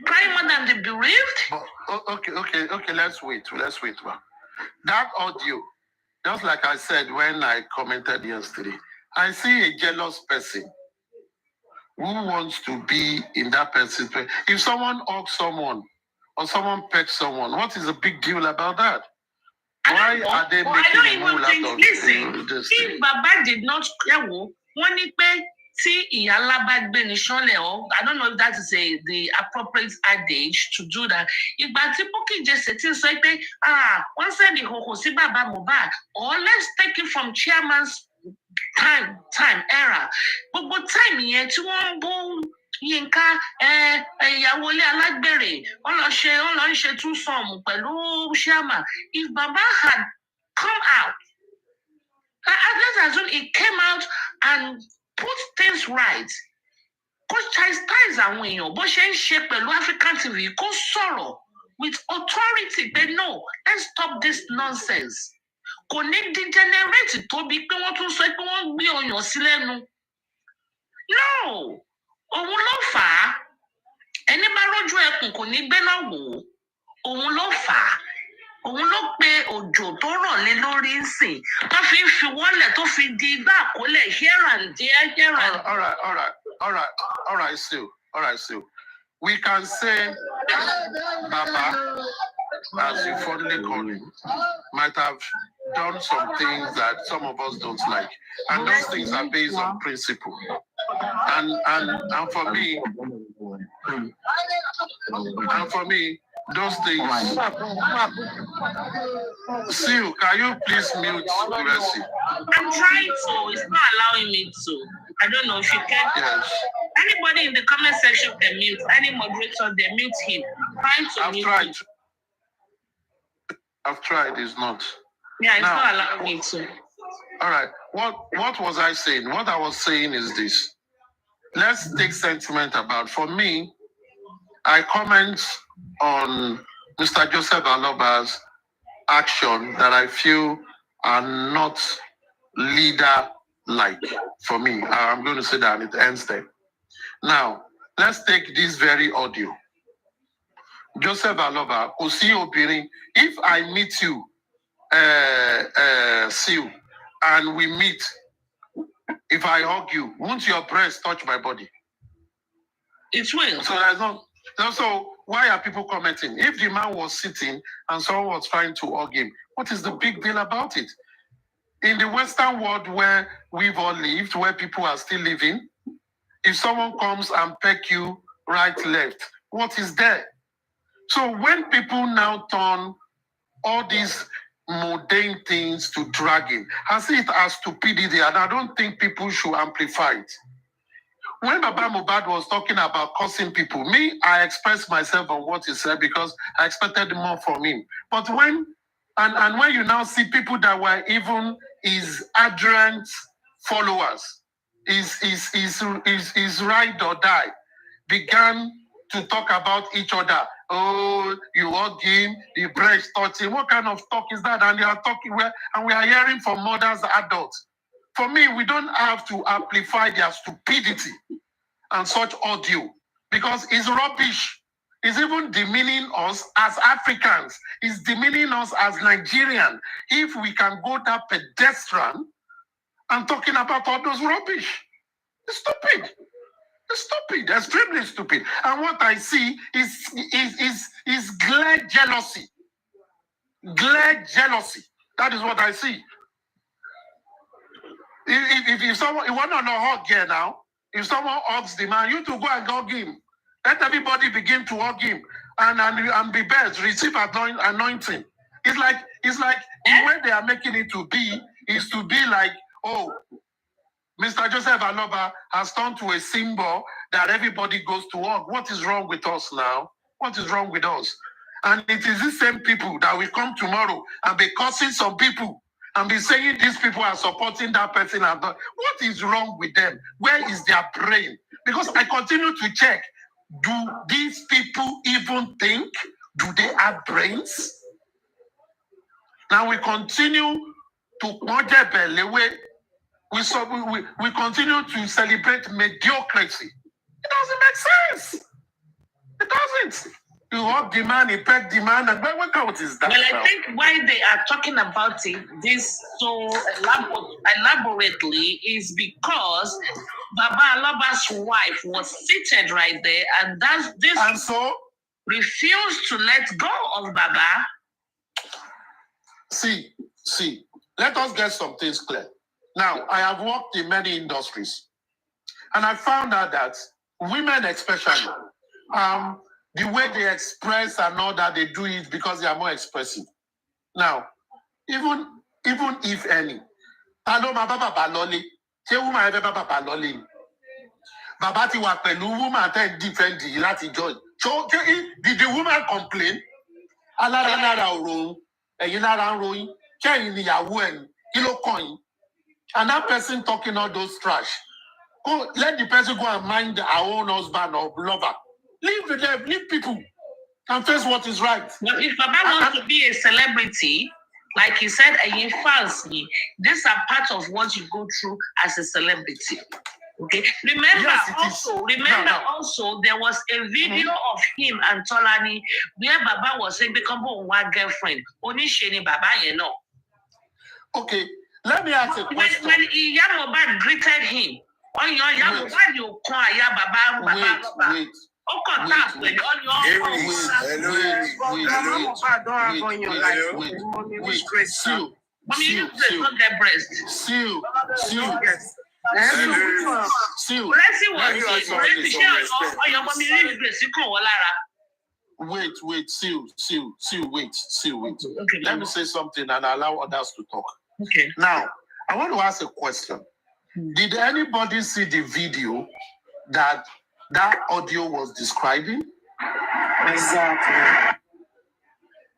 Cry more than the bereaved? Okay, let's wait. That audio, just like I said when I commented yesterday, I see a jealous person who wants to be in that person's place. If someone hugs someone or someone pets someone, what is the big deal about that? Why are they making a rule out of this? If Baba did not I don't know if that is the appropriate adage to do that. If Batipoki just say, once the Hohosi Baba Mohbad, or let's take it from chairman's time era. But time yet to one bone Yinka Yawole Alagbere, all share 2 songs, Pelu Shama. If Baba had come out, let's assume he came out and put things right. Because chastise and when you're Boshen shape African TV, go sorrow with authority. They know, let's stop this nonsense. Connect degenerate to be want to say won't be on your silenu. No. Omulofa. Any marojo ekun kò ní gbé náà wò. Òun ló fà á. Òun ló pe òjò tó rọ̀ lé lórí nsìn. Tó fi ń fi wọ́lẹ̀ tó fi di igbá àkólẹ̀ here and there. All right, Sue. We can say Baba, as you fondly call him, might have done some things that some of us don't like. And those things are based on principle. And for me, those things. Sue, can you please mute Gracie? I'm trying to. It's not allowing me to. I don't know if you can. Yes. Anybody in the comment section can mute. Any moderator, they mute him. I've tried. It's not. Yeah, it's not allowing me to. All right. What was I saying? What I was saying is this. Let's take sentiment about. For me, I comment on Mr. Joseph Aloba's action that I feel are not leader-like for me. I'm going to say that and it ends there. Now, let's take this very audio. Joseph Aloba, if I meet you, Sue, and we meet, if I hug you, won't your breast touch my body? It will. So there's no. So why are people commenting? If the man was sitting and someone was trying to hug him, what is the big deal about it? In the Western world where we've all lived, where people are still living, if someone comes and peck you right, left, what is there? So when people now turn all these mundane things to dragging, I see it as stupidity, and I don't think people should amplify it. When Baba Mohbad was talking about cursing people, me, I expressed myself on what he said because I expected more from him. But when you now see people that were even his ardent followers, his ride or die, began to talk about each other. Oh, you hug him, the breast touching. What kind of talk is that? And they are talking, and we are hearing from mothers, adults. For me, we don't have to amplify their stupidity and such audio because it's rubbish. It's even demeaning us as Africans. It's demeaning us as Nigerians. If we can go that pedestrian and talking about all those rubbish, it's stupid. It's stupid, extremely stupid. And what I see is glare jealousy. Glare jealousy. That is what I see. If someone, you want to know hug here now, if someone hugs the man, you to go and hug him. Let everybody begin to hug him and be blessed, receive anointing. It's like the way they are making it to be is to be like, oh, Mr. Joseph Aloba has turned to a symbol that everybody goes to hug. What is wrong with us now? What is wrong with us? And it is the same people that will come tomorrow and be cursing some people and be saying these people are supporting that person. What is wrong with them? Where is their brain? Because I continue to check. Do these people even think? Do they have brains? Now we continue to we continue to celebrate mediocrity. It doesn't make sense. It doesn't. You hug the man, you pet the man, and what count is that? Well, I think why they are talking about this so elaborately is because Baba Aloba's wife was seated right there, and refused to let go of Baba. See, let us get some things clear. Now, I have worked in many industries, and I found out that women especially, the way they express and all that, they do it because they are more expressive. Now, even if any, I know my Baba Loli, say woman ever Baba Loli. Baba ti wa pẹ̀lú woman ten different láti joy. So did the woman complain? Alára lára òròrùn, ẹ̀yin lára ń ròyìn, kẹ́yìn níyàwó ẹ̀yìn, kí ló kàn yín? And that person talking all those trash. Go, let the person go and mind our own husband or lover. Leave them, leave people, and face what is right. But if Baba wants to be a celebrity, like he said, these are part of what you go through as a celebrity. Okay. Remember, also, there was a video of him and Tolani where Baba was saying, "Become one girlfriend." Only Shani Baba, you know. Okay. Let me ask a question. When Mohbad greeted him, on your Mohbad, you call Baba. Wait. Wait. Let me say something and allow others to talk. Okay. Now, I want to ask a question. Did anybody see the video that audio was describing? Exactly.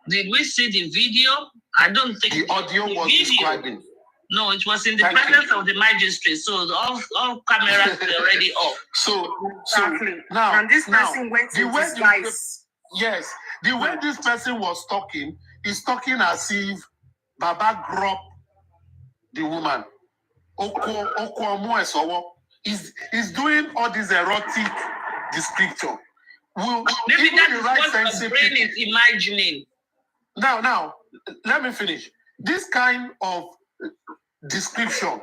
Did we see the video? I don't think the audio was describing. No, it was in the presence of the magistrate, so all cameras were already off. So Exactly. now, and this person went to disguise. Yes, the way this person was talking, he's talking as if Baba dropped the woman. He's doing all this erotic description. Maybe that's what the brain is imagining. Now, let me finish. This kind of description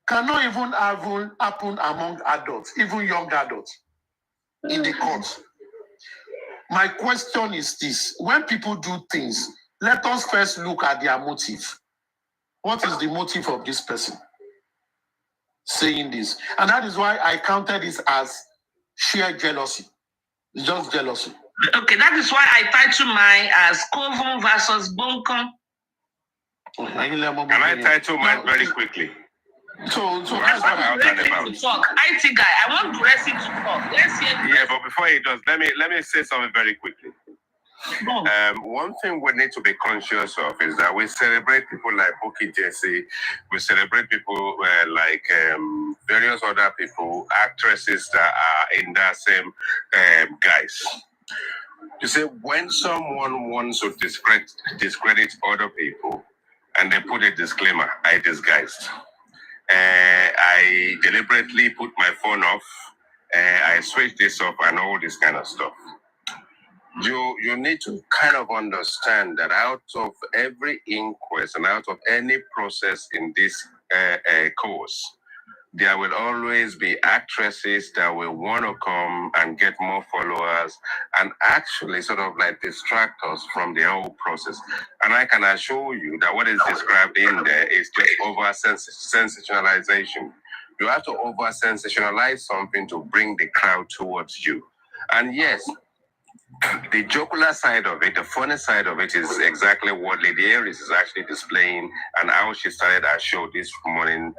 cannot even happen among adults, even young adults, in the court. My question is this: when people do things, let us first look at their motive. What is the motive of this person? saying this. And that is why I counted this as sheer jealousy. It's just jealousy. Okay, that is why I title mine as Kovon versus Bonkom. Can I title mine very quickly? So that's what I'm talking about. IT guy, I want Duresi to talk. Let's hear. Yeah, but before he does, let me say something very quickly. One thing we need to be conscious of is that we celebrate people like Buki Jesse, we celebrate people like various other people, actresses that are in that same guise. You see, when someone wants to discredit other people and they put a disclaimer, I disguised. I deliberately put my phone off, I switched this off and all this kind of stuff. You need to kind of understand that out of every inquest and out of any process in this course, there will always be actresses that will want to come and get more followers and actually sort of like distract us from the whole process. And I can assure you that what is described in there is just over-sensationalization. You have to over-sensationalize something to bring the crowd towards you. And yes, the jocular side of it, the funny side of it is exactly what Lady Aries is actually displaying and how she started our show this morning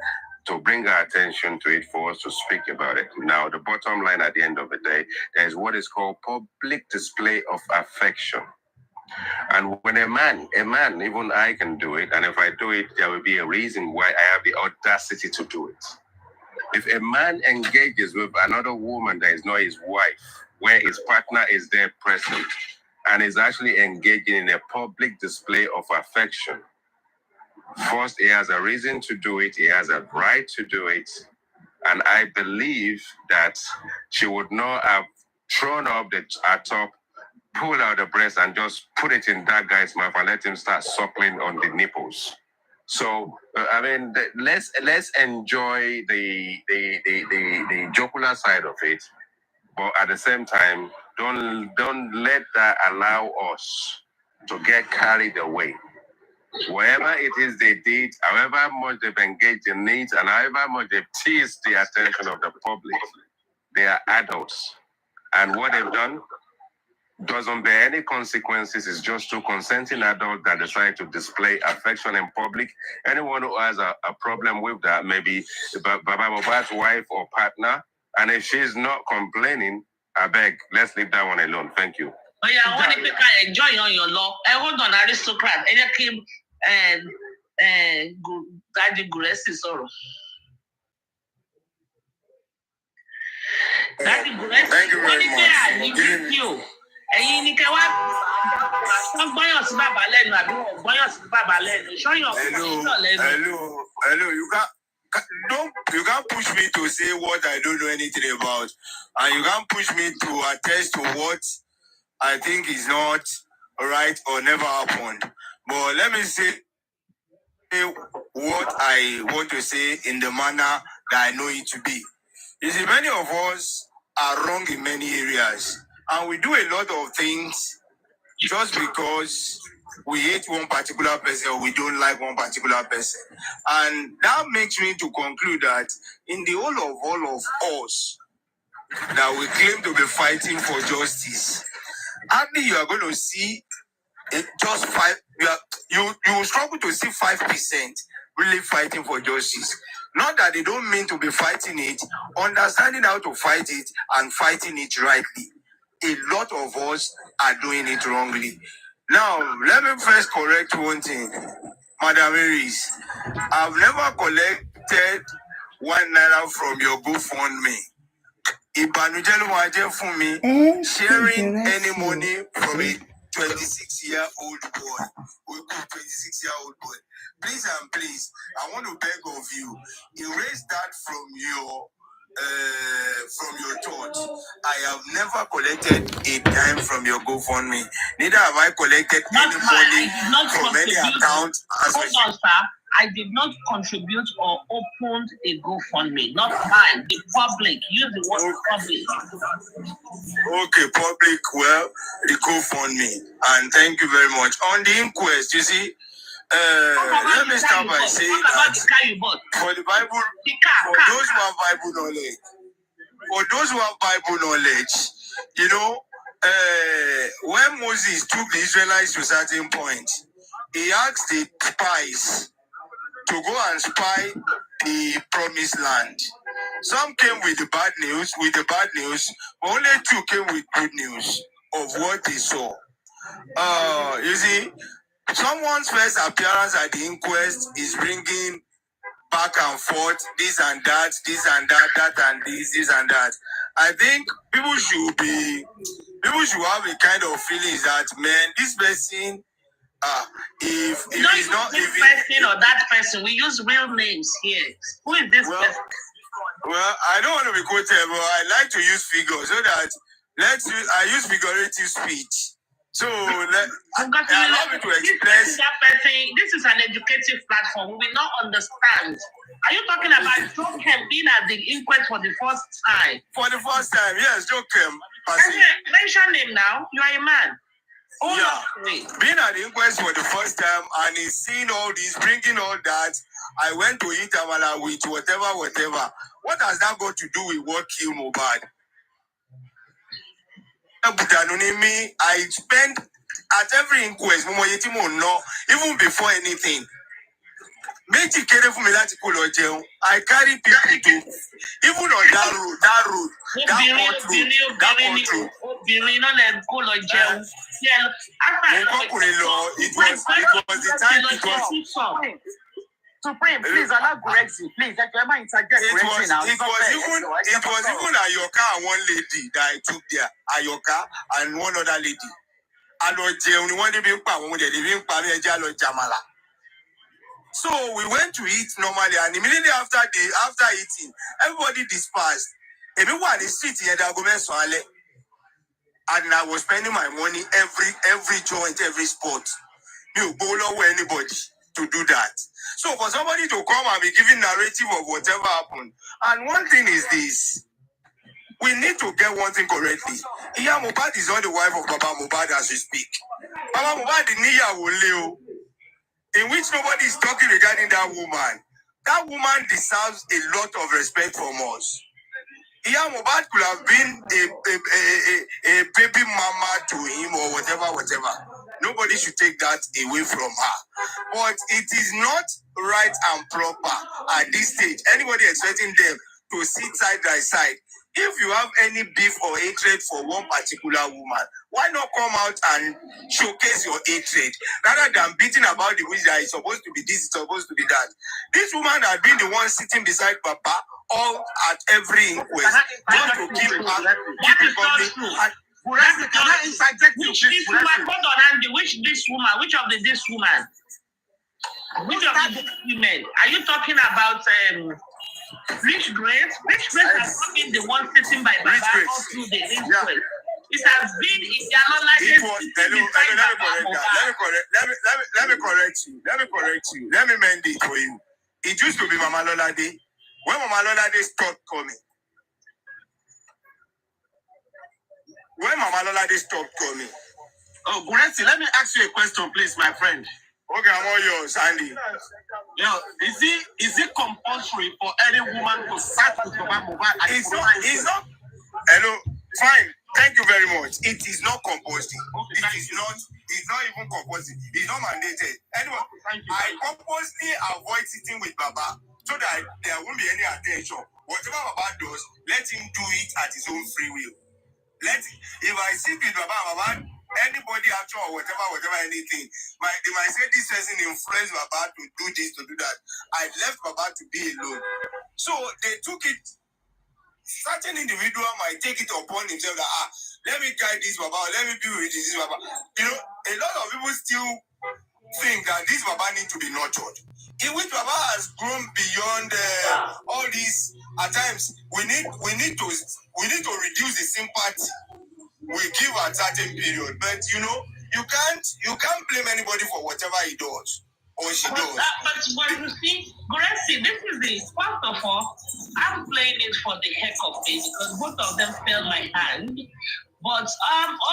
to bring our attention to it for us to speak about it. Now, the bottom line at the end of the day, there is what is called public display of affection. And when a man, even I can do it, and if I do it, there will be a reason why I have the audacity to do it. If a man engages with another woman that is not his wife, where his partner is there present, and is actually engaging in a public display of affection, first, he has a reason to do it, he has a right to do it, and I believe that she would not have thrown up her top, pulled out the breast, and just put it in that guy's mouth and let him start suckling on the nipples. So, I mean, let's enjoy the jocular side of it, but at the same time, don't let that allow us to get carried away. Whatever it is they did, however much they've engaged in it, and however much they've teased the attention of the public, they are adults. And what they've done doesn't bear any consequences. It's just two consenting adults that decide to display affection in public. Anyone who has a problem with that, maybe Baba Mohbad's wife or partner, and if she's not complaining, I beg, let's leave that one alone. Thank you. Oh yeah, I want to enjoy on your law. I hold on, aristocrat. And came Daddy Guresi sorrow. Daddy Guresi. Thank you very much. Thank you. Ẹ̀yin ni kẹ́ wá gbọ́yàn sí bàbá lẹ́nu àbí wọ́n gbọ́yàn sí bàbá lẹ́nu. Ṣọ́yàn fún lẹ́nu. Hello. You can't push me to say what I don't know anything about, and you can't push me to attest to what I think is not right or never happened. But let me say what I want to say in the manner that I know it to be. You see, many of us are wrong in many areas, and we do a lot of things just because we hate one particular person or we don't like one particular person. And that makes me to conclude that in the whole of all of us that we claim to be fighting for justice, hardly you are going to see just five. You will struggle to see 5% really fighting for justice. Not that they don't mean to be fighting it, understanding how to fight it and fighting it rightly. A lot of us are doing it wrongly. Now, let me first correct one thing, Madam Aries. I've never collected ₦1 from your GoFundMe. Sharing any money from a 26-year-old boy. We call 26-year-old boy. Please and please, I want to beg of you, erase that from your thoughts. I have never collected a dime from your GoFundMe. Neither have I collected any money from any account. Hold on, sir. I did not contribute or opened a GoFundMe. Not mine. The public. Use the word public. Okay, public. Well, the GoFundMe. And thank you very much. On the inquest, you see, Let me start by saying that for the Bible, for those who have Bible knowledge, you know, when Moses took the Israelites to a certain point, he asked the spies to go and spy the promised land. Some came with the bad news, but only 2 came with good news of what they saw. You see, someone's first appearance at the inquest is bringing back and forth, this and that, that and this and that. I think people should have a kind of feeling that, man, this person, if it's not this person or that person, we use real names here. Who is this person? Well, I don't want to be quoted, but I like to use figures so that I use figurative speech. So allow me to express. This is an educative platform. We will not understand. Are you talking about JOKEM being at the inquest for the first time? For the first time, yes, JOKEM. Mention him now. You are a man. Being at the inquest for the first time and he's seeing all this, bringing all that. I went to eat amala with whatever. What has that got to do with what killed Mohbad? I spent at every inquest, even before anything. I carry people to, even on that road, Supreme, please allow Grexy. Please, let your mind interject. It was even Ayoka and one lady that I took there. Ayoka and one other lady. So we went to eat normally, and immediately after eating, everybody dispersed. Everyone is sitting at the and I was spending my money every joint, every spot. You GBOLA or anybody to do that. So for somebody to come and be giving narrative of whatever happened, and one thing is this, we need to get one thing correctly. Iya Mohbad is not the wife of Baba Mohbad as we speak. Baba Mohbad Niya, in which nobody is talking regarding that woman. That woman deserves a lot of respect from us. Iya Mohbad could have been a baby mama to him or whatever. Nobody should take that away from her. But it is not right and proper at this stage. Anybody expecting them to sit side by side. If you have any beef or hatred for one particular woman, why not come out and showcase your hatred rather than beating about the witch that is supposed to be this, is supposed to be that? This woman had been the one sitting beside Papa all at every inquest just to keep her coming. Which of the women? Are you talking about Rich Grace? Rich Grace has not been the one sitting by Baba all through the inquest. It has been in their Let me correct you. Let me mend it for you. It used to be Mama Lola Day. When Mama Lola Day stopped coming. Oh, Grexy, let me ask you a question, please, my friend. Okay, I'm all yours, Andy. Is it compulsory for any woman to start with Baba Mohbad? It's not. Hello, fine. Thank you very much. It is not compulsory. It's not even compulsory. It's not mandated. Anyway, I purposely avoid sitting with Baba so that there won't be any attention. Whatever Baba does, let him do it at his own free will. If I sit with Baba, anybody actually or whatever, anything, they might say this person influenced Baba to do this, to do that. I left Baba to be alone. So they took it. Certain individual might take it upon himself that let me guide this Baba, let me be with this Baba. You know, a lot of people still think that this Baba needs to be nurtured. In which Baba has grown beyond all these. At times, we need to reduce the sympathy we give at certain period. But you know, you can't blame anybody for whatever he does or she does. But you see, Grexy, this is the first of all, I'm playing it for the heck of it because both of them fell my hand. But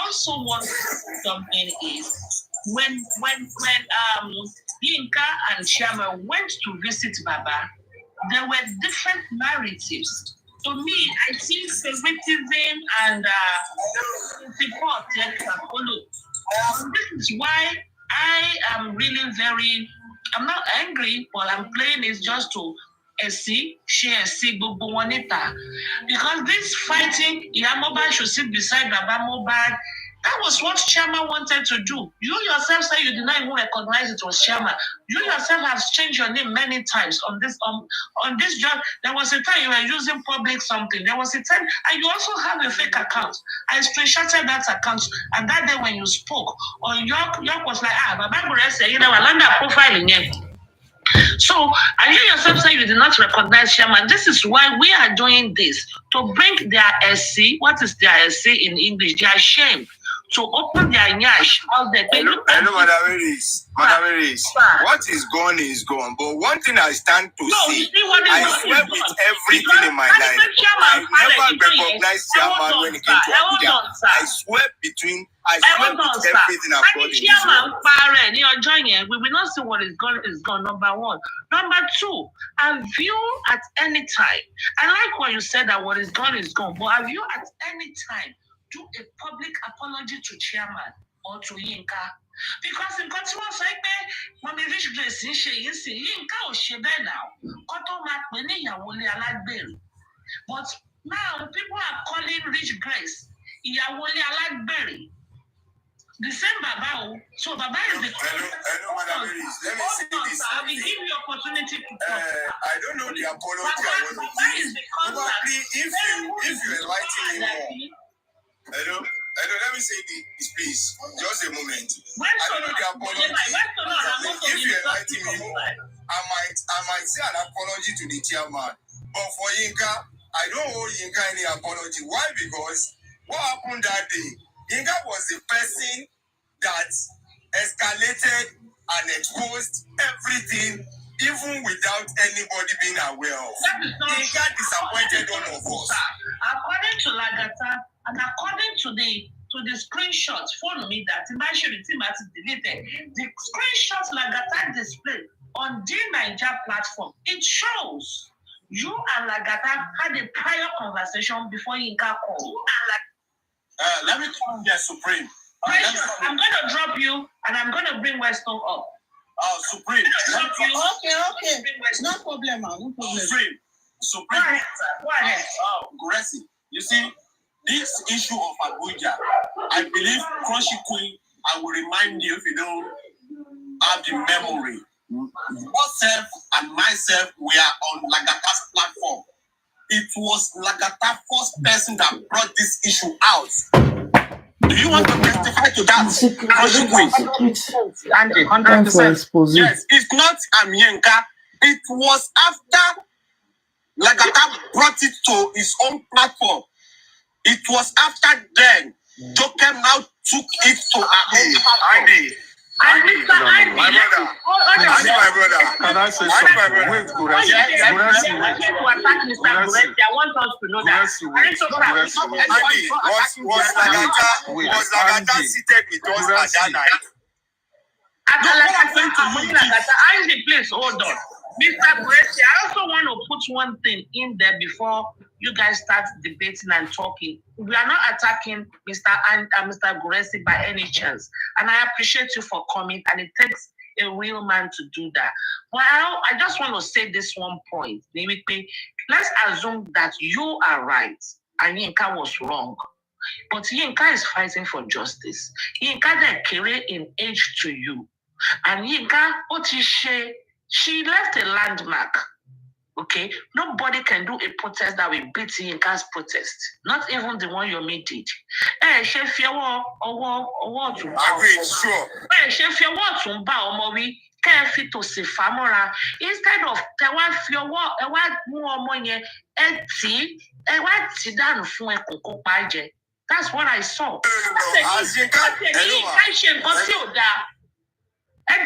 also want something is when Yinka and Chiama went to visit Baba, there were different narratives. To me, I see favoritism and support. This is why I am really I'm not angry, but I'm playing is just to share, because this fighting, Yamoba should sit beside Baba Mobad. That was what Chama wanted to do. You yourself say you did not even recognize it was Chama. You yourself have changed your name many times on this job. There was a time you were using public something. There was a time, and you also have a fake account. I screenshotted that account, and that day when you spoke, on York was like, Baba Gurese, I learned that profile in here. So, and you yourself say you did not recognize Sherman. This is why we are doing this, to bring their SC. What is their SC in English? They are ashamed to open their nyash. Hello, Madam Iris. What is gone. But one thing I stand to see, I swear with everything in my life, I never recognized Sherman when it came to Abuja. I swear with everything I've got in we will not see what is gone, number one. Number two, have you at any time, I like what you said that what is gone, but have you at any time do a public apology to Chairman or to Yinka? Because in continuous like Mommy Rich Grace in Yinka or Shebe now, but now people are calling Rich Grace Iyawole Alagbere. The same Baba. So Baba is the Madam Iris, let me say this. I will give you opportunity to talk. I don't know the apology. Probably if you enlighten me more. Hello, let me say this, please. Just a moment. I don't know the apology. If you enlighten me more, I might say an apology to the chairman. But for Yinka, I don't owe Yinka any apology. Why? Because what happened that day? Yinka was the person that escalated and exposed everything, even without anybody being aware of. Yinka disappointed all of us. According to Lagata, and according to the screenshots, follow me that deleted. The screenshots Lagata displayed on the Niger platform, it shows you and Lagata had a prior conversation before Yinka called. Let me come here, Supreme. I'm going to drop you and I'm going to bring Weston up. Supreme. Okay. No problem. Supreme. Go ahead. Guresi, you see, this issue of Abuja, I believe, Crunchy Queen, I will remind you if you don't have the memory. Yourself and myself, we are on Lagata's platform. It was Lagata first person that brought this issue out. Do you want to testify to that? Andy, 100%. Yes, it's not Amienka. It was after Lagata brought it to his own platform. It was after then JOKEM now took it to our own platform. Andy, my brother. Can I say something? Wait, Guresi. I want us to know that. Was Lagata seated with us at that night? Andy, please hold on. Mr. Guresi, I also want to put one thing in there before you guys start debating and talking. We are not attacking Mr. Guresi by any chance. And I appreciate you for coming, and it takes a real man to do that. But I just want to say this one point. Let's assume that you are right and Yinka was wrong. But Yinka is fighting for justice. Yinka then carry in age to you. And Yinka, she left a landmark. Okay, nobody can do a protest that will beat Yinka's protest. Not even the one Yomi did. Agreed, sure. Instead of that's what I saw. Let's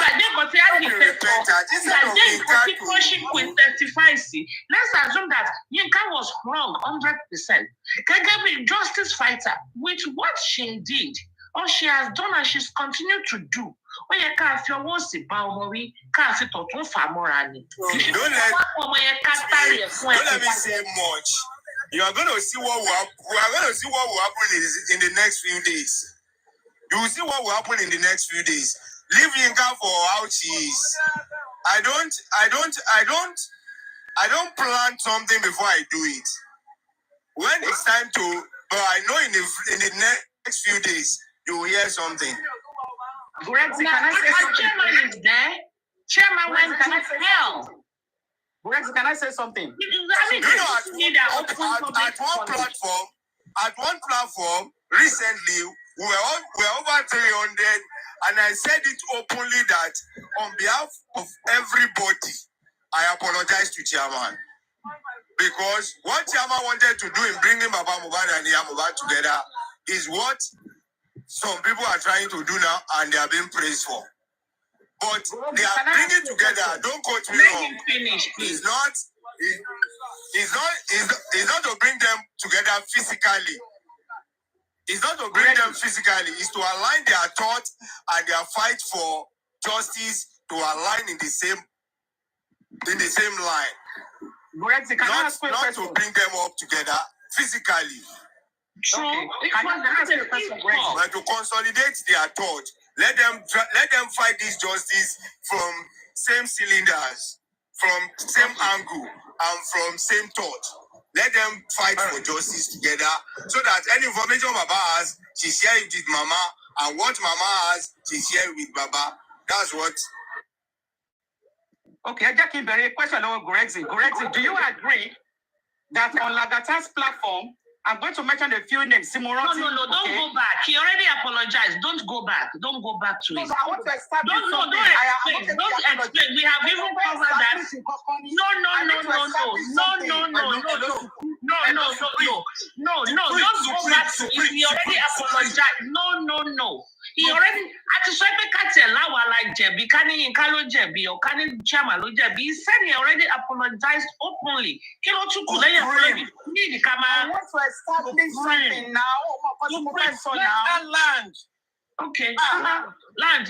assume that Yinka was wrong 100%. Kagame, justice fighter, with what she did, or she has done and she's continued to do, ó yẹ ká fi ọwọ́ òsì bá ọmọ wí ká fi tọ̀tún fà á mọ́ra ni. Don't let me say much. You are going to see what will happen. We are going to see what will happen in the next few days. You will see what will happen in the next few days. Leave Yinka for how she is. I don't plan something before I do it. When it's time to, but I know in the next few days you will hear something. Can I say something? Chairman is there. Chairman went to hell. Can I say something? At one platform, recently, we were over 300, and I said it openly that on behalf of everybody, I apologize to Chairman. Because what Chairman wanted to do in bringing Baba Mohbad and Iya Mohbad together is what some people are trying to do now, and they are being praised for. But they are bringing together. Don't quote me wrong. It's not to bring them together physically. It's not to bring them physically. It's to align their thoughts and their fight for justice to align in the same line. Not to bring them up together physically. True. Okay. But to consolidate their thought. Let them fight this justice from same cylinders, from same angle, and from same thought. Let them fight for justice together, so that any information Baba has, she share it with Mama, and what Mama has, she share with Baba. That's what. Okay, I just keep a question over Gorexi. Gorexi, do you agree that on Lagata's platform, I'm going to mention a few names. No, don't go back. He already apologized. Don't go back. Don't go back to it. I want to establish don't explain. We have even covered that. No. Don't go back to it. He already apologized. No. He already he said he already apologized openly. I want to establish something now. Land. Okay. Land.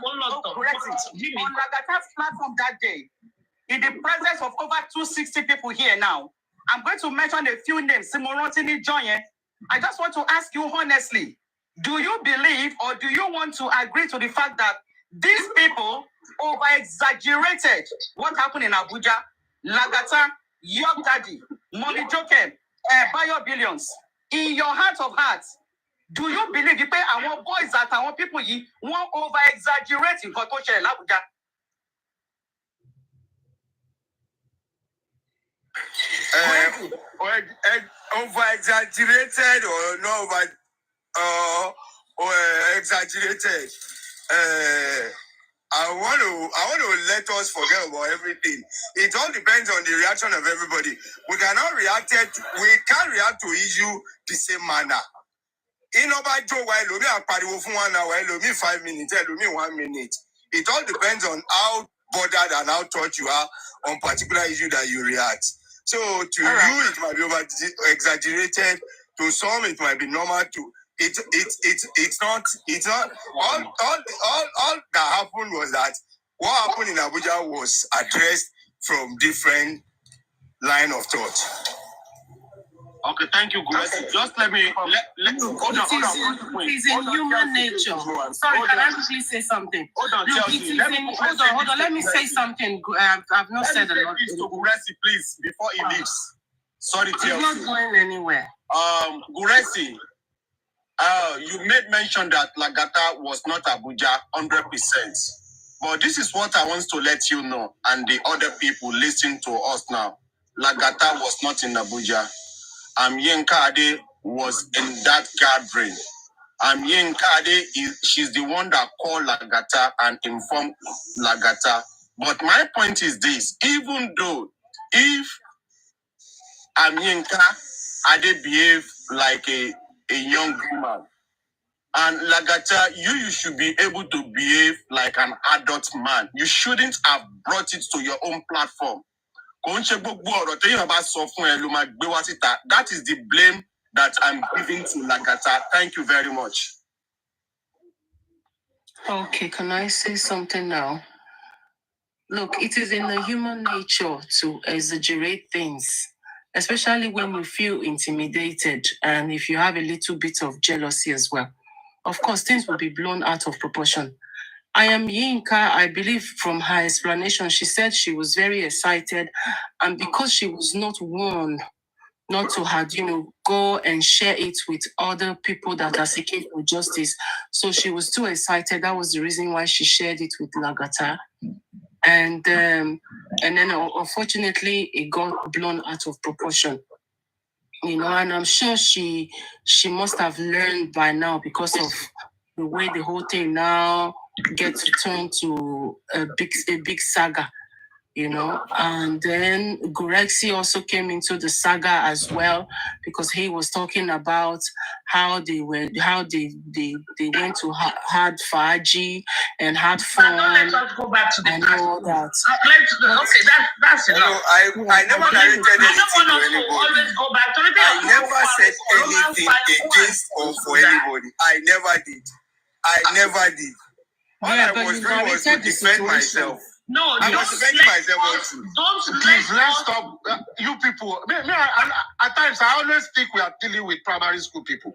On Lagata's platform that day, in the presence of over 260 people here now, I'm going to mention a few names. Simorotini Joye. I just want to ask you honestly, do you believe or do you want to agree to the fact that these people over-exaggerated what happened in Abuja, Lagata, Young Daddy, Money JOKEM, Bayo Billions? In your heart of hearts, do you believe you pay our boys that our people won't over-exaggerate in Kotoshe, Abuja? Over-exaggerated or not exaggerated. I want to let us forget about everything. It all depends on the reaction of everybody. We can't react to issue the same manner. In about Joe, while Lomi are pariwo for 1 hour, Lomi 5 minutes, Lomi 1 minute. It all depends on how bothered and how touched you are on particular issue that you react. So to you, it might be over exaggerated. To some, it might be normal. It's not. All that happened was that what happened in Abuja was addressed from different line of thought. Okay, thank you, Guru. Just let me hold on. It is in human nature. Sorry, can I quickly say something? Hold on, Chelsea. Hold on. Let me say something. I've not said a lot. Guresi, please, before he leaves. Sorry, Chelsea. He's not going anywhere. Guresi, you made mention that Lagata was not Abuja 100%. But this is what I want to let you know, and the other people listening to us now. Lagata was not in Abuja. Yinka Ade was in that gathering. Yinka Ade, she's the one that called Lagata and informed Lagata. But my point is this: even though if Yinka Ade behave like a young woman, and Lagata, you should be able to behave like an adult man. You shouldn't have brought it to your own platform. That is the blame that I'm giving to Lagata. Thank you very much. Okay, can I say something now? Look, it is in the human nature to exaggerate things, especially when you feel intimidated and if you have a little bit of jealousy as well. Of course, things will be blown out of proportion. I am Yinka. I believe from her explanation, she said she was very excited, and because she was not warned not to have, go and share it with other people that are seeking for justice. So she was too excited. That was the reason why she shared it with Lagata. And then unfortunately it got blown out of proportion. And I'm sure she must have learned by now because of the way the whole thing now gets turned to a big saga. And then Gorexi also came into the saga as well because he was talking about how they went to hard Faji and had fun. Let us go back to the and all that. That's enough. I never narrated anything to anybody. Always go back to I never said anything against or for anybody. I never did. All I was doing was to defend myself. No, I was defending myself also. Please, let's stop. You people, at times I always think we are dealing with primary school people.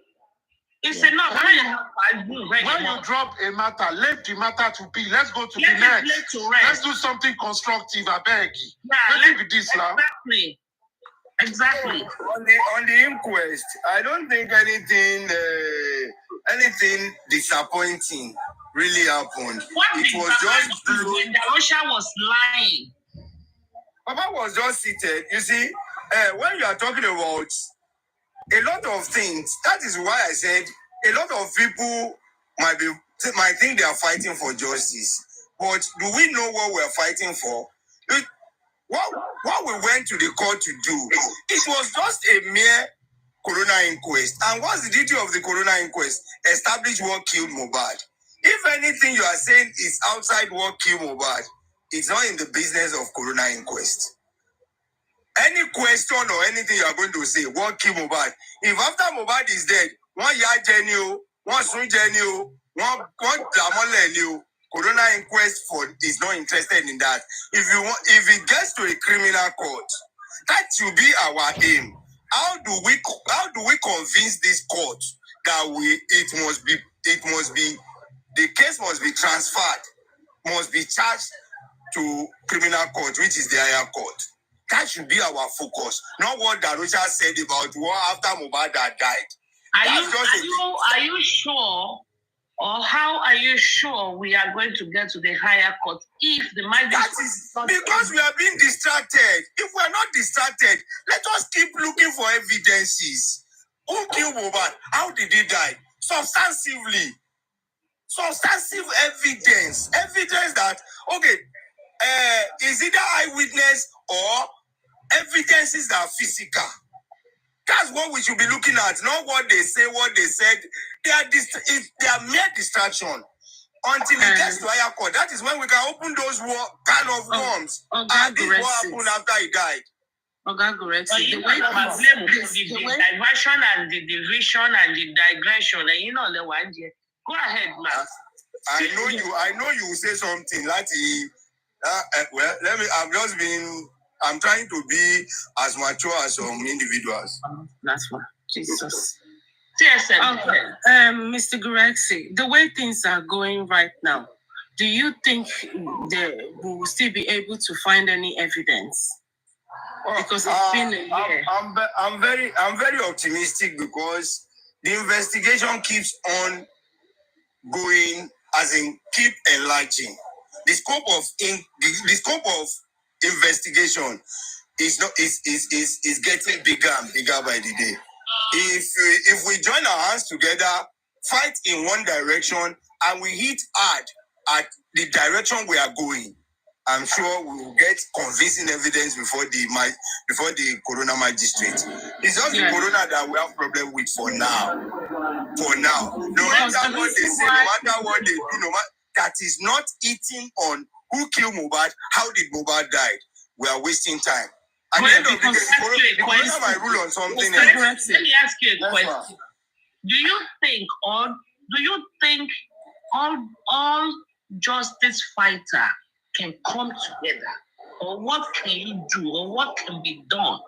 It's enough. When you drop a matter, leave the matter to be. Let's go to the next. Let's do something constructive. I beg you. Let me this now. Exactly. On the inquest, I don't think anything disappointing really happened. It was just when Darosha was lying. Papa was just seated. You see, when you are talking about a lot of things, that is why I said a lot of people might think they are fighting for justice. But do we know what we are fighting for? What we went to the court to do, it was just a mere coroner inquest. And what's the duty of the coroner inquest? Establish what killed Mohbad. If anything you are saying is outside what killed Mohbad, it's not in the business of coroner inquest. Any question or anything you are going to say, what killed Mohbad? If after Mohbad is dead, one year genio, one soon genio, one Damole, coroner inquest is not interested in that. If it gets to a criminal court, that should be our aim. How do we convince this court that the case must be transferred, must be charged to criminal court, which is the higher court? That should be our focus, not what Darosha said about what after Mohbad had died. Are you sure, or how are you sure we are going to get to the higher court if the magistrate? That is because we are being distracted. If we are not distracted, let us keep looking for evidences. Who killed Mohbad? How did he die? Substantive evidence that is either eyewitness or evidences that are physical. That's what we should be looking at, not what they say, what they said. They are mere distraction until it gets to higher court. That is when we can open those kind of worms. And this is what happened after he died. The diversion and the division and the digression, and the one here. Go ahead, man. I know you will say something like I'm trying to be as mature as some individuals. That's fine. Jesus. Yes, okay. Mr. Gorexi, the way things are going right now, do you think we will still be able to find any evidence? Because it's been a year. I'm very optimistic because the investigation keeps on going, as in keep enlarging. The scope of investigation is getting bigger and bigger by the day. If we join our hands together, fight in one direction, and we hit hard at the direction we are going, I'm sure we will get convincing evidence before the coroner magistrate. It's just the coroner that we have problem with for now. No matter what they say, no matter what they do, that is not eating on who killed Mohbad, how did Mohbad die. We are wasting time. At the end of the day, the coroner might rule on something else. Let me ask you a question. Do you think all justice fighter can come together, or what can you do, or what can be done?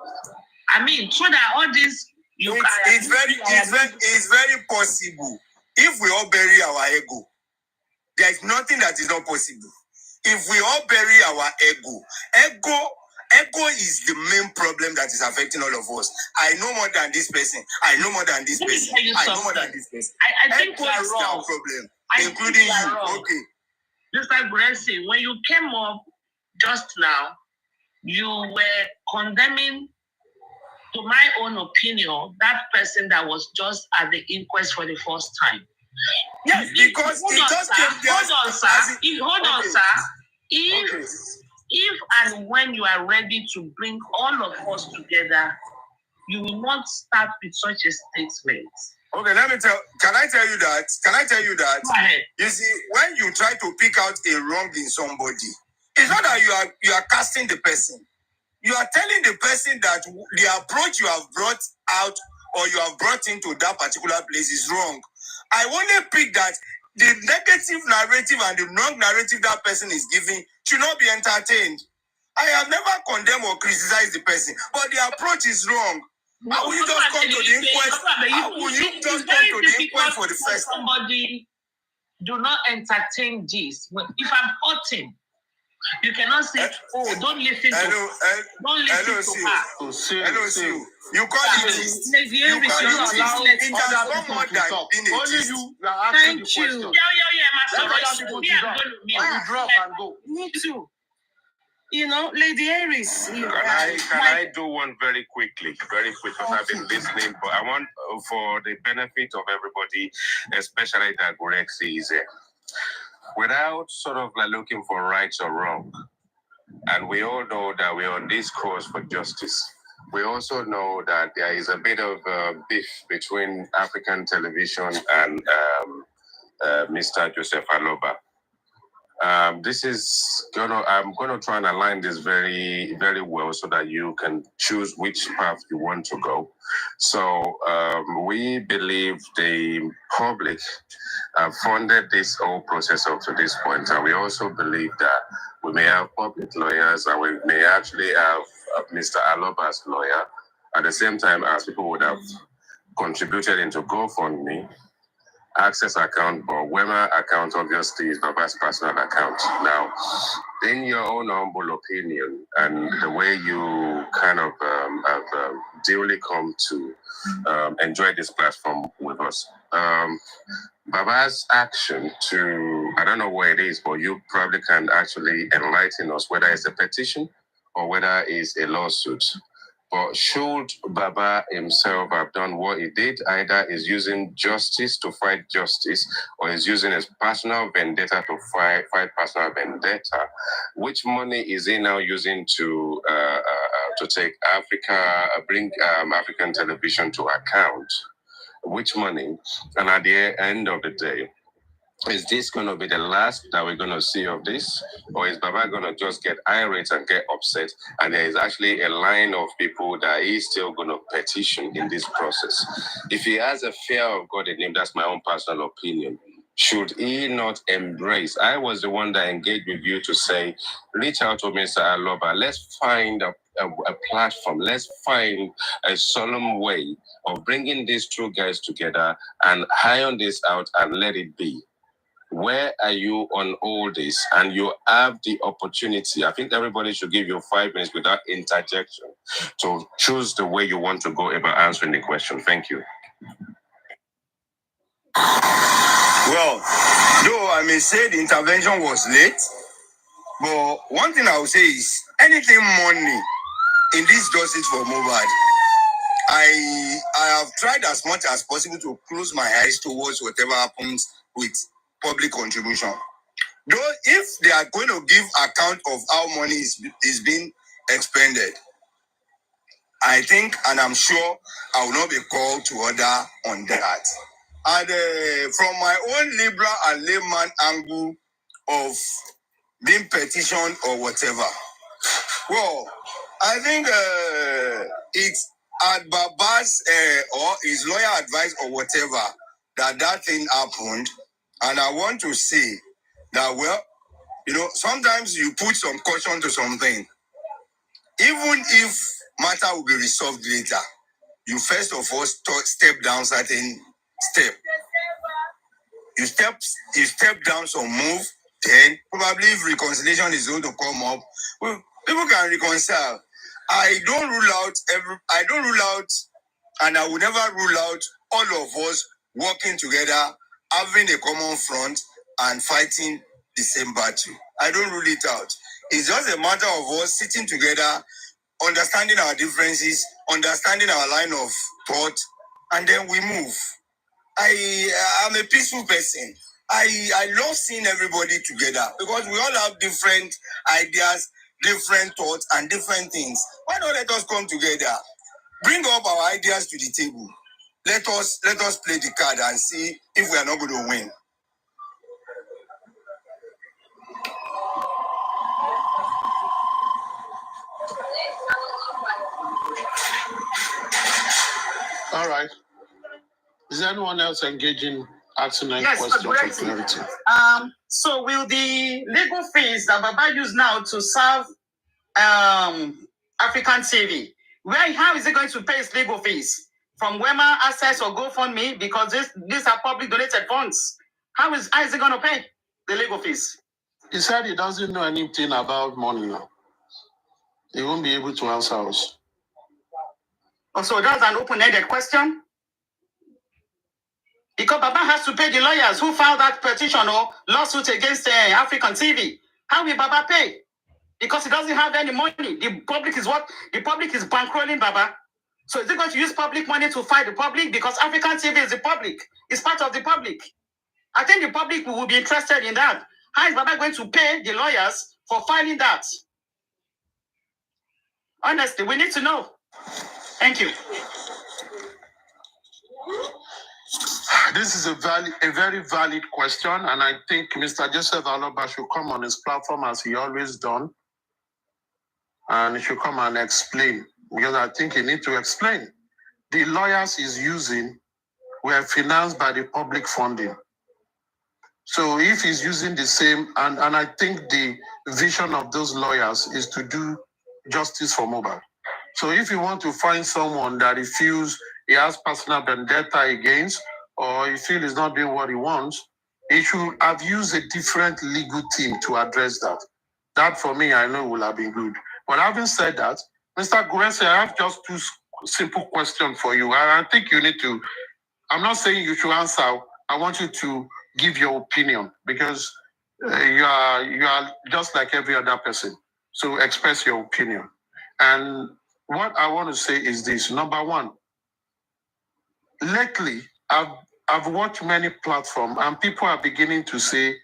I mean, so that all this it's very possible. If we all bury our ego, there is nothing that is not possible. If we all bury our ego is the main problem that is affecting all of us. I know more than this person. I know more than this person. I know more than this person. I think ego is wrong. Problem, including you. Wrong. Okay. Mr. Gressy, when you came up just now, you were condemning, to my own opinion, that person that was just at the inquest for the first time. Yes, because hold on, sir. If and when you are ready to bring all of us together, you will not start with such a statement. Okay, can I tell you that? Go ahead. You see, when you try to pick out a wrong in somebody, it's not that you are casting the person. You are telling the person that the approach you have brought out or you have brought into that particular place is wrong. I only pick that the negative narrative and the wrong narrative that person is giving should not be entertained. I have never condemned or criticized the person, but the approach is wrong. How will you just come to the inquest? How will you just come to the inquest for the first time? Somebody do not entertain this. If I'm hurting, you cannot say, "Oh, don't listen to her." Don't listen to her. Hello, see. You call it this. You call it this. It has gone more than being a gist. Thank you. Yeah. You drop and go. Me too. You know, Lady Aries. Can I do one very quickly, because I've been listening, but I want, for the benefit of everybody, especially that Gorexi is here, without sort of like looking for rights or wrong, and we all know that we're on this course for justice. We also know that there is a bit of beef between African television and Mr. Joseph Aloba. I'm gonna try and align this very, very well so that you can choose which path you want to go. So we believe the public funded this whole process up to this point, and we also believe that we may have public lawyers and we may actually have Mr. Aloba's lawyer at the same time as people would have contributed into GoFundMe. Access account, but Wema account obviously is Baba's personal account. Now, in your own humble opinion and the way you kind of have duly come to enjoy this platform with us, Baba's action to, I don't know where it is, but you probably can actually enlighten us whether it's a petition or whether it's a lawsuit. But should Baba himself have done what he did, either is using justice to fight justice or is using his personal vendetta to fight personal vendetta, which money is he now using to take bring African television to account? Which money? And at the end of the day, is this going to be the last that we're going to see of this? Or is Baba going to just get irate and get upset? And there is actually a line of people that he's still going to petition in this process. If he has a fear of God in him, that's my own personal opinion. Should he not embrace? I was the one that engaged with you to say, reach out to Mr. Aloba. Let's find a platform. Let's find a solemn way of bringing these two guys together and iron this out and let it be. Where are you on all this? And you have the opportunity. I think everybody should give you 5 minutes without interjection to choose the way you want to go about answering the question. Thank you. Well, though I may say the intervention was late, but one thing I will say is anything money in this justice for Mohbad, I have tried as much as possible to close my eyes towards whatever happens with public contribution. Though if they are going to give account of how money is being expended, I think and I'm sure I will not be called to order on that. And from my own liberal and layman angle of being petitioned or whatever, well, I think it's at Baba's or his lawyer advice or whatever that thing happened. And I want to say that, well, sometimes you put some caution to something. Even if matter will be resolved later, you first of all step down certain step. You step down some move, then probably if reconciliation is going to come up, well, people can reconcile. I don't rule out, and I will never rule out all of us working together, having a common front, and fighting the same battle. I don't rule it out. It's just a matter of us sitting together, understanding our differences, understanding our line of thought, and then we move. I'm a peaceful person. I love seeing everybody together because we all have different ideas, different thoughts, and different things. Why not let us come together? Bring up our ideas to the table. Let us play the card and see if we are not going to win. All right. Is anyone else engaging, asking any question for clarity? So will the legal fees that Baba use now to serve African TV, how is it going to pay its legal fees? From Wema, Access, or GoFundMe? Because these are public donated funds. How is it going to pay the legal fees? He said he doesn't know anything about money now. He won't be able to answer us. Oh, so that's an open-ended question? Because Baba has to pay the lawyers who filed that petition or lawsuit against African TV. How will Baba pay? Because he doesn't have any money. The public is bankrolling Baba. So is he going to use public money to fight the public? Because African TV is the public. It's part of the public. I think the public will be interested in that. How is Baba going to pay the lawyers for filing that? Honestly, we need to know. Thank you. This is a very valid question, and I think Mr. Joseph Aloba should come on his platform as he always done, and he should come and explain, because I think he needs to explain. The lawyers he's using were financed by the public funding. So if he's using the same, and I think the vision of those lawyers is to do justice for Mohbad. So if you want to find someone that he feels he has personal vendetta against, or he feels he's not doing what he wants, he should have used a different legal team to address that. That for me, I know will have been good. But having said that, Mr. Guese, I have just two simple questions for you. I think you need to, I'm not saying you should answer. I want you to give your opinion, because you are just like every other person. So express your opinion. And what I want to say is this. Number one, lately, I've watched many platforms, and people are beginning to say,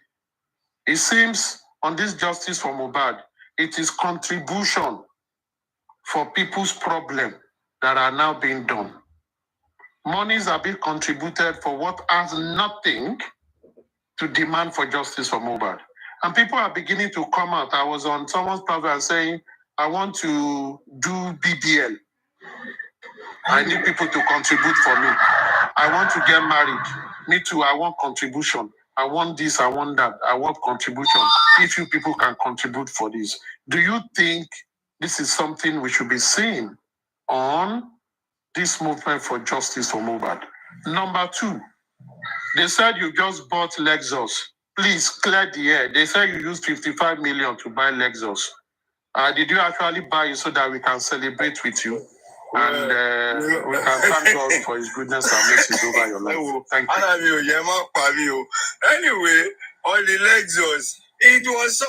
it seems on this justice for Mohbad, it is contribution for people's problem that are now being done. Monies are being contributed for what has nothing to demand for justice for Mohbad. And people are beginning to come out. I was on someone's platform saying, I want to do BBL. I need people to contribute for me. I want to get married. Me too, I want contribution. I want this, I want that. I want contribution. If you people can contribute for this. Do you think this is something we should be seeing on this movement for justice for Mohbad? Number two, they said you just bought Lexus. Please clear the air. They said you used 55 million to buy Lexus. Did you actually buy it so that we can celebrate with you? And we can thank God for his goodness and mercy over your life. Thank you. Anyway, on the Lexus, it was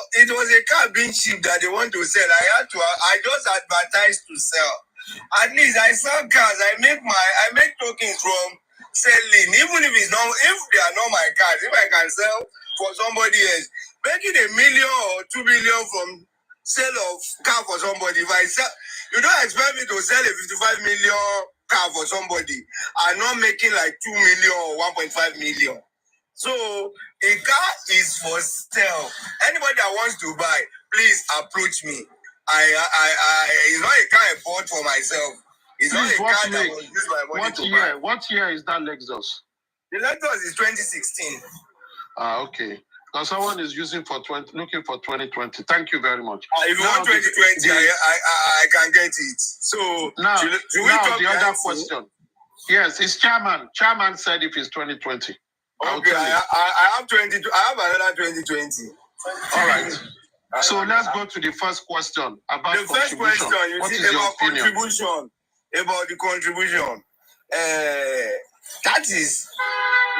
a car being cheap that they want to sell. I just advertised to sell. At least I sell cars. I make tokens from selling, even if they are not my cars. If I can sell for somebody else, making $1 million or 2 million from sale of car for somebody. If I sell, you don't expect me to sell a 55 million car for somebody. I'm not making like 2 million or 1.5 million. So a car is for sale. Anybody that wants to buy, please approach me. It's not a car I bought for myself. It's not a car that was used my money to buy. What year is that Lexus? The Lexus is 2016. Okay. Now someone is looking for 2020. Thank you very much. If you want 2020, I can get it. So now, should we talk the other question? Yes, it's chairman. Chairman said if it's 2020. Okay, I have 22. I have another 2020. All right. So let's go to the first question about the first question. What is your opinion? Contribution? About the contribution. That is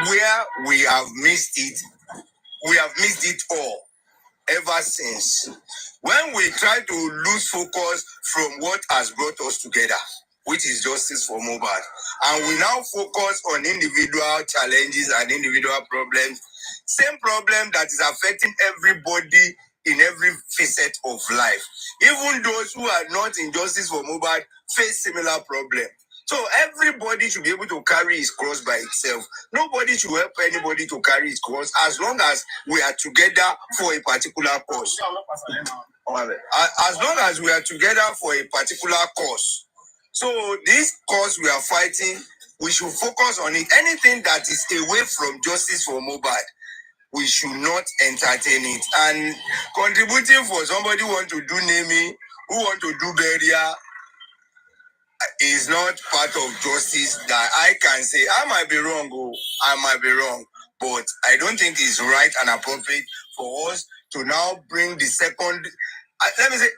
where we have missed it. We have missed it all ever since. When we try to lose focus from what has brought us together, which is justice for Mohbad, and we now focus on individual challenges and individual problems, same problem that is affecting everybody in every facet of life. Even those who are not in justice for Mohbad face similar problems. So everybody should be able to carry his cross by itself. Nobody should help anybody to carry his cross as long as we are together for a particular cause. As long as we are together for a particular cause. So this cause we are fighting, we should focus on it. Anything that is away from justice for Mohbad, we should not entertain it. And contributing for somebody who want to do naming, who want to do burial, is not part of justice that I can say. I might be wrong, but I don't think it's right and appropriate for us to now bring the second, let me say,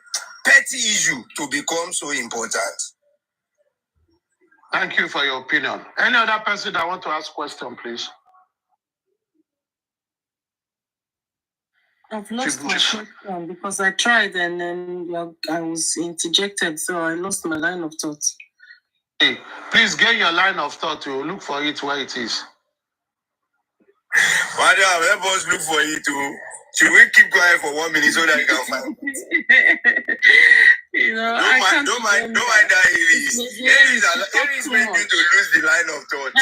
petty issue to become so important. Thank you for your opinion. Any other person that want to ask question, please? I've lost my question because I tried and then I was interjected, so I lost my line of thought. Hey, please get your line of thought. You look for it where it is. Madam, help us look for it too. Should we keep quiet for 1 minute so that you can find it? You know, don't mind that Aries made me to lose the line of thought.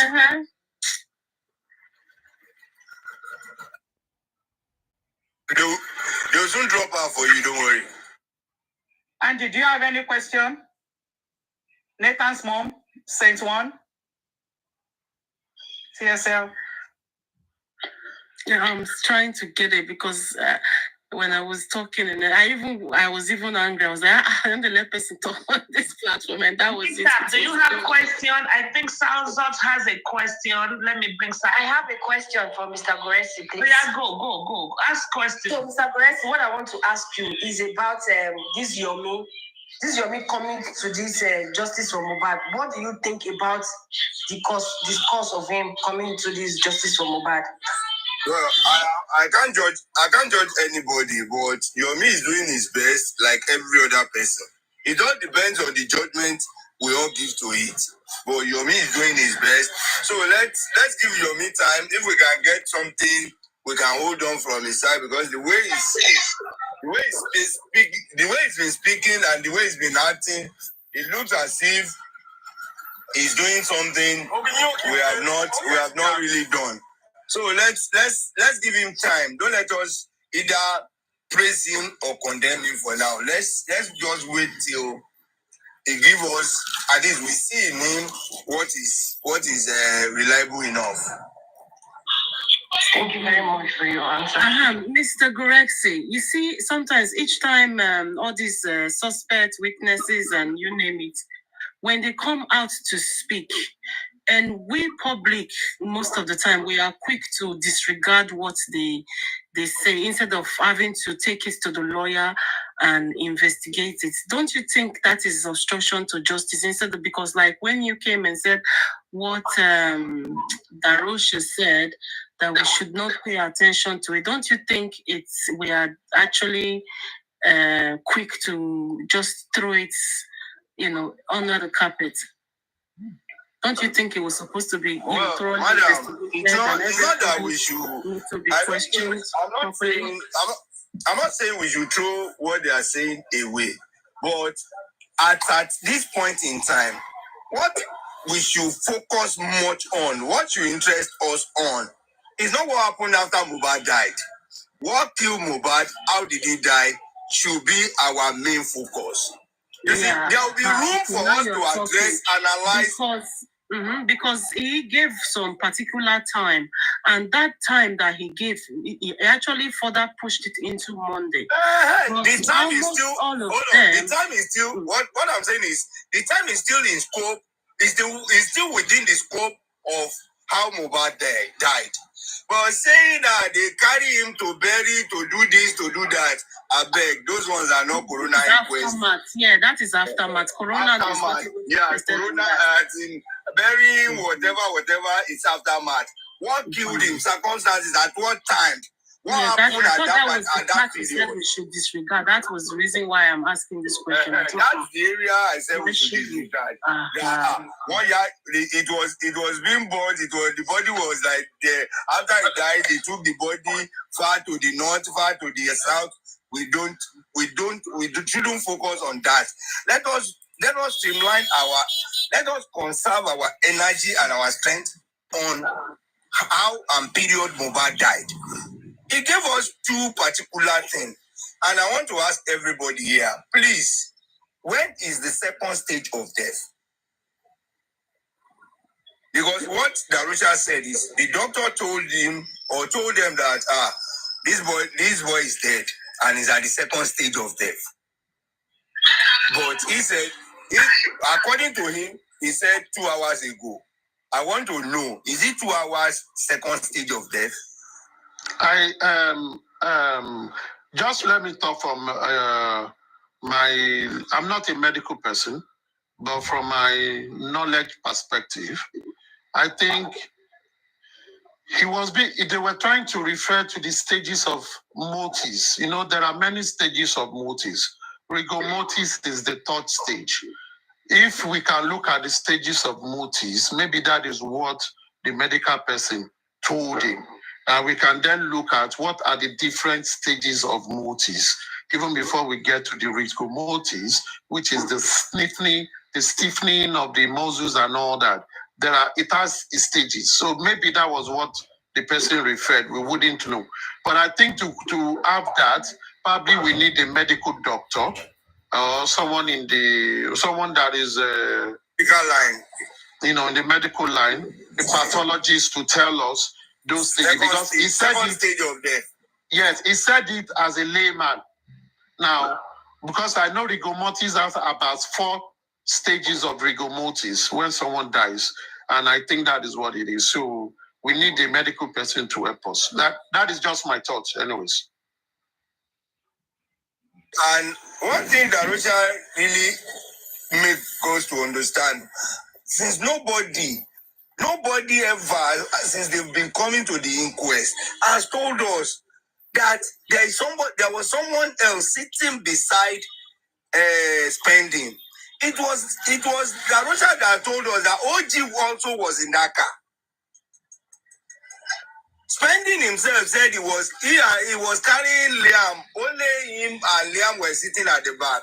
They'll soon drop out for you, don't worry. Andy, do you have any question? Nathan's mom, Saint One, TSL. Yeah, I'm trying to get it because when I was talking and I was even angry. I was like, I don't let person talk on this platform, and that was it. Do you have a question? I think Salzot has a question. Let me bring Salzot. I have a question for Mr. Goresi, please. Yeah, go. Ask question. So, Mr. Goresi, what I want to ask you is about this Yomi coming to this justice for Mohbad. What do you think about the cause of him coming to this justice for Mohbad? Well, I can't judge anybody, but Yomi is doing his best like every other person. It all depends on the judgment we all give to it. But Yomi is doing his best. So let's give Yomi time. If we can get something, we can hold on from his side, because the way he's been speaking and the way he's been acting, it looks as if he's doing something we have not really done. So let's give him time. Don't let us either praise him or condemn him for now. Let's just wait till he give us, at least we see in him what is reliable enough. Thank you very much for your answer. Mr. Goresi, you see, sometimes each time all these suspect witnesses and you name it, when they come out to speak, and we public, most of the time, we are quick to disregard what they say instead of having to take it to the lawyer and investigate it. Don't you think that is obstruction to justice? Instead of, because like when you came and said what Darosha said, that we should not pay attention to it, don't you think we are actually quick to just throw it, under the carpet? Don't you think it was supposed to be thrown? Madam, it's not that we should. I'm not saying we should throw what they are saying away, but at this point in time, what we should focus much on, what should interest us on, is not what happened after Mohbad died. What killed Mohbad? How did he die? Should be our main focus. You see, there will be room for us to address, analyze. Because he gave some particular time, and that time that he gave, he actually further pushed it into Monday. The time is still all of hold them. on. The time is still what I'm saying is the time is still in scope. Is still within the scope of how Mohbad died. But saying that they carry him to bury, to do this, to do that, I beg, those ones are not corona inquest. Yeah, that is aftermath. Corona is not. Yeah, corona in burying whatever, it's aftermath. What killed him? Circumstances at what time? What happened at that period? We should disregard. That was the reason why I'm asking this question. That's the area I said we should disregard. 1 year, it was being burned. The body was like there. After he died, they took the body far to the north, far to the south. We shouldn't focus on that. Let us streamline let us conserve our energy and our strength on how and period Mohbad died. He gave us two particular things. And I want to ask everybody here, please, when is the second stage of death? Because what Darusha said is the doctor told him or told them that this boy is dead and is at the second stage of death. But he said, according to him, he said 2 hours ago. I want to know, is it 2 hours second stage of death? Just let me talk from I'm not a medical person, but from my knowledge perspective, I think they were trying to refer to the stages of motis. You know, there are many stages of motis. Rigor mortis is the third stage. If we can look at the stages of motis, maybe that is what the medical person told him. And we can then look at what are the different stages of motis, even before we get to the rigor mortis, which is the stiffening of the muscles and all that. It has stages. So maybe that was what the person referred. We wouldn't know. But I think to have that, probably we need a medical doctor or someone that is medical line. You know, in the medical line, a pathologist to tell us those things. Because he said second stage of death. Yes, he said it as a layman. Now, because I know rigor mortis has about 4 stages of rigor mortis when someone dies, and I think that is what it is. So we need a medical person to help us. That is just my thoughts, anyways. And one thing that Russia really makes us to understand, since nobody ever, since they've been coming to the inquest, has told us that there was someone else sitting beside Spending. It was Darusha that told us that OG also was in that car. Spending himself said he was carrying Liam. Only him and Liam were sitting at the back.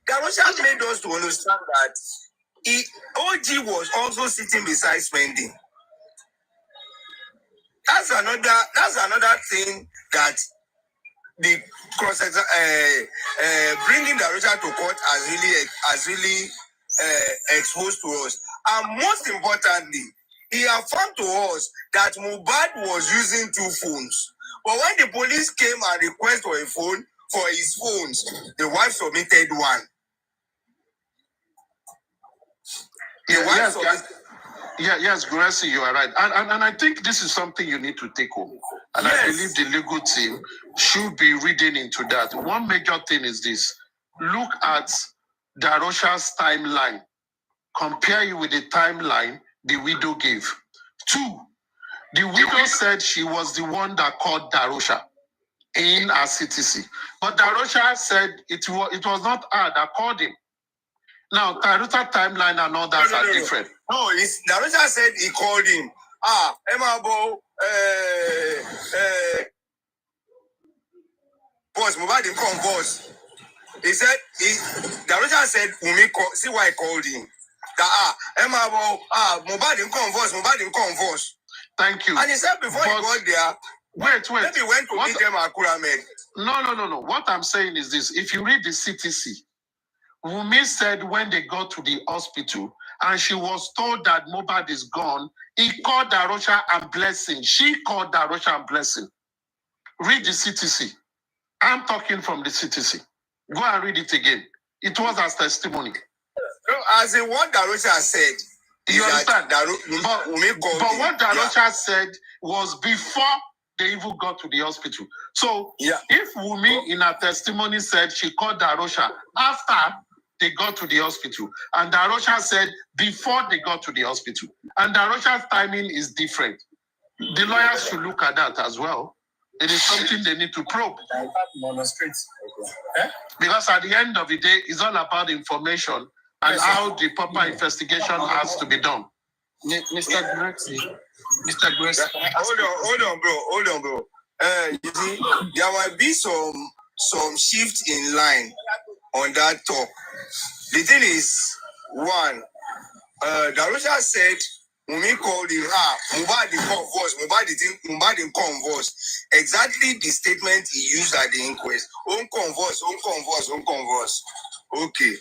Darusha made us to understand that OG was also sitting beside Spending. That's another thing that the bringing Darusha to court has really exposed to us. And most importantly, he affirmed to us that Mohbad was using 2 phones. But when the police came and requested for a phone, for his phones, the wife submitted one. Yes, Gracie, you are right. And I think this is something you need to take home. And yes. I believe the legal team should be reading into that. One major thing is this. Look at Darusha's timeline. Compare it with the timeline the widow gave. 2, the widow said she was the one that called Darusha in her CTC. But Darusha said it was not her that called him. Now, Darusha timeline and all that are different. No, Darusha said he called him. Emabo, boss, Mohbad didn't come, boss. He said, Darusha said, see why I called him. That, Emabo, Mohbad didn't come, boss, Thank you. And he said before he got there, wait. Maybe went to meet them at Kuramed. No. What I'm saying is this. If you read the CTC, Wunmi said when they got to the hospital, and she was told that Mohbad is gone, he called Darosha and Blessing. She called Darosha and Blessing. Read the CTC. I'm talking from the CTC. Go and read it again. It was as testimony. No, as in what Darosha said. You understand? But what Darosha said was before they even got to the hospital. So if Wumi in her testimony said she called Darosha after they got to the hospital, and Darosha said before they got to the hospital, and Darosha's timing is different, the lawyers should look at that as well. It is something they need to probe. Because at the end of the day, it's all about information and how the proper investigation has to be done. Mr. Grexy. Hold on, bro. You see, there might be some shift in line on that talk. The thing is, one, Darosha said, when we called him, Mohbad didn't converse. Exactly the statement he used at the inquest. Converse. Okay.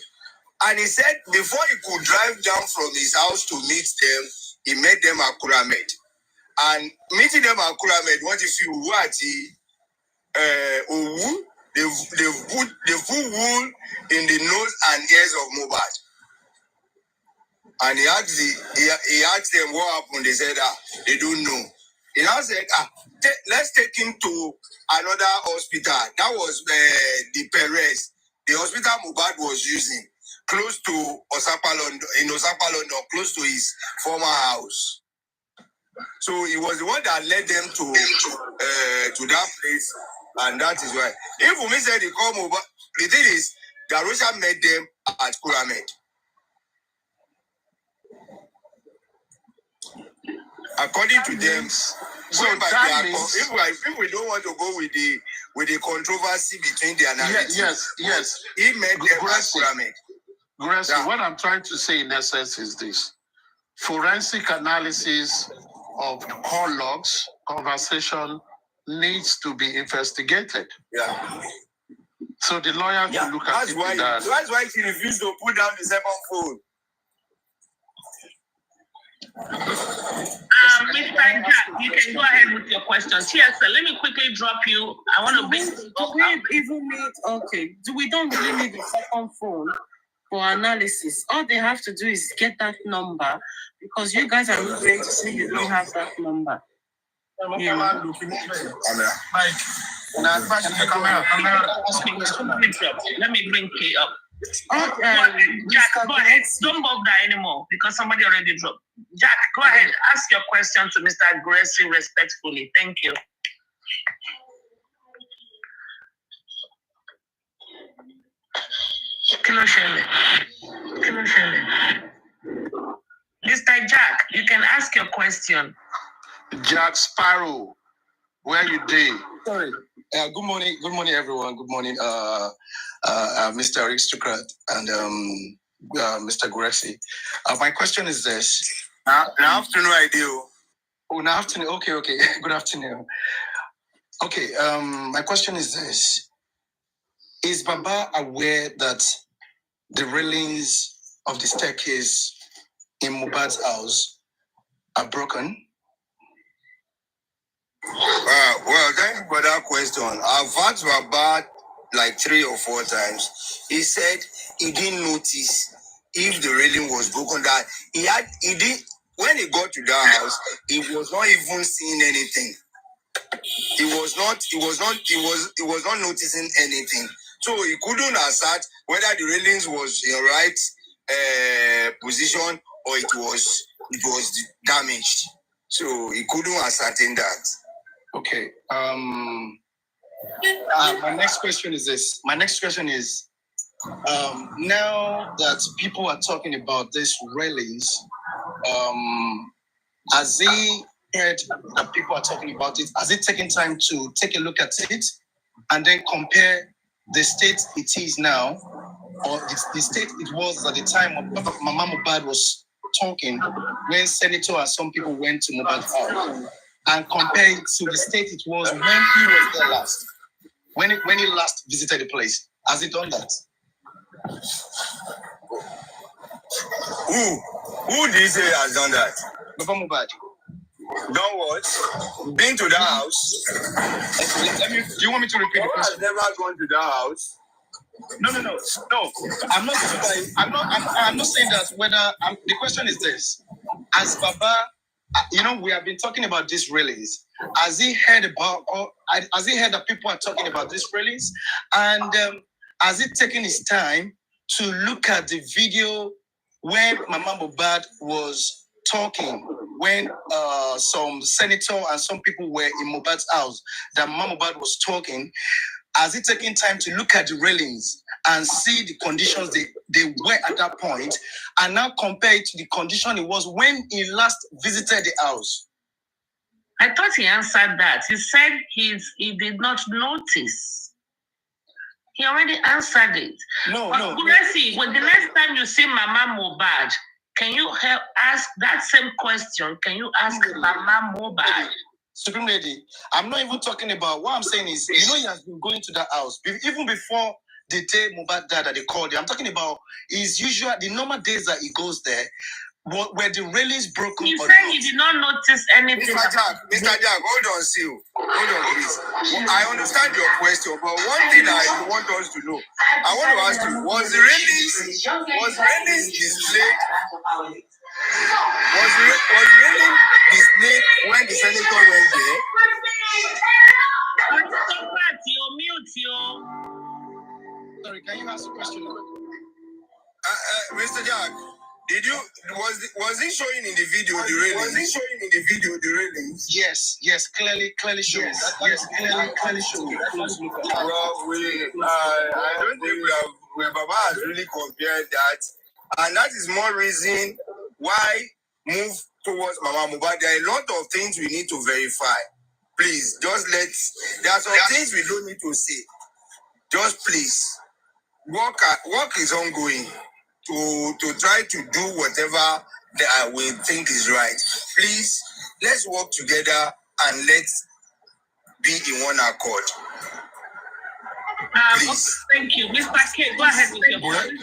And he said before he could drive down from his house to meet them, he met them at Kuramed. And meeting them at Kuramed, what if you were they put wool in the nose and ears of Mohbad. And he asked them what happened. They said they don't know. He now said, let's take him to another hospital. That was the Perez, the hospital Mohbad was using, close to Osapa, London, close to his former house. So he was the one that led them to that place, and that is why. If Wumi said he called Mohbad, the thing is, Darosha met them at Kuramed. According to them, so if we don't want to go with the controversy between their narratives, yes, he met them at Kuramed. Gracie, what I'm trying to say in essence is this: forensic analysis of call logs, conversation needs to be investigated. Yeah. So the lawyer should look at it. That's why she refused to put down the second phone. Mr. Jack, you can go ahead with your questions. Yes, sir. Let me quickly drop you. I want to be. We don't really need the second phone for analysis. All they have to do is get that number, because you guys are not going to say you don't have that number. Yeah. Let me bring Kay up. Jack, go ahead. Don't move that anymore because somebody already dropped. Jack, go ahead. Ask your question to Mr. Gracie respectfully. Thank you. Mr. Jack, you can ask your question. Jack Sparrow, where you doing? Sorry. Good morning, everyone. Good morning, Mr. Aristocrat and Mr. Grexy. My question is this. Good afternoon, idea. Oh, good afternoon. Okay. Good afternoon. Okay. My question is this: is Baba aware that the railings of the staircase in Mohbad's house are broken? Well, thank you for that question. I've asked Baba like 3 or 4 times. He said he didn't notice if the railing was broken. That he did when he got to that house, he was not even seeing anything. He was not noticing anything. So he couldn't assert whether the railings was in right position or it was damaged. So he couldn't ascertain that. Okay. My next question is this. My next question is, now that people are talking about these railings, has he heard that people are talking about it? Has he taken time to take a look at it and then compare the state it is now, or the state it was at the time of Mama Mohbad was talking when Senator and some people went to Mohbad's house, and compare it to the state it was when he was there last, when he last visited the place? Has he done that? Who? Who did you say has done that? Baba Mohbad. Done what? Been to the house? Let me. Do you want me to repeat the question? I've never gone to the house. No. I'm not. I'm not saying that. The question is this: as Baba, we have been talking about this release. Has he heard about? Or has he heard that people are talking about this release? And has he taken his time to look at the video when Mama Mohbad was talking? When some senator and some people were in Mohbad's house, that Mama Mohbad was talking. Has he taken time to look at the railings and see the conditions they were at that point, and now compare it to the condition it was when he last visited the house? I thought he answered that. He said he did not notice. He already answered it. No. Let's see. When the next time you see Mama Mohbad, can you ask that same question? Can you ask Mama Mohbad? Supreme Lady, I'm not even talking about what I'm saying is, he has been going to that house even before the day Mohbad died that they called him. I'm talking about the normal days that he goes there, where the railings broken. You said he did not notice anything. Mr. Jack, hold on, please. Well, I understand your question, but one thing I want us to know, I want to ask you, was the railings displayed? Was railing displayed when the senator went there? Sorry, can you ask the question? Mr. Jack, was it showing in the video the railings? Yes, clearly showing. Yes, clearly showing. Well, I don't think Baba has really compared that, and that is more reason why move towards Mama Mohbad. There are a lot of things we need to verify. Please, there are some things we don't need to say. Just please, work is ongoing to try to do whatever that we think is right. Please, let's work together and let's be in one accord. Please. Thank you. Mr. K, go ahead with your question.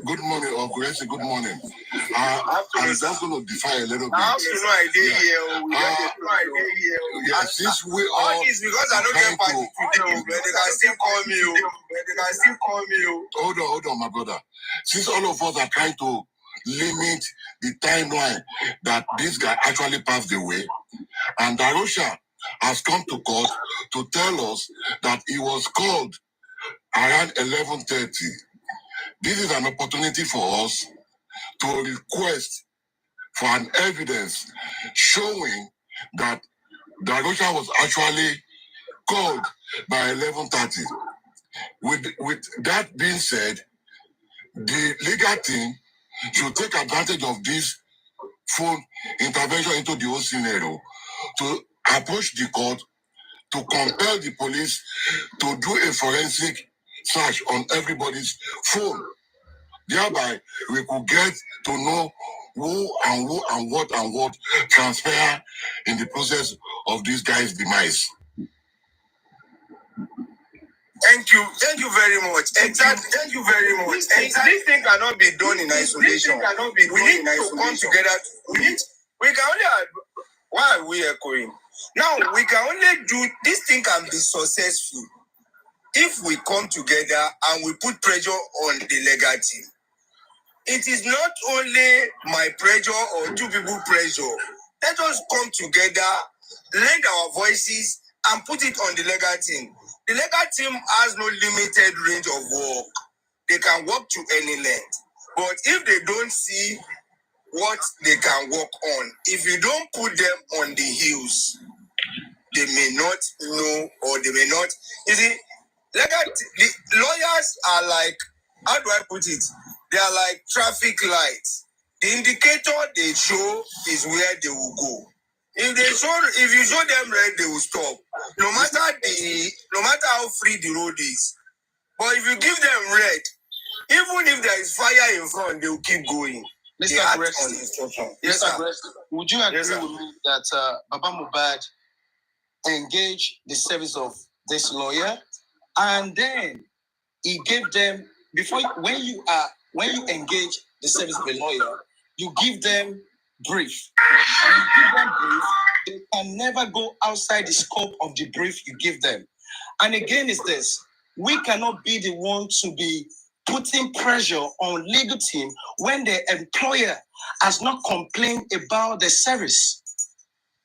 Good morning, or good morning. I'm just going to defy a little bit. I have no idea here. Since we all is because I don't get party today, but they can still call me. Hold on, my brother. Since all of us are trying to limit the timeline that this guy actually passed away, and Darosha has come to court to tell us that he was called around 11:30. This is an opportunity for us to request for an evidence showing that Darosha was actually called by 11:30. With that being said, the legal team should take advantage of this full intervention into the whole scenario to approach the court to compel the police to do a forensic search on everybody's phone. Thereby, we could get to know who and what transpire in the process of this guy's demise. Thank you very much. Exactly. Thank you very much. This thing cannot be done in isolation. We need to come together. We can only. Why are we echoing? Now we can only do this thing can be successful if we come together and we put pressure on the legal team. It is not only my pressure or two people pressure. Let us come together, lend our voices, and put it on the legal team. The legal team has no limited range of work. They can work to any length. But if they don't see what they can work on, if you don't put them on the heels, they may not know or they may not. You see, the lawyers are like, how do I put it? They are like traffic lights. The indicator they show is where they will go. If you show them red, they will stop. No matter how free the road is. But if you give them red, even if there is fire in front, they will keep going. Mr. Yes, sir. Would you agree with me that Baba Mohbad engaged the service of this lawyer, and then he gave them when you engage the service of a lawyer, you give them brief. When you give them brief, they can never go outside the scope of the brief you give them. And again, is this: we cannot be the one to be putting pressure on legal team when the employer has not complained about the service.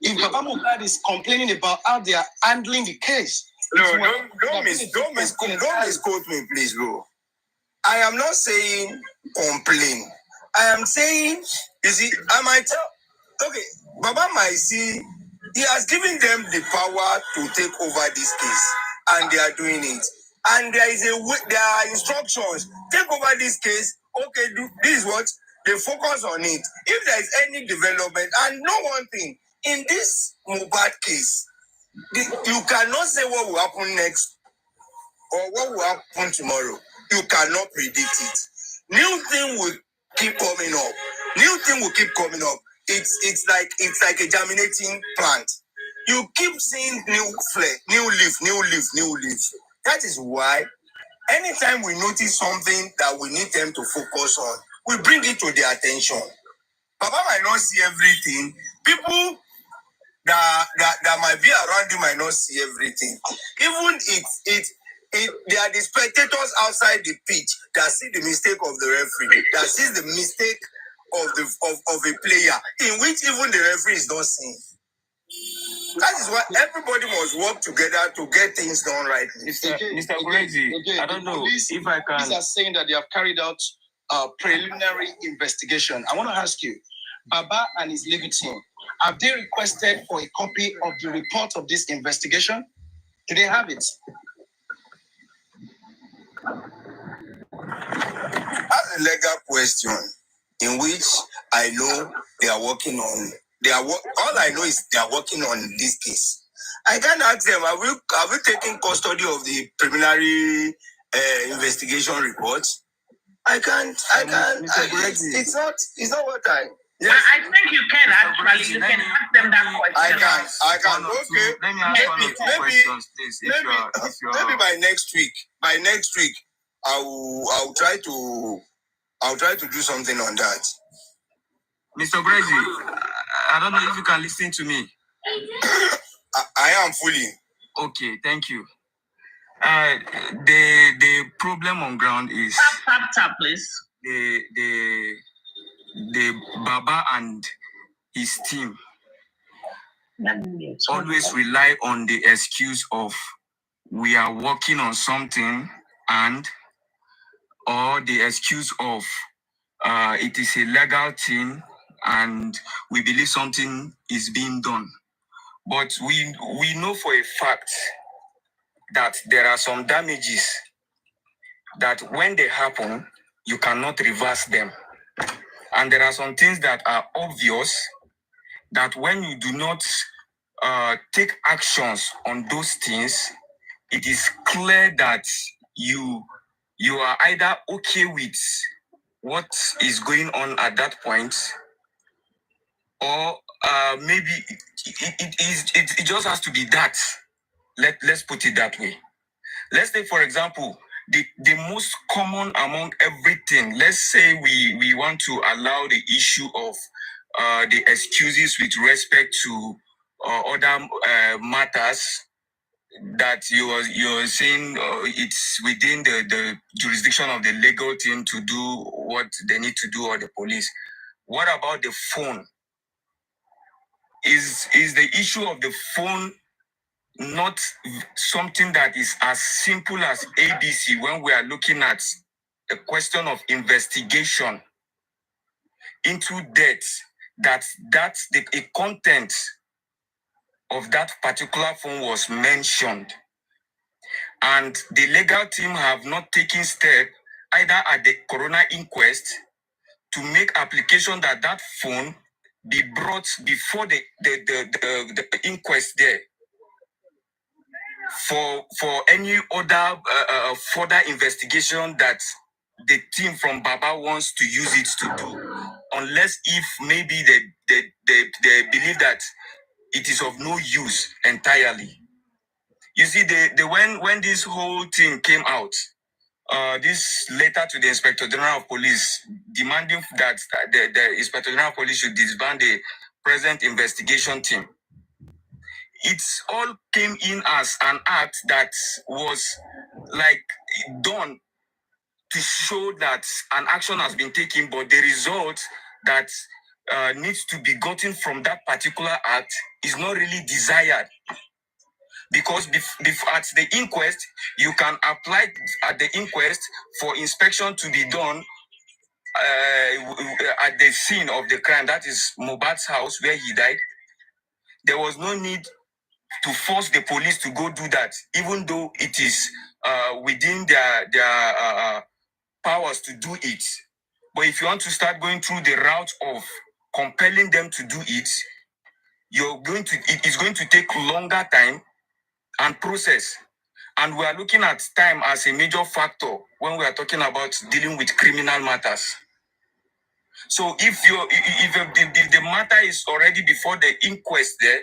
If Baba Mohbad is complaining about how they are handling the case, no, don't misquote me, please, bro. I am not saying complain. I am saying, you see, I might tell, okay, Baba might see, he has given them the power to take over this case, and they are doing it. And there is a way, there are instructions. Take over this case. Okay, this is what they focus on it. If there is any development, and know one thing, in this Mohbad case, you cannot say what will happen next or what will happen tomorrow. You cannot predict it. New thing will keep coming up. New thing will keep coming up. It's like a germinating plant. You keep seeing new flare, new leaf. That is why anytime we notice something that we need them to focus on, we bring it to their attention. Baba might not see everything. People that might be around you might not see everything. Even they are the spectators outside the pitch that see the mistake of the referee, that sees the mistake of a player, in which even the referee is not seeing. That is why everybody must work together to get things done right. Mr. Crazy, I don't know if I can. These are saying that they have carried out a preliminary investigation. I want to ask you, Baba and his legal team, have they requested for a copy of the report of this investigation? Do they have it? That's a legal question in which I know they are working on. All I know is they are working on this case. I can ask them, have we taken custody of the preliminary investigation report? I can't. It's not what I. Yes. I think you can actually. You can ask them that question. I can. Okay. Let me ask one or two questions, please. Maybe by next week. By next week, I'll try to do something on that. Mr. Crazy, I don't know if you can listen to me. I am fully. Okay, thank you. The problem on ground is tap, please. The Baba and his team always rely on the excuse of we are working on something, and or the excuse of it is a legal thing and we believe something is being done. But we know for a fact that there are some damages that when they happen, you cannot reverse them. And there are some things that are obvious that when you do not take actions on those things, it is clear that you are either okay with what is going on at that point, or maybe it just has to be that. Let's put it that way. Let's take, for example, the most common among everything. Let's say we want to allow the issue of the excuses with respect to other matters that you're saying it's within the jurisdiction of the legal team to do what they need to do, or the police. What about the phone? Is the issue of the phone not something that is as simple as ABC when we are looking at the question of investigation into death, that's the content of that particular phone was mentioned, and the legal team have not taken step either at the coroner inquest to make application that that phone be brought before the inquest there for any other further investigation that the team from Baba wants to use it to do, unless if maybe they believe that it is of no use entirely. You see, when this whole thing came out, this letter to the Inspector General of Police demanding that the Inspector General of Police should disband the present investigation team. It all came in as an act that was like done to show that an action has been taken, but the result that needs to be gotten from that particular act is not really desired. Because at the inquest, you can apply at the inquest for inspection to be done at the scene of the crime, that is Mohbad's house where he died. There was no need to force the police to go do that, even though it is within their powers to do it. But if you want to start going through the route of compelling them to do it, it is going to take longer time and process. And we are looking at time as a major factor when we are talking about dealing with criminal matters. So if the matter is already before the inquest there,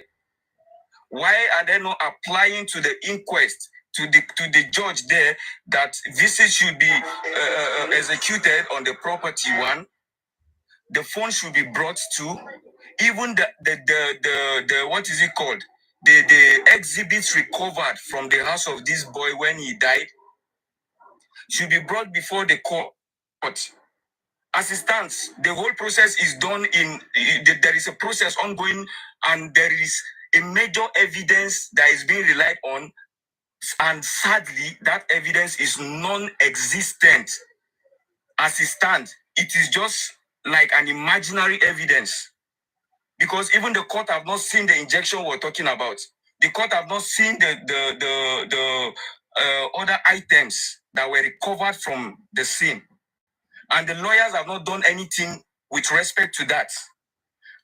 why are they not applying to the inquest, to the judge there, that visit should be executed on the property one, the phone should be brought to, even the what is it called, the exhibits recovered from the house of this boy when he died should be brought before the court. As it stands, the whole process is done there is a process ongoing, and there is a major evidence that is being relied on, and sadly, that evidence is non-existent. As it stands, it is just like an imaginary evidence, because even the court have not seen the injection we're talking about. The court have not seen the other items that were recovered from the scene, and the lawyers have not done anything with respect to that.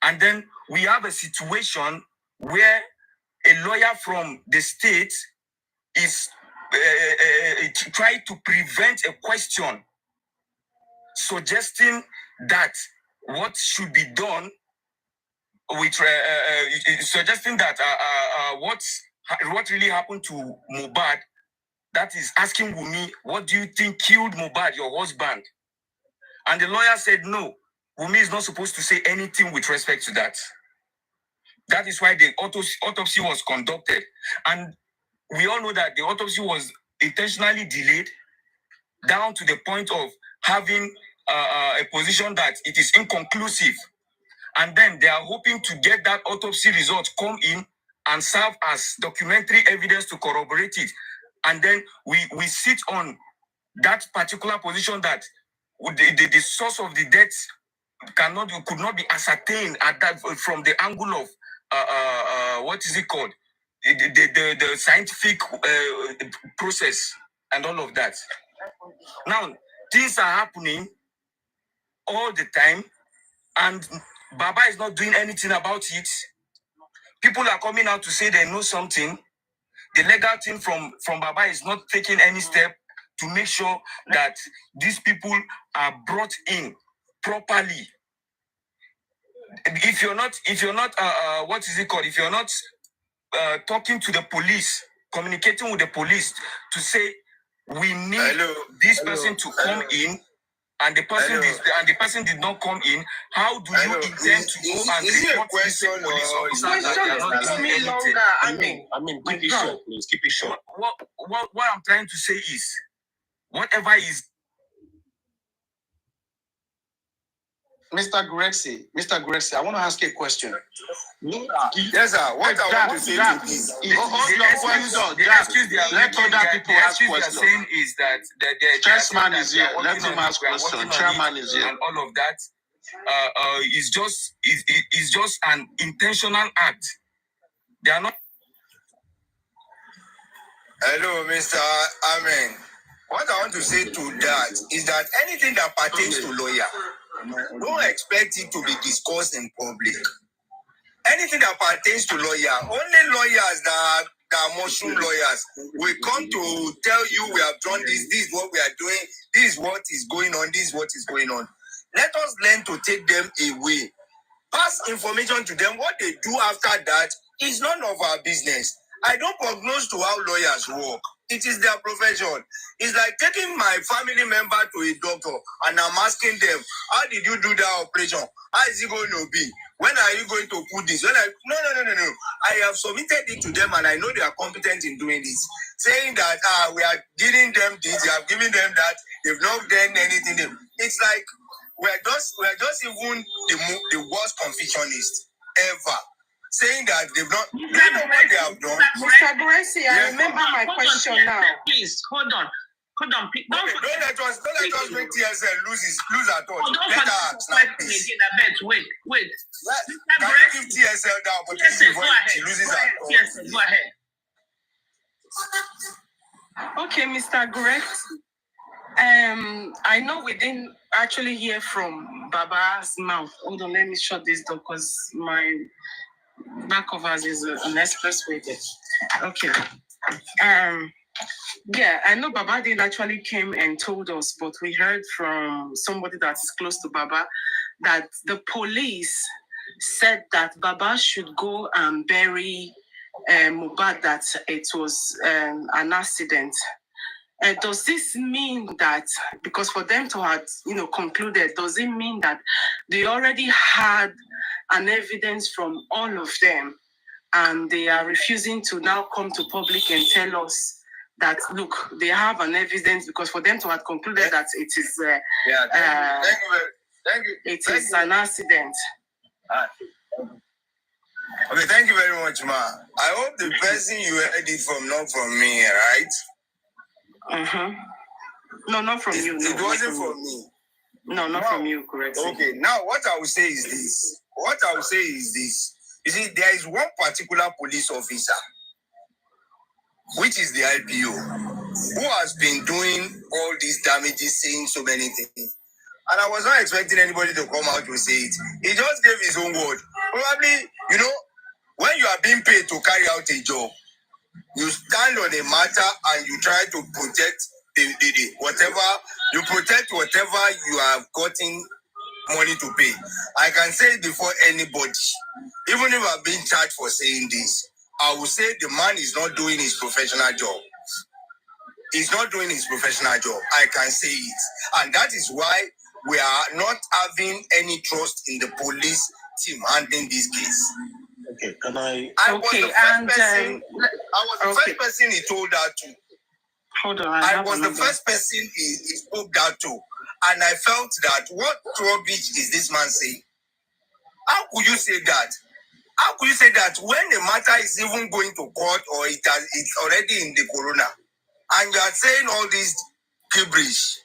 And then we have a situation where a lawyer from the state is trying to prevent a question, suggesting that what should be done with suggesting that what really happened to Mohbad, that is asking Wunmi, what do you think killed Mohbad, your husband? And the lawyer said, no, Wunmi is not supposed to say anything with respect to that. That is why the autopsy was conducted. And we all know that the autopsy was intentionally delayed down to the point of having a position that it is inconclusive. And then they are hoping to get that autopsy result come in and serve as documentary evidence to corroborate it. And then we sit on that particular position that the source of the death could not be ascertained at that from the angle of what is it called, the scientific process and all of that. Now things are happening all the time, and Baba is not doing anything about it. People are coming out to say they know something. The legal team from Baba is not taking any step to make sure that these people are brought in properly. If you're not what is it called? If you're not talking to the police, communicating with the police to say we need this person to come in, and the person did not come in, how do you intend to go and report this police officer that they are not doing anything? I mean, keep it short, please. Keep it short. What I'm trying to say is, whatever is. Mr. Grexy, I want to ask you a question. Yes, sir. What I want to say to this. Let other people ask questions. Saying is that the chairman is here. Let him ask questions. Chairman is here. And all of that is just an intentional act. They are not. Hello, Mr. Amen. What I want to say to that is that anything that pertains to lawyer, don't expect it to be discussed in public. Anything that pertains to lawyer, only lawyers that are mushroom lawyers will come to tell you we have done this, this is what we are doing, this is what is going on, this is what is going on. Let us learn to take them away. Pass information to them. What they do after that is none of our business. I don't prognose to how lawyers work. It is their profession. It's like taking my family member to a doctor and I'm asking them, how did you do that operation? How is it going to be? When are you going to put this? No. I have submitted it to them and I know they are competent in doing this. Saying that we are giving them this, we are giving them that, they've not done anything. It's like we're just even the worst confucionists ever. Saying that they've not, do you know what they have done? Mr. Gracie, I remember my question now. Please, hold on. Don't let us make TSL lose at all. Let us Wait. Can you give TSL the opportunity before she loses at all? Yes, go ahead. Okay, Mr. Greg. I know we didn't actually hear from Baba's mouth. Hold on, let me shut this door because my back of us is an expressway there. Okay. Yeah, I know Baba didn't actually came and told us, but we heard from somebody that's close to Baba that the police said that Baba should go and bury Mohbad, that it was an accident. Does this mean that, because for them to have, concluded, does it mean that they already had an evidence from all of them and they are refusing to now come to public and tell us that, look, they have an evidence, because for them to have concluded that it is it is an accident? Okay, thank you very much, ma. I hope the person you heard it from, not from me, right? No, not from you. It wasn't from me. No, not from you, correct? Okay, now what I will say is this. You see, there is one particular police officer, which is the IPO, who has been doing all these damages, saying so many things. And I was not expecting anybody to come out to say it. He just gave his own word. Probably, when you are being paid to carry out a job, you stand on a matter and you try to protect the whatever, you protect whatever you have gotten money to pay. I can say it before anybody, even if I've been charged for saying this, I will say the man is not doing his professional job. He's not doing his professional job. I can say it. And that is why we are not having any trust in the police team handling this case. Okay, can I? I was the first person he told that to. Hold on. I was the first person he spoke that to. And I felt that, what rubbish is this man saying? How could you say that? How could you say that when the matter is even going to court or it's already in the corona, and you are saying all this gibberish?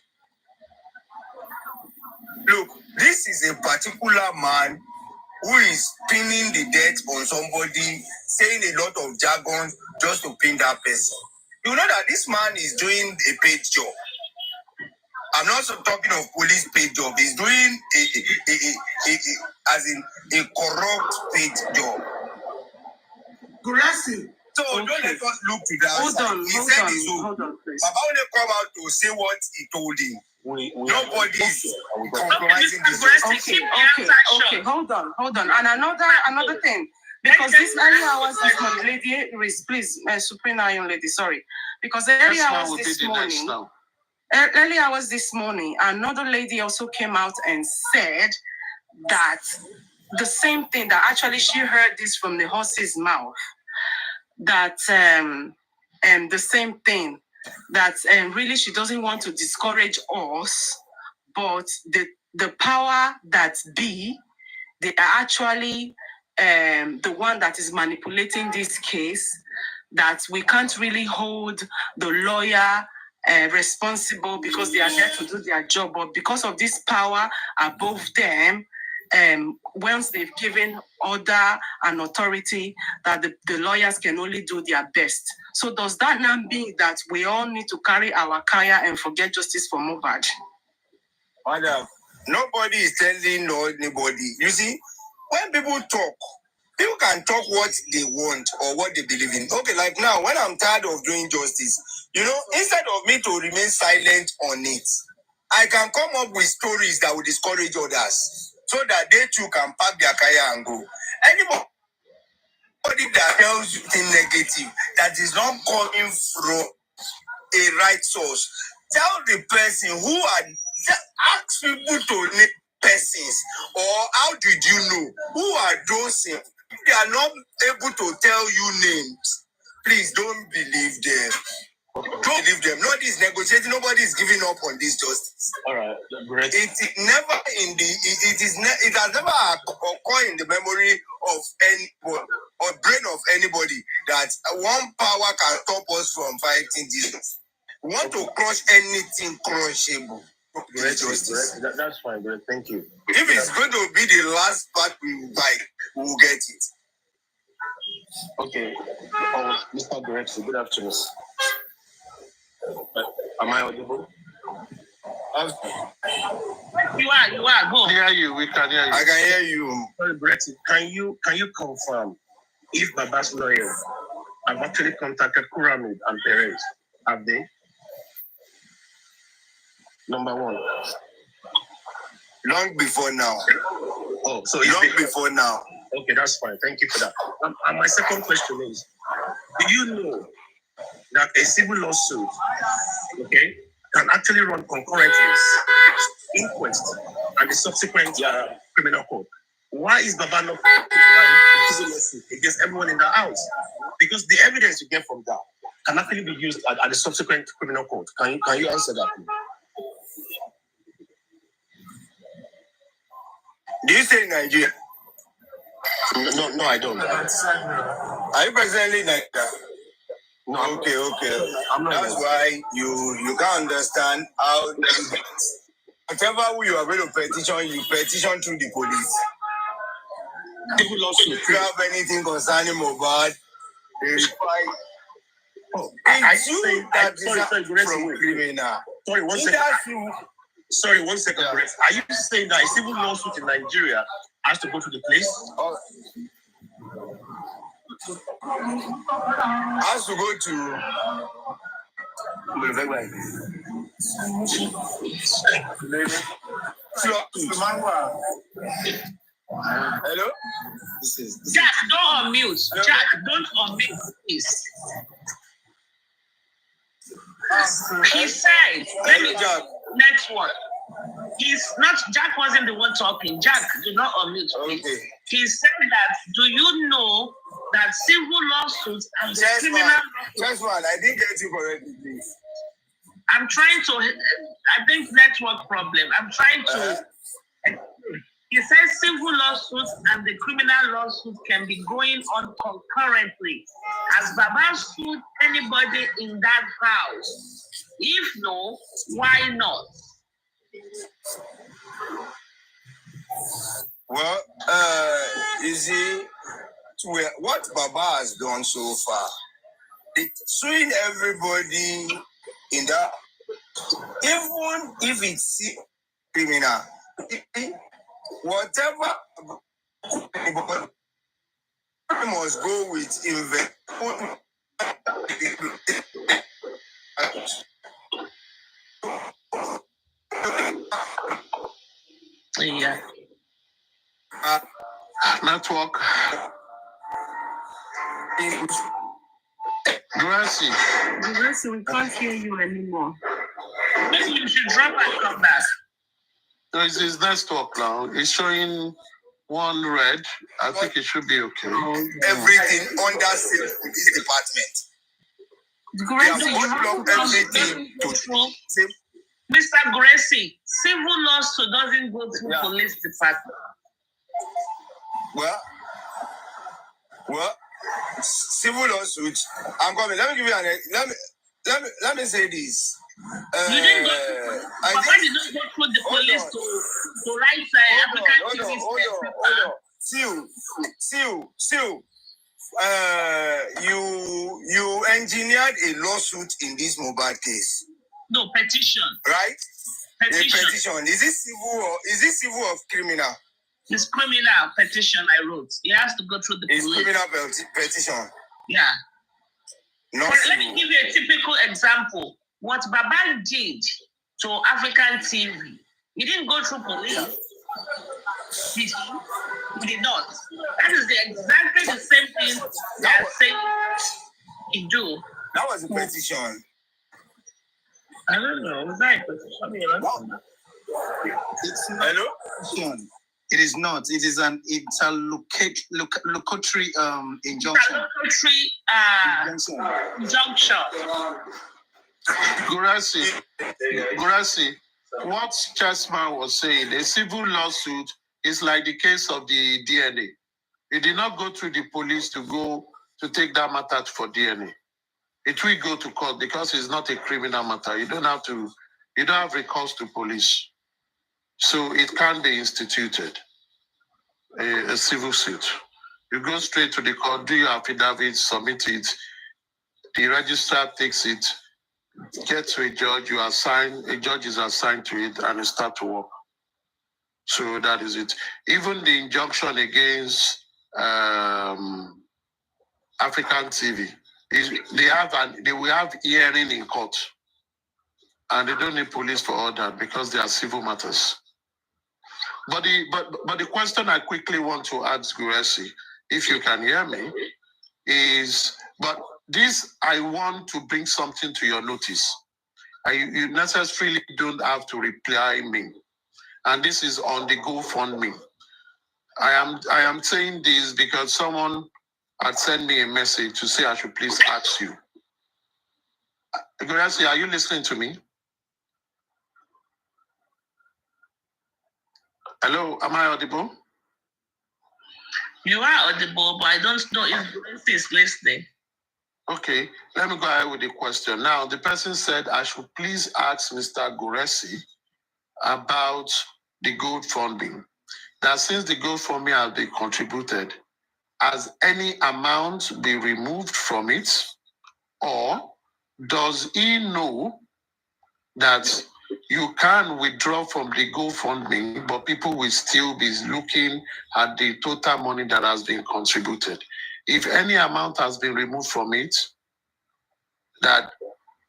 Look, this is a particular man who is pinning the death on somebody, saying a lot of jargon just to pin that person. You know that this man is doing a paid job. I'm not talking of police paid job. He's doing a corrupt paid job. Gracie. So don't let us look to that. Hold on, please. Baba only come out to say what he told him. Nobody is compromising this. Okay. Hold on. And another thing, because this early hours this morning, lady, please, Supreme Iron Lady, sorry, because early hours this morning, another lady also came out and said that the same thing, that actually she heard this from the horse's mouth, that the same thing, that really she doesn't want to discourage us, but the power that be, they are actually the one that is manipulating this case, that we can't really hold the lawyer responsible because they are there to do their job, but because of this power above them, once they've given order and authority, that the lawyers can only do their best. So does that now mean that we all need to carry our kaya and forget justice for Mohbad? Madam, nobody is telling anybody. You see, when people talk, people can talk what they want or what they believe in. Okay, like now, when I'm tired of doing justice, instead of me to remain silent on it, I can come up with stories that will discourage others so that they too can pack their kaya and go. Anybody that tells you things negative that is not coming from a right source. Tell the person ask people to name persons, or how did you know? Who are those? If they are not able to tell you names, please don't believe them. Don't believe them. Nobody is negotiating. Nobody is giving up on this justice. All right, great. It has never occurred in the memory of anybody or brain of anybody that one power can stop us from fighting this. We want to crush anything crushable. Great, justice. That's fine, great. Thank you. If it's going to be the last part we will buy, we will get it. Okay. Oh, Mr. Director, good afternoon. Am I audible? You are. Go. Hear you. We can hear you. I can hear you. Sorry, Brexit. Can you confirm if Baba's lawyers have actually contacted Kuramid and Perez? Have they? Number one. Long before now. Oh, so before now. Okay, that's fine. Thank you for that. And my second question is, do you know that a civil lawsuit, okay, can actually run concurrently inquest and the subsequent criminal court? Why is Baba not civil lawsuit against everyone in the house? Because the evidence you get from that can actually be used at the subsequent criminal court. Can you answer that, please? Do you stay in Nigeria? No, I don't. Are you presently in Nigeria? No. Okay. I'm not. That's why you can't understand how whatever who you are going to petition, you petition through the police. If you have anything concerning Mohbad, they require. Sorry, one second. Yeah. Are you saying that a civil lawsuit in Nigeria has to go to the police? Has to go to. Hello? Jack, don't unmute. Jack, don't unmute, please. He said, let me network. Jack wasn't the one talking. Jack, do not unmute, please. Okay. He said that, do you know that civil lawsuits and the criminal... Just one, I didn't get you correctly, please. I'm trying to, I think network problem. I'm trying to... He says civil lawsuits and the criminal lawsuit can be going on concurrently. Has Baba sued anybody in that house? If no, why not? Well, you see, what Baba has done so far, it's suing everybody in that, even if it's criminal, whatever must go with Yeah. Network. Gracie, we can't hear you anymore. Maybe you should drop and come back. It's his network now. It's showing one red. I think it should be okay. Everything under this department. Gracie, you have to everything control. Mr. Gracie, civil lawsuit doesn't go through police department. Well, civil lawsuit. I'm coming. Let me give you let me say this. You didn't go. Why did you go through the police to write African TV? Hold on. You engineered a lawsuit in this Mohbad case. No, petition. Right? Petition. A petition. Is it civil or criminal? It's criminal petition I wrote. It has to go through the police. It's criminal petition. Yeah. Let me civil. give you a typical example. What Baba did to African TV, he didn't go through police. He did not. That is exactly the same thing that he do. That was a petition. I don't know. Right. It's not. Hello? It is not. It is an locatory injunction. Injunction. Gurasi, what Chessman was saying, a civil lawsuit is like the case of the DNA. You did not go through the police to take that matter for DNA. It will go to court because it's not a criminal matter. You don't have recourse to police. So it can be instituted, a civil suit. You go straight to the court, do your affidavit, submit it. The registrar takes it, get to a judge, a judge is assigned to it, and it starts to work. So that is it. Even the injunction against African TV, they will have hearing in court, and they don't need police for all that because they are civil matters. But the question I quickly want to ask Guresi, if you can hear me, is I want to bring something to your notice. You necessarily don't have to reply me, and this is on the GoFundMe. I am saying this because someone had sent me a message to say I should please ask you. Guresi, are you listening to me? Hello, am I audible? You are audible, but I don't know if Guresi is listening. Okay, let me go ahead with the question. Now, the person said I should please ask Mr. Guresi about the GoFundMe. That since the GoFundMe has been contributed, has any amount been removed from it? Or does he know that you can withdraw from the GoFundMe, but people will still be looking at the total money that has been contributed? If any amount has been removed from it, that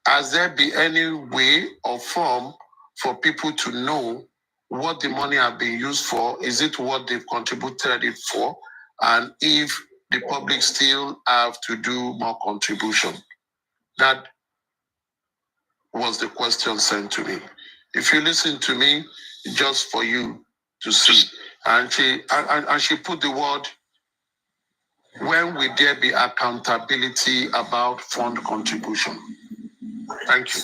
has there been any way or form for people to know what the money has been used for? Is it what they've contributed it for? And if the public still have to do more contribution? That was the question sent to me. If you listen to me, just for you to see. And she put the word, when will there be accountability about fund contribution? Thank you.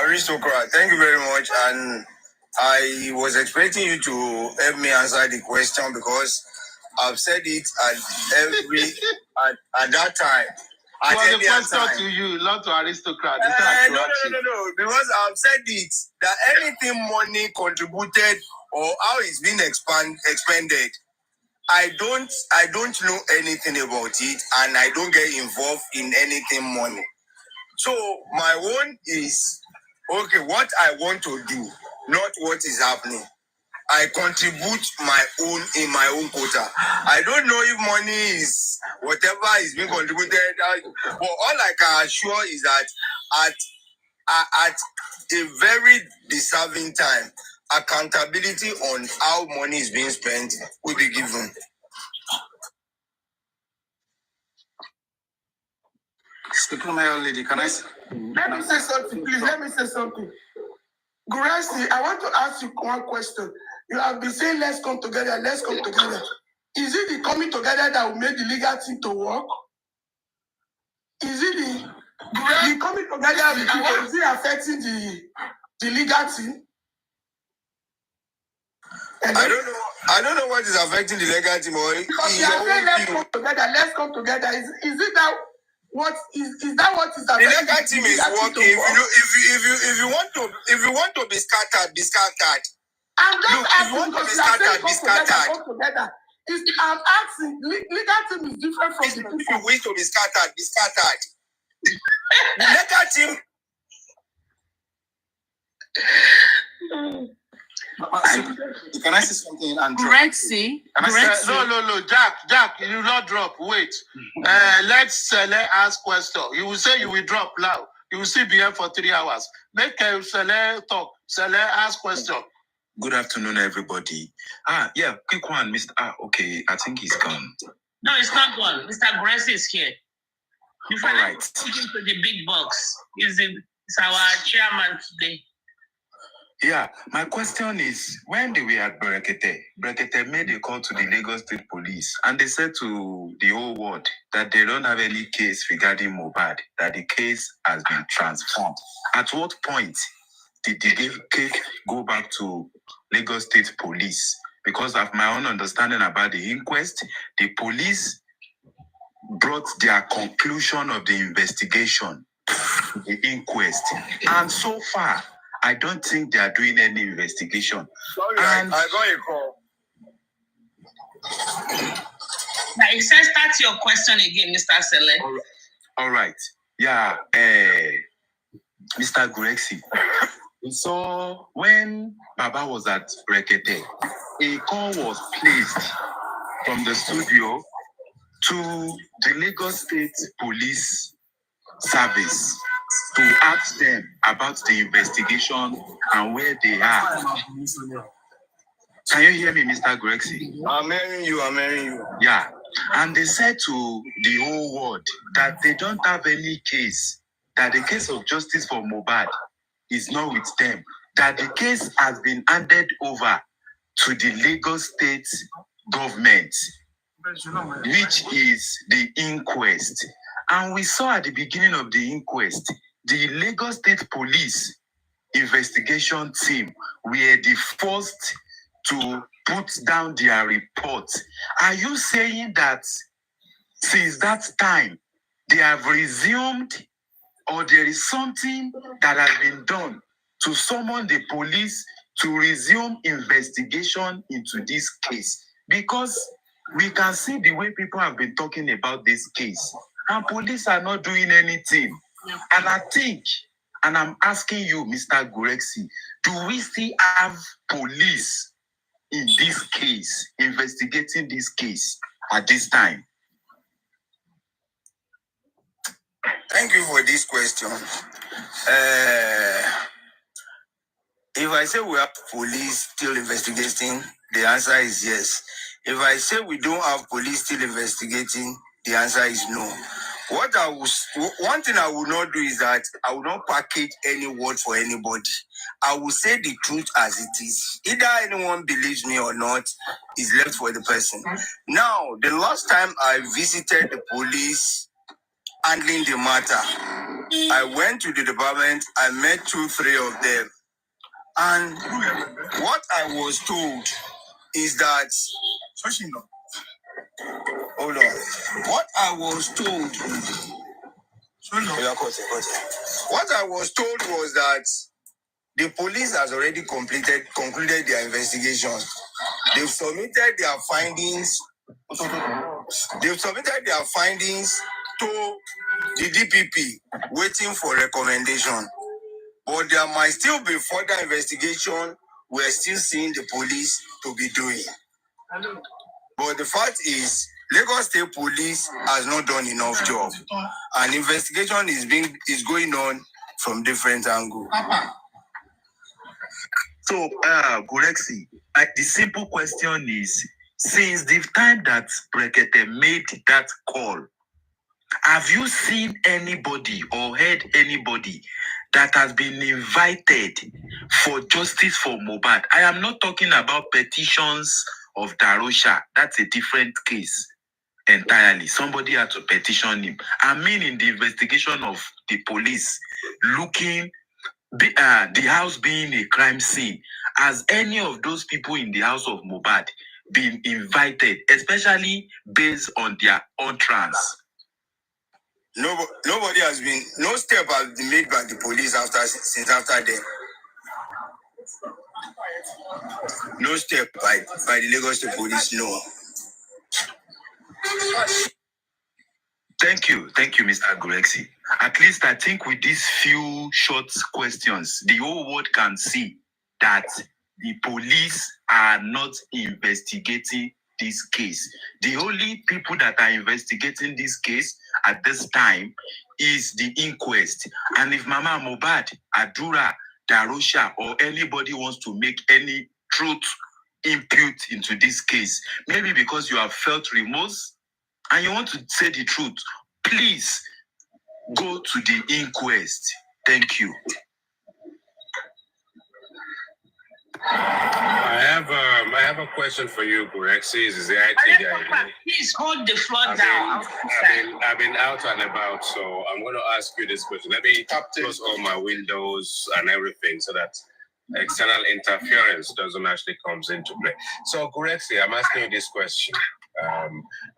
Aristocrat, thank you very much. And I was expecting you to help me answer the question because I've said it at that time. Well, the question to you, not to Aristocrat. No. Because I've said it that anything money contributed or how it's been expended, I don't know anything about it, and I don't get involved in anything money. So my own is okay. What I want to do, not what is happening. I contribute my own in my own quota. I don't know if money is whatever is being contributed. But all I can assure is that at a very deserving time, accountability on how money is being spent will be given. Lady, can I say? Let me say something, please. Let me say something. Guresi, I want to ask you one question. You have been saying, let's come together, let's come together. Is it the coming together that will make the legal team to work? Is it the coming together, is it affecting the legal team? I don't know what is affecting the legal team. Because you are saying, let's come together. Is it that what is that what is affecting the legal team is working? If you want to be scattered, be scattered. I'm just asking because you are saying come together. I'm asking, legal team is different from the people. If you wish to be scattered, be scattered. The legal team. Can I say something? Rexy. No. Jack, you will not drop. Wait. Let ask question. You will say you will drop now. You will still be here for 3 hours. Make Sele talk. Sele ask question. Good afternoon, everybody. Yeah, quick one, Mr. Okay, I think he's gone. No, it's not gone. Mr. Grace is here. All right. To the big box. Is our chairman today. Yeah, my question is, when they were at Brekete made a call to the Lagos State Police, and they said to the whole world that they don't have any case regarding Mohbad, that the case has been transformed. At what point did the case go back to Lagos State Police? Because of my own understanding about the inquest, the police brought their conclusion of the investigation to the inquest. And so far, I don't think they are doing any investigation. Sorry, I got a call. Now, it says start your question again, Mr. Sele. All right. Yeah, Mr. Grexy. We saw when Baba was at Brekete, a call was placed from the studio to the Lagos State Police Service to ask them about the investigation and where they are. Can you hear me, Mr. Grexy? I'm hearing you. Yeah. And they said to the whole world that they don't have any case, that the case of justice for Mohbad is not with them, that the case has been handed over to the Lagos State government, which is the inquest. And we saw at the beginning of the inquest, the Lagos State Police investigation team were the first to put down their report. Are you saying that since that time, they have resumed, or there is something that has been done to summon the police to resume investigation into this case? Because we can see the way people have been talking about this case, and police are not doing anything. And I think, and I'm asking you, Mr. Gurexi, do we still have police in this case, investigating this case at this time? Thank you for this question. If I say we have police still investigating, the answer is yes. If I say we don't have police still investigating, the answer is no. One thing I will not do is that I will not package any word for anybody. I will say the truth as it is. Either anyone believes me or not is left for the person. Now, the last time I visited the police handling the matter, I went to the department, I met 2-3 of them. And what I was told is that, hold on. What I was told was that the police has already concluded their investigation. They've submitted their findings. To the DPP, waiting for recommendation. But there might still be further investigation we're still seeing the police to be doing. But the fact is, Lagos State Police has not done enough job. And investigation is going on from different angles. So, Gurexi, the simple question is, since the time that Brekete made that call, have you seen anybody or heard anybody that has been invited for justice for Mohbad? I am not talking about petitions of Darosha. That's a different case entirely. Somebody had to petition him. I mean, in the investigation of the police, looking, the house being a crime scene, has any of those people in the house of Mohbad been invited, especially based on their utterance? Nobody has been, no step has been made by the police since after them. No step by the Lagos State Police, no. Thank you, Mr. Gurexi. At least I think with these few short questions, the whole world can see that the police are not investigating this case. The only people that are investigating this case at this time is the inquest. And if Mama Mohbad, Adura, Darosha, or anybody wants to make any truth input into this case, maybe because you have felt remorse and you want to say the truth, please go to the inquest. Thank you. I have a question for you, Gurexi. Is the IT guy? Please hold the floor down. I've been out and about, so I'm going to ask you this question. Let me close all my windows and everything so that external interference doesn't actually comes into play. So, Gurexi, I'm asking you this question,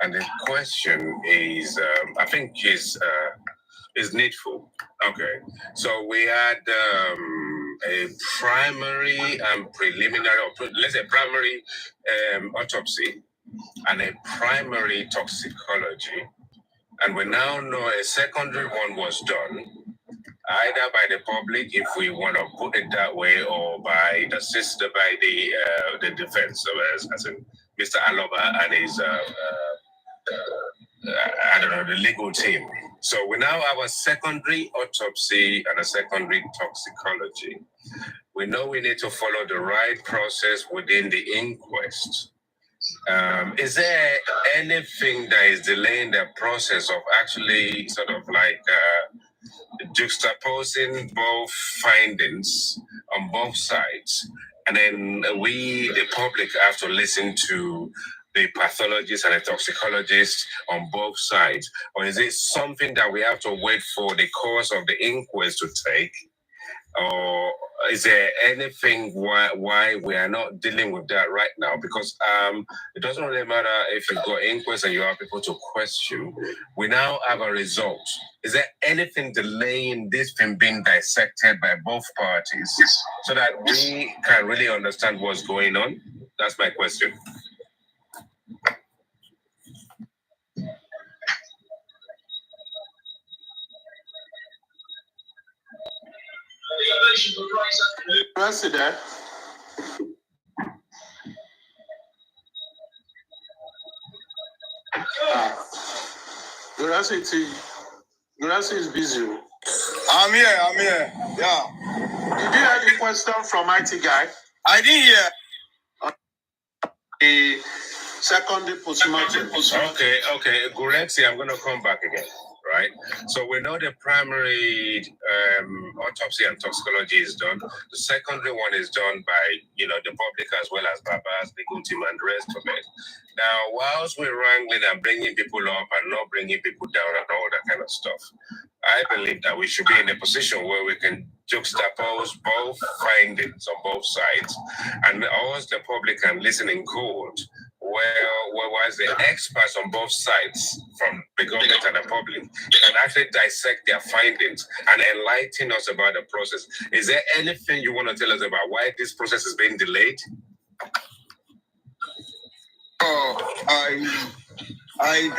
and the question is, I think is needful. Okay, so we had a primary and preliminary, or let's say primary autopsy and a primary toxicology, and we now know a secondary one was done either by the public, if we want to put it that way, or by the sister, by the defense, as in Mr. Aloba and his I don't know, the legal team. So we now have a secondary autopsy and a secondary toxicology. We know we need to follow the right process within the inquest. Is there anything that is delaying the process of actually sort of like juxtaposing both findings on both sides? And then we, the public, have to listen to the pathologists and the toxicologists on both sides? Or is it something that we have to wait for the course of the inquest to take? Or is there anything why we are not dealing with that right now? Because it doesn't really matter if you've got inquest and you have people to question. We now have a result. Is there anything delaying this from being dissected by both parties so that we can really understand what's going on? That's my question. President. Gurasi is busy. I'm here. Yeah. Did you hear the question from IT guy? I didn't hear. The secondary postmortem. Okay. Gurexi, I'm going to come back again, right? So we know the primary autopsy and toxicology is done. The secondary one is done by, the public as well as Baba's legal team and the rest of it. Now, whilst we're wrangling and bringing people up and not bringing people down and all that kind of stuff, I believe that we should be in a position where we can juxtapose both findings on both sides, and us, the public, can listen in court, whereas the experts on both sides, from the government and the public, can actually dissect their findings and enlighten us about the process. Is there anything you want to tell us about why this process is being delayed? I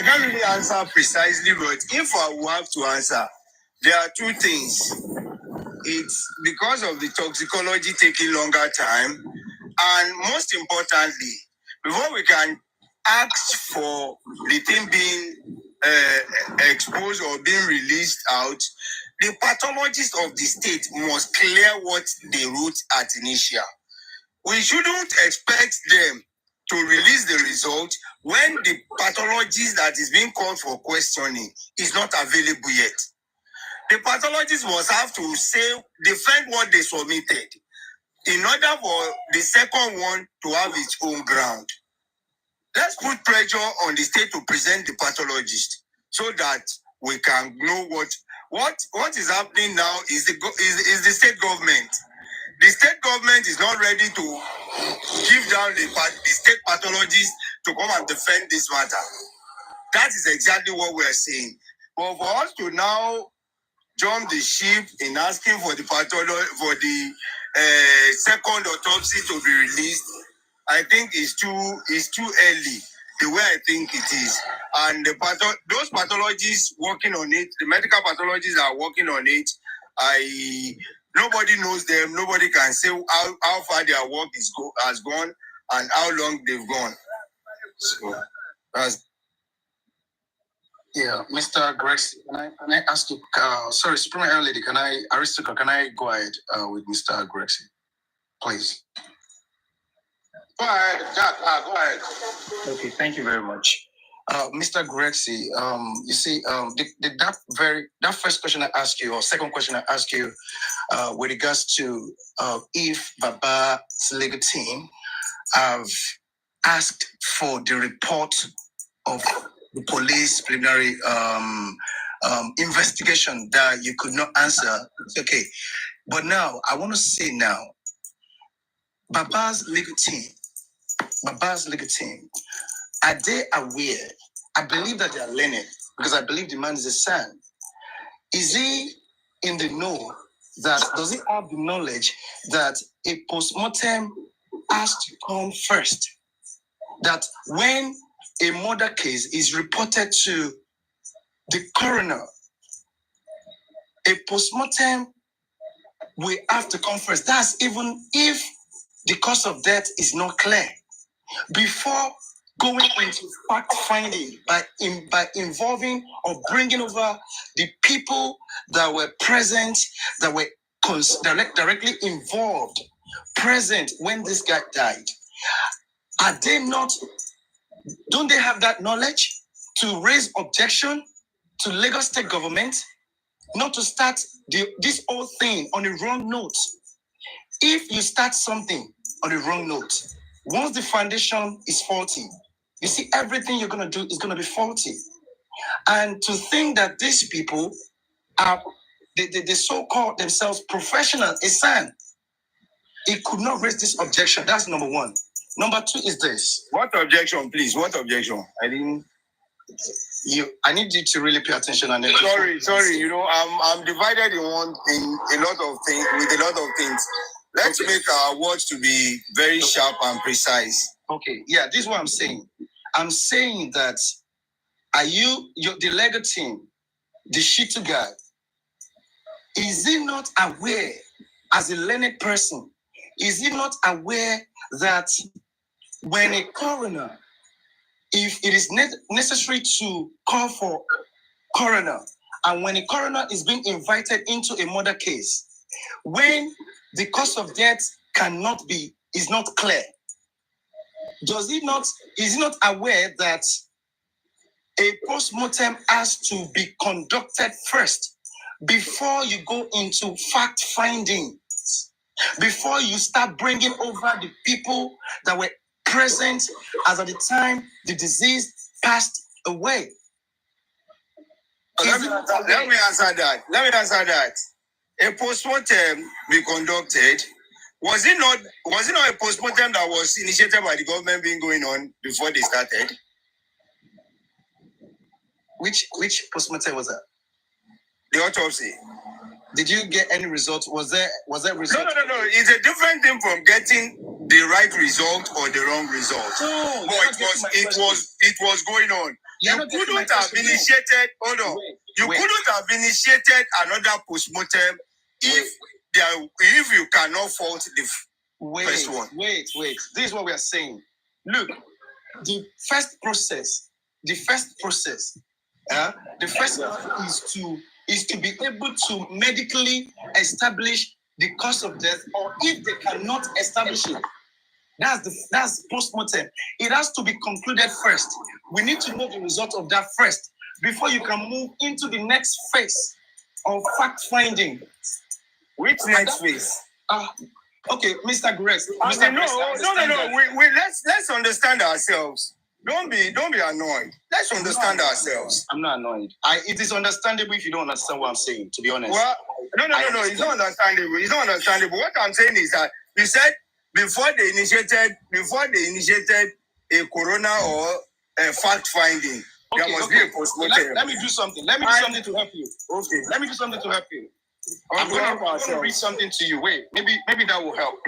can't really answer precisely, but if I will have to answer, there are two things. It's because of the toxicology taking longer time, and most importantly, before we can ask for the thing being exposed or being released out, the pathologists of the state must clear what they wrote at initial. We shouldn't expect them to release the result when the pathologist that is being called for questioning is not available yet. The pathologist must have to defend what they submitted in order for the second one to have its own ground. Let's put pressure on the state to present the pathologist so that we can know what is happening now is the state government. The state government is not ready to give down the state pathologist to come and defend this matter. That is exactly what we are saying. But for us to now jump the ship in asking for the second autopsy to be released, I think is too early. The way I think it is, and those pathologists working on it, the medical pathologists that are working on it, nobody knows them. Nobody can say how far their work has gone and how long they've gone. So that's. Yeah, Mr. Grex, can I ask you, sorry, Supreme Air Lady, Aristotle, can I go ahead with Mr. Grex, please? Go ahead, Jack, go ahead. Okay, thank you very much. Mr. Grexy, you see, that first question I asked you, or second question I asked you, with regards to if Baba's legal team have asked for the report of the police preliminary investigation that you could not answer. It's okay. But now, I want to say now, Baba's legal team, are they aware? I believe that they are learning because I believe the man is a son. Is he in the know that, does he have the knowledge that a postmortem has to come first? That when a murder case is reported to the coroner, a postmortem will have to come first. That's even if the cause of death is not clear. Before going into fact finding by involving or bringing over the people that were present, that were directly involved, present when this guy died, are they not, don't they have that knowledge to raise objection to Lagos State government not to start this whole thing on a wrong note? If you start something on a wrong note, once the foundation is faulty, you see, everything you're going to do is going to be faulty. And to think that these people are, they so-called themselves professional, a son, it could not raise this objection. That's number one. Number two is this. What objection, please? What objection? I need you to really pay attention. And Sorry. You know, I'm divided in a lot of things. With a lot of things, let's make our words to be very sharp and precise. Okay. Yeah, this is what I'm saying. I'm saying that the legal team, the Shitu guy, is he not aware, as a learned person, is he not aware that when a coroner, if it is necessary to call for coroner, and when a coroner is being invited into a murder case, when the cause of death is not clear, is he not aware that a post-mortem has to be conducted first before you go into fact-finding, before you start bringing over the people that were present as at the time the deceased passed away? Let me answer that. A postmortem be conducted. Was it not a postmortem that was initiated by the government being going on before they started? Which postmortem was that? The autopsy. Did you get any result? Was there result? No. It's a different thing from getting the right result or the wrong result. No, it was going on. You couldn't have initiated. Hold on. You couldn't have initiated another postmortem if you cannot fault the first one. Wait. This is what we are saying. Look, the first process is to be able to medically establish the cause of death, or if they cannot establish it, that's postmortem. It has to be concluded first. We need to know the result of that first before you can move into the next phase of fact finding. Which next phase? Okay, Mr. Grace. No. Let's understand ourselves. Don't be annoyed. Let's understand ourselves. I'm not annoyed. It is understandable if you don't understand what I'm saying, to be honest. Well, no. It's not understandable. What I'm saying is that you said before they initiated a coroner or a fact finding, there must be a postmortem. Let me do something. Let me do something to help you. Okay. Let me do something to help you. I'm going to read something to you. Wait, maybe that will help.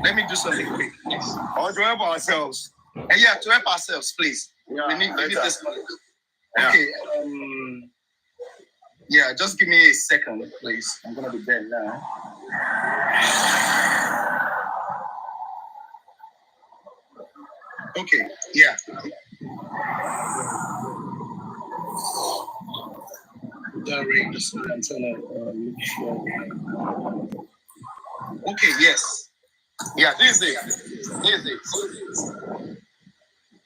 Let me do something quick. Yes. Or to help ourselves. Yeah, to help ourselves, please. Yeah, we need this knowledge. Yeah. Okay. Yeah, just give me a second, please. I'm gonna be there now. Okay. Yeah. Okay. Yes. Yeah. This is it.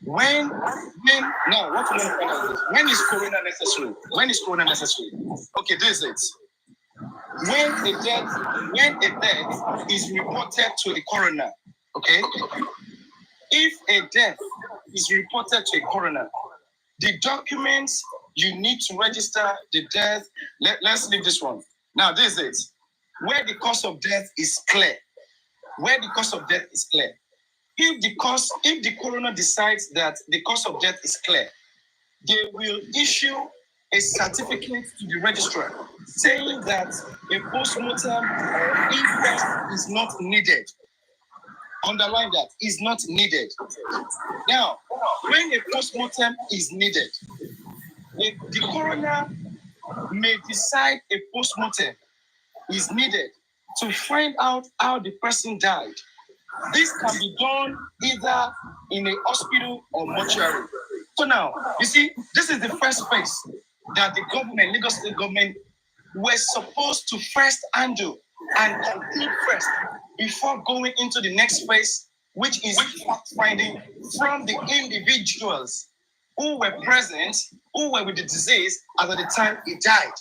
Now, what we want to find out is, when is corona necessary? When is corona necessary? Okay, this is it. When a death is reported to a coroner, okay? If a death is reported to a coroner, the documents you need to register the death, let's leave this one. Now, this is it. Where the cause of death is clear. Where the cause of death is clear. If the coroner decides that the cause of death is clear, they will issue a certificate to the registrar saying that a post-mortem or inquest is not needed. Underline that, is not needed. Now, when a post-mortem is needed, the coroner may decide a post-mortem is needed to find out how the person died. This can be done either in a hospital or mortuary. So now, you see, this is the first phase that the government, Lagos State government, were supposed to first handle and complete first before going into the next phase, which is fact-finding from the individuals who were present, who were with the disease at the time it died.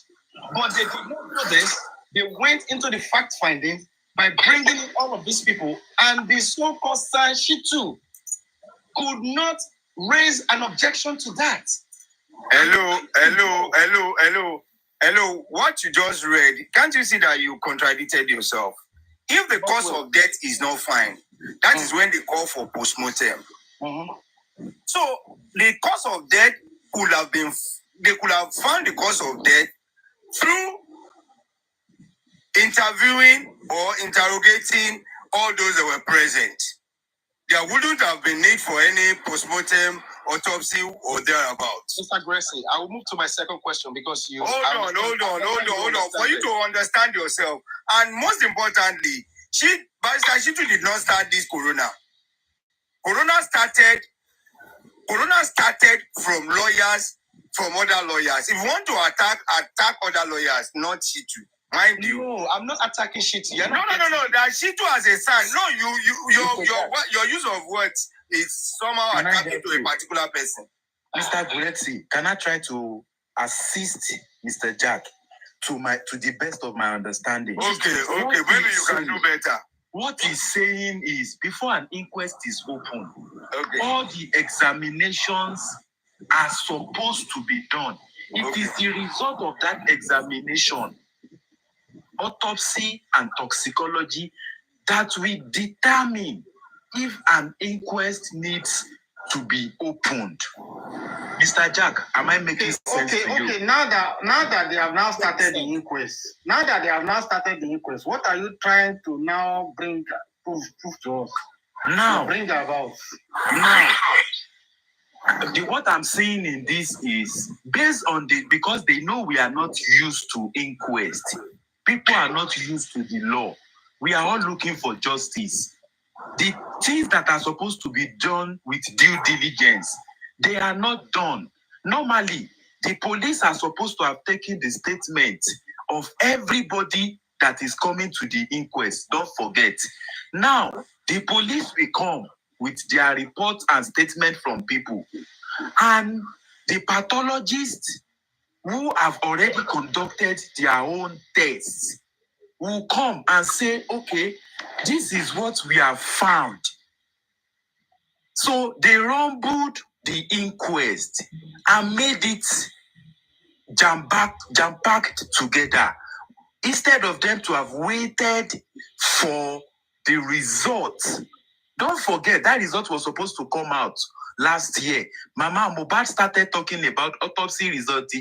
But they did not do this. They went into the fact-finding by bringing in all of these people, and the so-called Shitu could not raise an objection to that. Hello. What you just read, can't you see that you contradicted yourself? If the cause of death is not fine, that is when they call for post-mortem. So the cause of death they could have found the cause of death through interviewing or interrogating all those that were present. There wouldn't have been need for any post-mortem, autopsy, or thereabouts. Mr. Gracie, I will move to my second question because you... Hold on. For you to understand yourself. And most importantly, Barrister Shitu did not start this corona. Corona started from lawyers, from other lawyers. If you want to attack other lawyers, not Shitu. Mind you. No, I'm not attacking Shitu. No. That Shitu has a son. No, your use of words is somehow attacking to a particular person. Mr. Guletti, can I try to assist Mr. Jack to the best of my understanding? Okay, maybe you can do better. What he's saying is, before an inquest is open, all the examinations are supposed to be done. It is the result of that examination, autopsy and toxicology, that will determine if an inquest needs to be opened. Mr. Jack, am I making sense to you? Okay. Now that they have now started the inquest, what are you trying to now bring proof to us? Now, bring about. Now, what I'm saying in this is based on because they know we are not used to inquest. People are not used to the law. We are all looking for justice. The things that are supposed to be done with due diligence, they are not done. Normally, the police are supposed to have taken the statement of everybody that is coming to the inquest. Don't forget. Now, the police will come with their reports and statements from people. And the pathologists who have already conducted their own tests will come and say, okay, this is what we have found. So they rumbled the inquest and made it jam-packed together instead of them to have waited for the results. Don't forget, that result was supposed to come out last year. Mama Mohbad started talking about autopsy results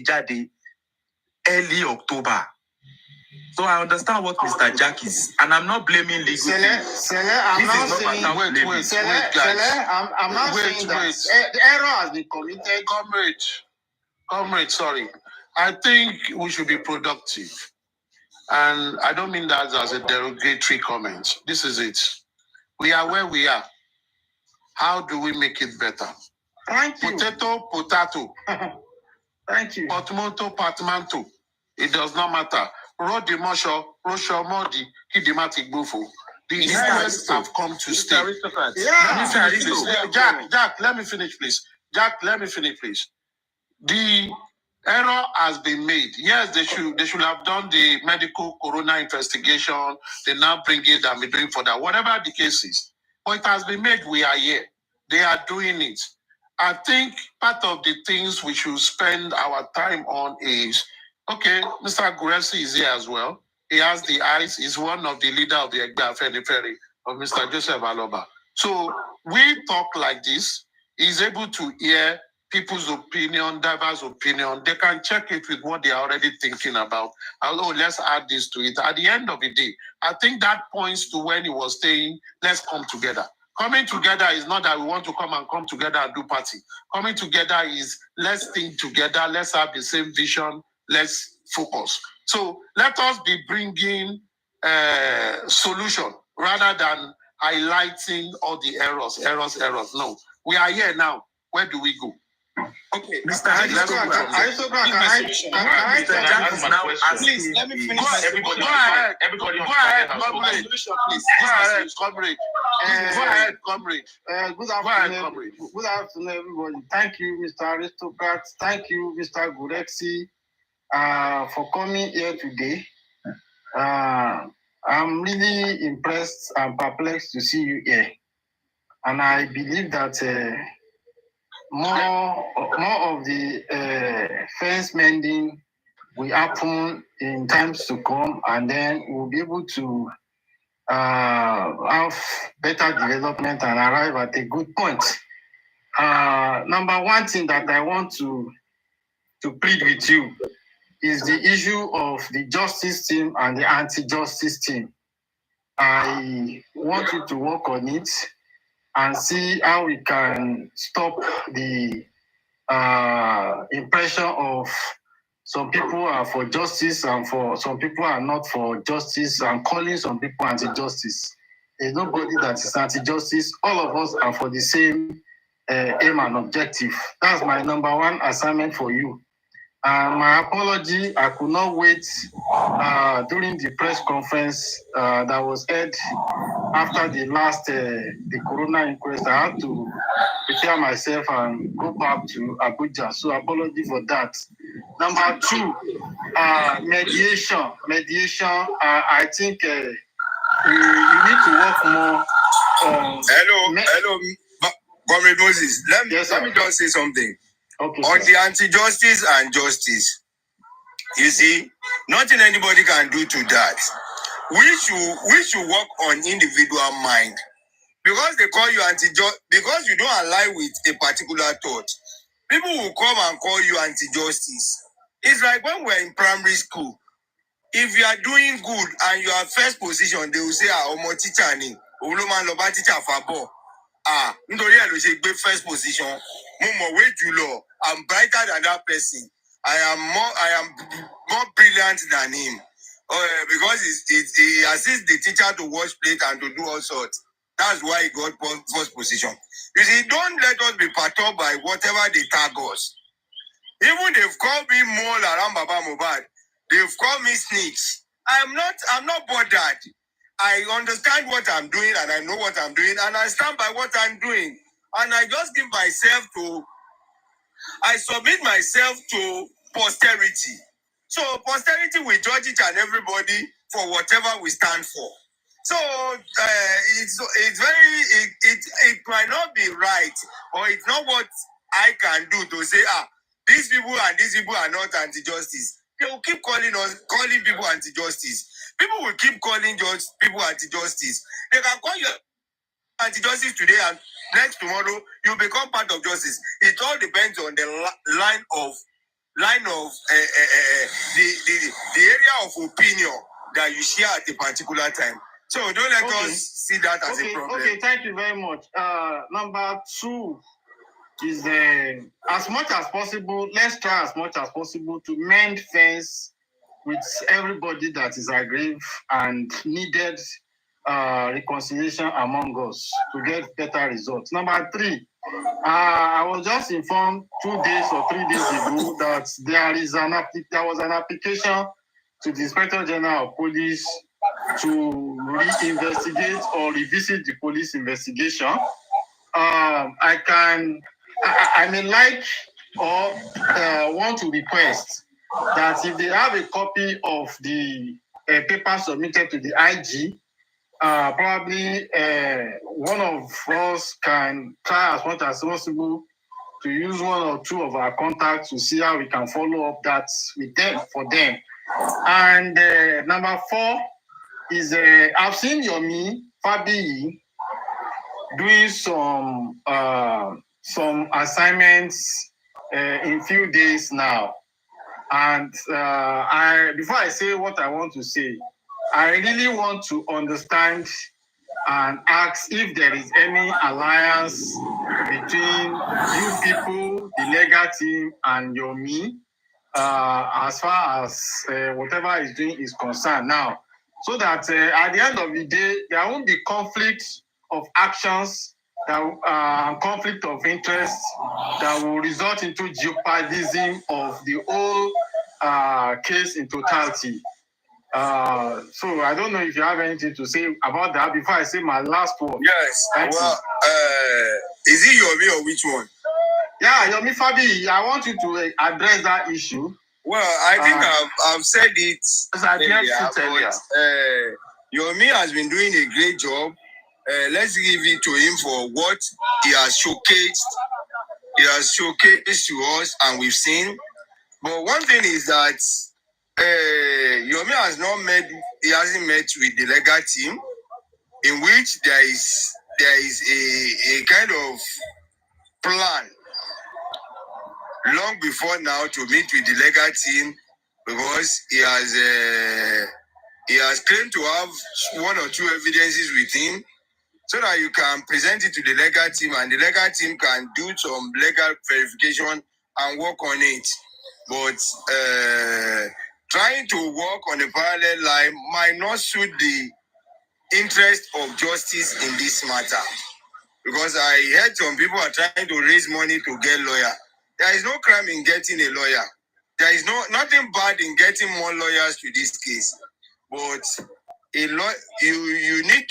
early October. So I understand what Mr. Jack is, and I'm not blaming legal team. I'm not saying that the error has been committed. Comrade, sorry. I think we should be productive. And I don't mean that as a derogatory comment. This is it. We are where we are. How do we make it better? Thank you. Potato. Thank you. Patmanto. It does not matter. Rodi Mosho, Rosho Modi, Hidimatic Bufo. The elders have come to stay. Jack, let me finish, please. The error has been made. Yes, they should have done the medical corona investigation. They now bring it and be doing for that. Whatever the case is. But it has been made, we are here. They are doing it. I think part of the things we should spend our time on is, okay, Mr. Guresi is here as well. He has the eyes. He's one of the leader of the Egba Ferry of Mr. Joseph Aloba. So we talk like this. He's able to hear people's opinion, diverse opinion. They can check it with what they are already thinking about. Oh, let's add this to it. At the end of the day, I think that points to when he was saying, let's come together. Coming together is not that we want to come together and do party. Coming together is let's think together, let's have the same vision, let's focus. So let us be bringing solution rather than highlighting all the errors. No, we are here now. Where do we go? Okay, Mr. Please let me finish. Go ahead, comrade. Good afternoon, everybody. Thank you, Mr. Aristocrat. Thank you, Mr. Gurexi, for coming here today. I'm really impressed and perplexed to see you here, and I believe that. More of the fence mending will happen in times to come, and then we'll be able to have better development and arrive at a good point. Number one thing that I want to plead with you is the issue of the justice team and the anti-justice team. I want you to work on it and see how we can stop the impression of some people are for justice and for some people are not for justice and calling some people anti-justice. There's nobody that is anti-justice. All of us are for the same aim and objective. That's my number one assignment for you. My apology, I could not wait during the press conference that was held after the last the corona inquest. I had to prepare myself and go back to Abuja. So apology for that. Number two, mediation. I think you need to work more. Hello, Comrade Moses. Let me just say something. Okay, on the anti-justice and justice, you see, nothing anybody can do to that. We should work on individual mind. Because they call you anti-justice, because you don't align with a particular thought, people will come and call you anti-justice. It's like when we're in primary school. If you are doing good and you are first position, they will say, Omo teacher ni, Oluman loba teacher fabo. Ndori elo she gbe first position. I'm brighter than that person. I am more brilliant than him. Because he assists the teacher to wash plate and to do all sorts. That's why he got first position. You see, don't let us be perturbed by whatever they tag us. Even they've called me Mole around Baba Mubad. They've called me snitch. I'm not bothered. I understand what I'm doing and I know what I'm doing and I stand by what I'm doing. And I just I submit myself to posterity. So posterity will judge each and everybody for whatever we stand for. So it might not be right, or it's not what I can do to say, these people and these people are not anti-justice. They will keep calling people anti-justice. People will keep calling people anti-justice. They can call you anti-justice today and next tomorrow you become part of justice. It all depends on the line of the area of opinion that you share at a particular time. So don't let us see that as a problem. Okay, thank you very much. Number two is as much as possible, let's try as much as possible to mend fence with everybody that is aggrieved and needed reconciliation among us to get better results. Number three, I was just informed 2 days or 3 days ago that there was an application to the Inspector General of Police to reinvestigate or revisit the police investigation. I may like or want to request that if they have a copy of the paper submitted to the IG, probably one of us can try as much as possible to use one or two of our contacts to see how we can follow up that with them for them. And number 4 is I've seen Yomi Fabi doing some assignments in few days now. And before I say what I want to say, I really want to understand and ask if there is any alliance between you people, the legal team, and Yomi, as far as whatever is doing is concerned now, so that at the end of the day, there won't be conflict of actions, conflict of interest that will result into jeopardizing of the whole case in totality. So I don't know if you have anything to say about that before I say my last word. Yes. Is it Yomi or which one? Yeah, Yomi Fabi, I want you to address that issue. Well, I think I've said it earlier. Yomi has been doing a great job. Let's give it to him for what he has showcased. He has showcased to us, and we've seen. But one thing is that Yomi has not met. He hasn't met with the legal team, in which there is a kind of plan long before now to meet with the legal team, because he has claimed to have 1 or 2 evidences with him, so that you can present it to the legal team, and the legal team can do some legal verification and work on it. But trying to work on a parallel line might not suit the interest of justice in this matter, because I heard some people are trying to raise money to get lawyer. There is no crime in getting a lawyer. There is nothing bad in getting more lawyers to this case. But you need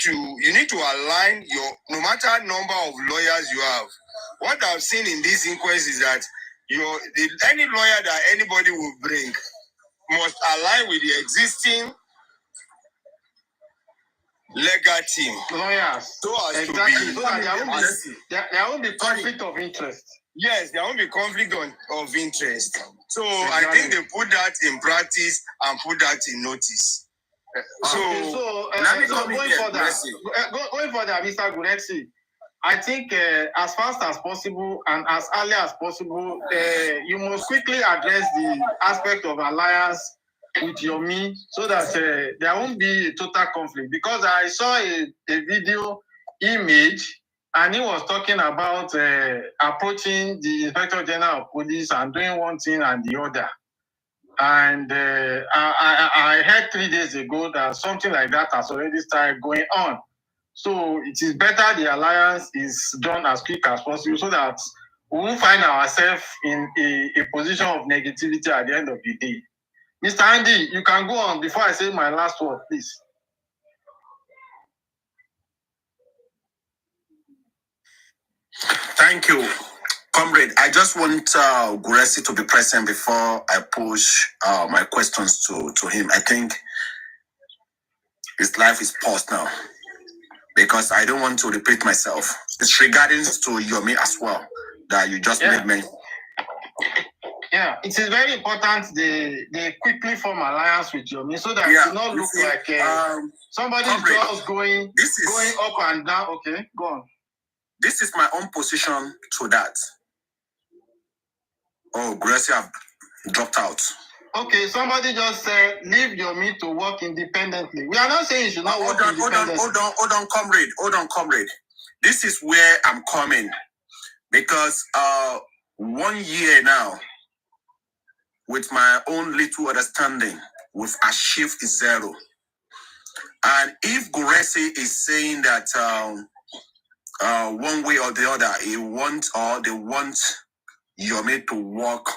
to align your, no matter number of lawyers you have. What I've seen in this inquest is that any lawyer that anybody will bring must align with the existing legal team. Lawyers. So as exactly. to be, there won't be conflict of interest. Yes, there won't be conflict of interest. So exactly. I think they put that in practice and put that in notice. Going further, Mr. Gurexi, I think as fast as possible and as early as possible, you must quickly address the aspect of alliance with Yomi, so that there won't be a total conflict. Because I saw a video image, and he was talking about approaching the Inspector General of Police and doing one thing and the other. And I heard 3 days ago that something like that has already started going on. So it is better the alliance is done as quick as possible, so that we won't find ourselves in a position of negativity at the end of the day. Mr. Andy, you can go on before I say my last word, please. Thank you, comrade. I just want Guresi to be present before I push my questions to him. I think his life is paused now, because I don't want to repeat myself. It's regarding to Yomi as well that you just made mention. Yeah, it is very important they quickly form alliance with Yomi, so that it does not look like somebody is just going up and down. Okay, go on. This is my own position to that. Oh, Gracie have dropped out. Okay, somebody just said leave Yomi to work independently. We are not saying you should not work independently. Hold on, comrade. This is where I'm coming, because 1 year now, with my own little understanding, we've achieved 0. And if Guresi is saying that one way or the other, they want Yomi to work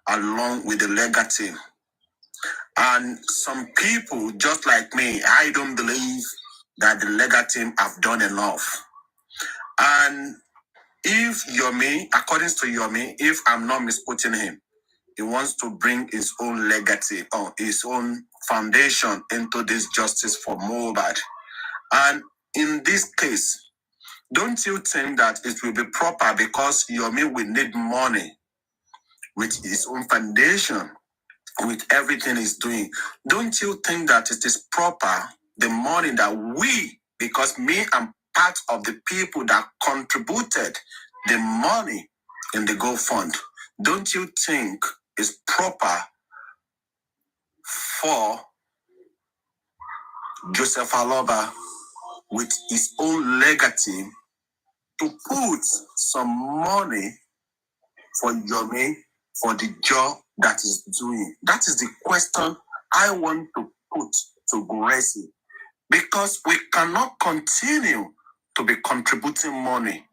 along with the legal team, And some people, just like me, I don't believe that the legal team have done enough. And if Yomi, according to Yomi, if I'm not misquoting him, he wants to bring his own legacy or his own foundation into this justice for Mohbad. And in this case, don't you think that it will be proper because Yomi will need money with his own foundation, with everything he's doing? Don't you think that it is proper, the money that we, because me, I'm part of the people that contributed the money in the GoFund, don't you think it's proper for Joseph Aloba with his own legacy to put some money for Yomi for the job that is doing? That is the question I want to put to Gracie, because we cannot continue to be contributing money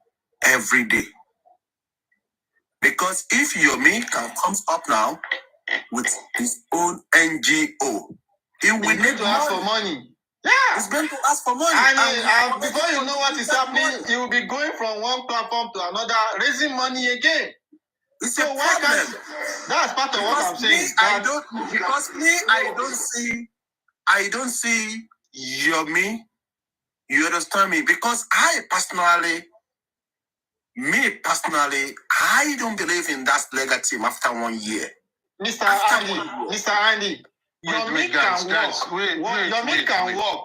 every day. Because if Yomi comes up now with his own NGO, he will need to ask for money. Yeah, he's going to ask for money. And before you know what is happening, he will be going from one platform to another, raising money again. It's so a problem. That's part of because what I'm saying. I don't see Yomi. You understand me? Because I personally, I don't believe in that legal team after 1 year. Mr. Andy, Yomi can work.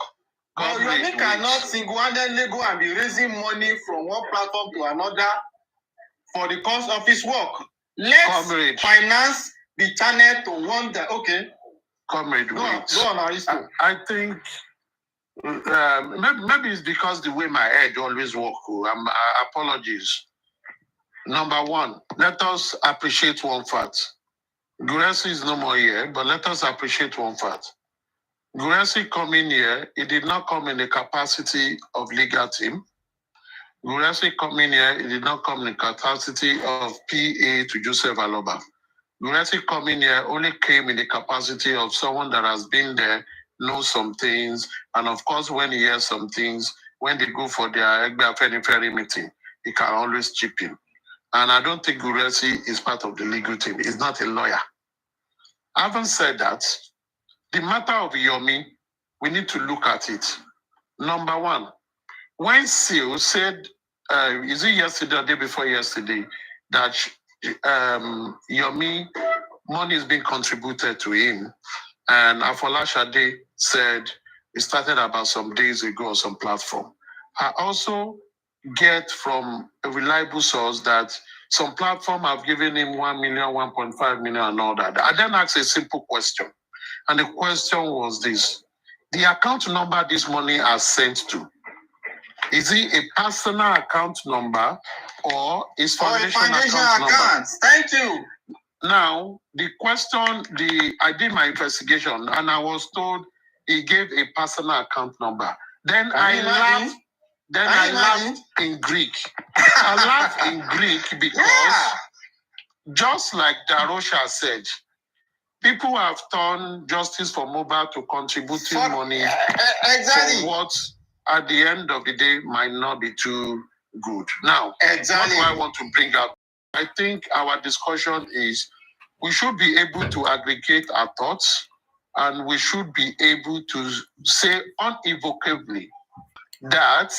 But Yomi cannot single-handedly go and be raising money from one platform to another for the cost of his work. Let's finance the channel to one that, okay. Comrade, go on, Aristo. I think maybe it's because the way my head always works. Apologies. Number one, let us appreciate one fact. Gracie is no more here, but let us appreciate one fact. Gracie coming here, he did not come in the capacity of legal team. Gracie coming here, he did not come in the capacity of PA to Joseph Aloba. Gracie coming here only came in the capacity of someone that has been there, knows some things, and of course, when he hears some things, when they go for their Ferry meeting, he can always chip in. And I don't think Gracie is part of the legal team. He's not a lawyer. Having said that, the matter of Yomi, we need to look at it. Number one, when Seal said, is it yesterday or the day before yesterday, that Yomi, money is being contributed to him, and Afola Shade said it started about some days ago on some platform. I also get from a reliable source that some platform have given him 1 million, 1.5 million, and all that. I then asked a simple question. And the question was this: the account number this money are sent to, is it a personal account number or is foundation account number? Thank you. Now, the question, I did my investigation and I was told he gave a personal account number. Then I laughed. Then I laughed in Greek. I laughed in Greek because just like Darosha said, people have turned justice for Mohbad to contributing money for what at the end of the day might not be too good. Now, what do I want to bring up? I think our discussion is we should be able to aggregate our thoughts and we should be able to say unequivocally that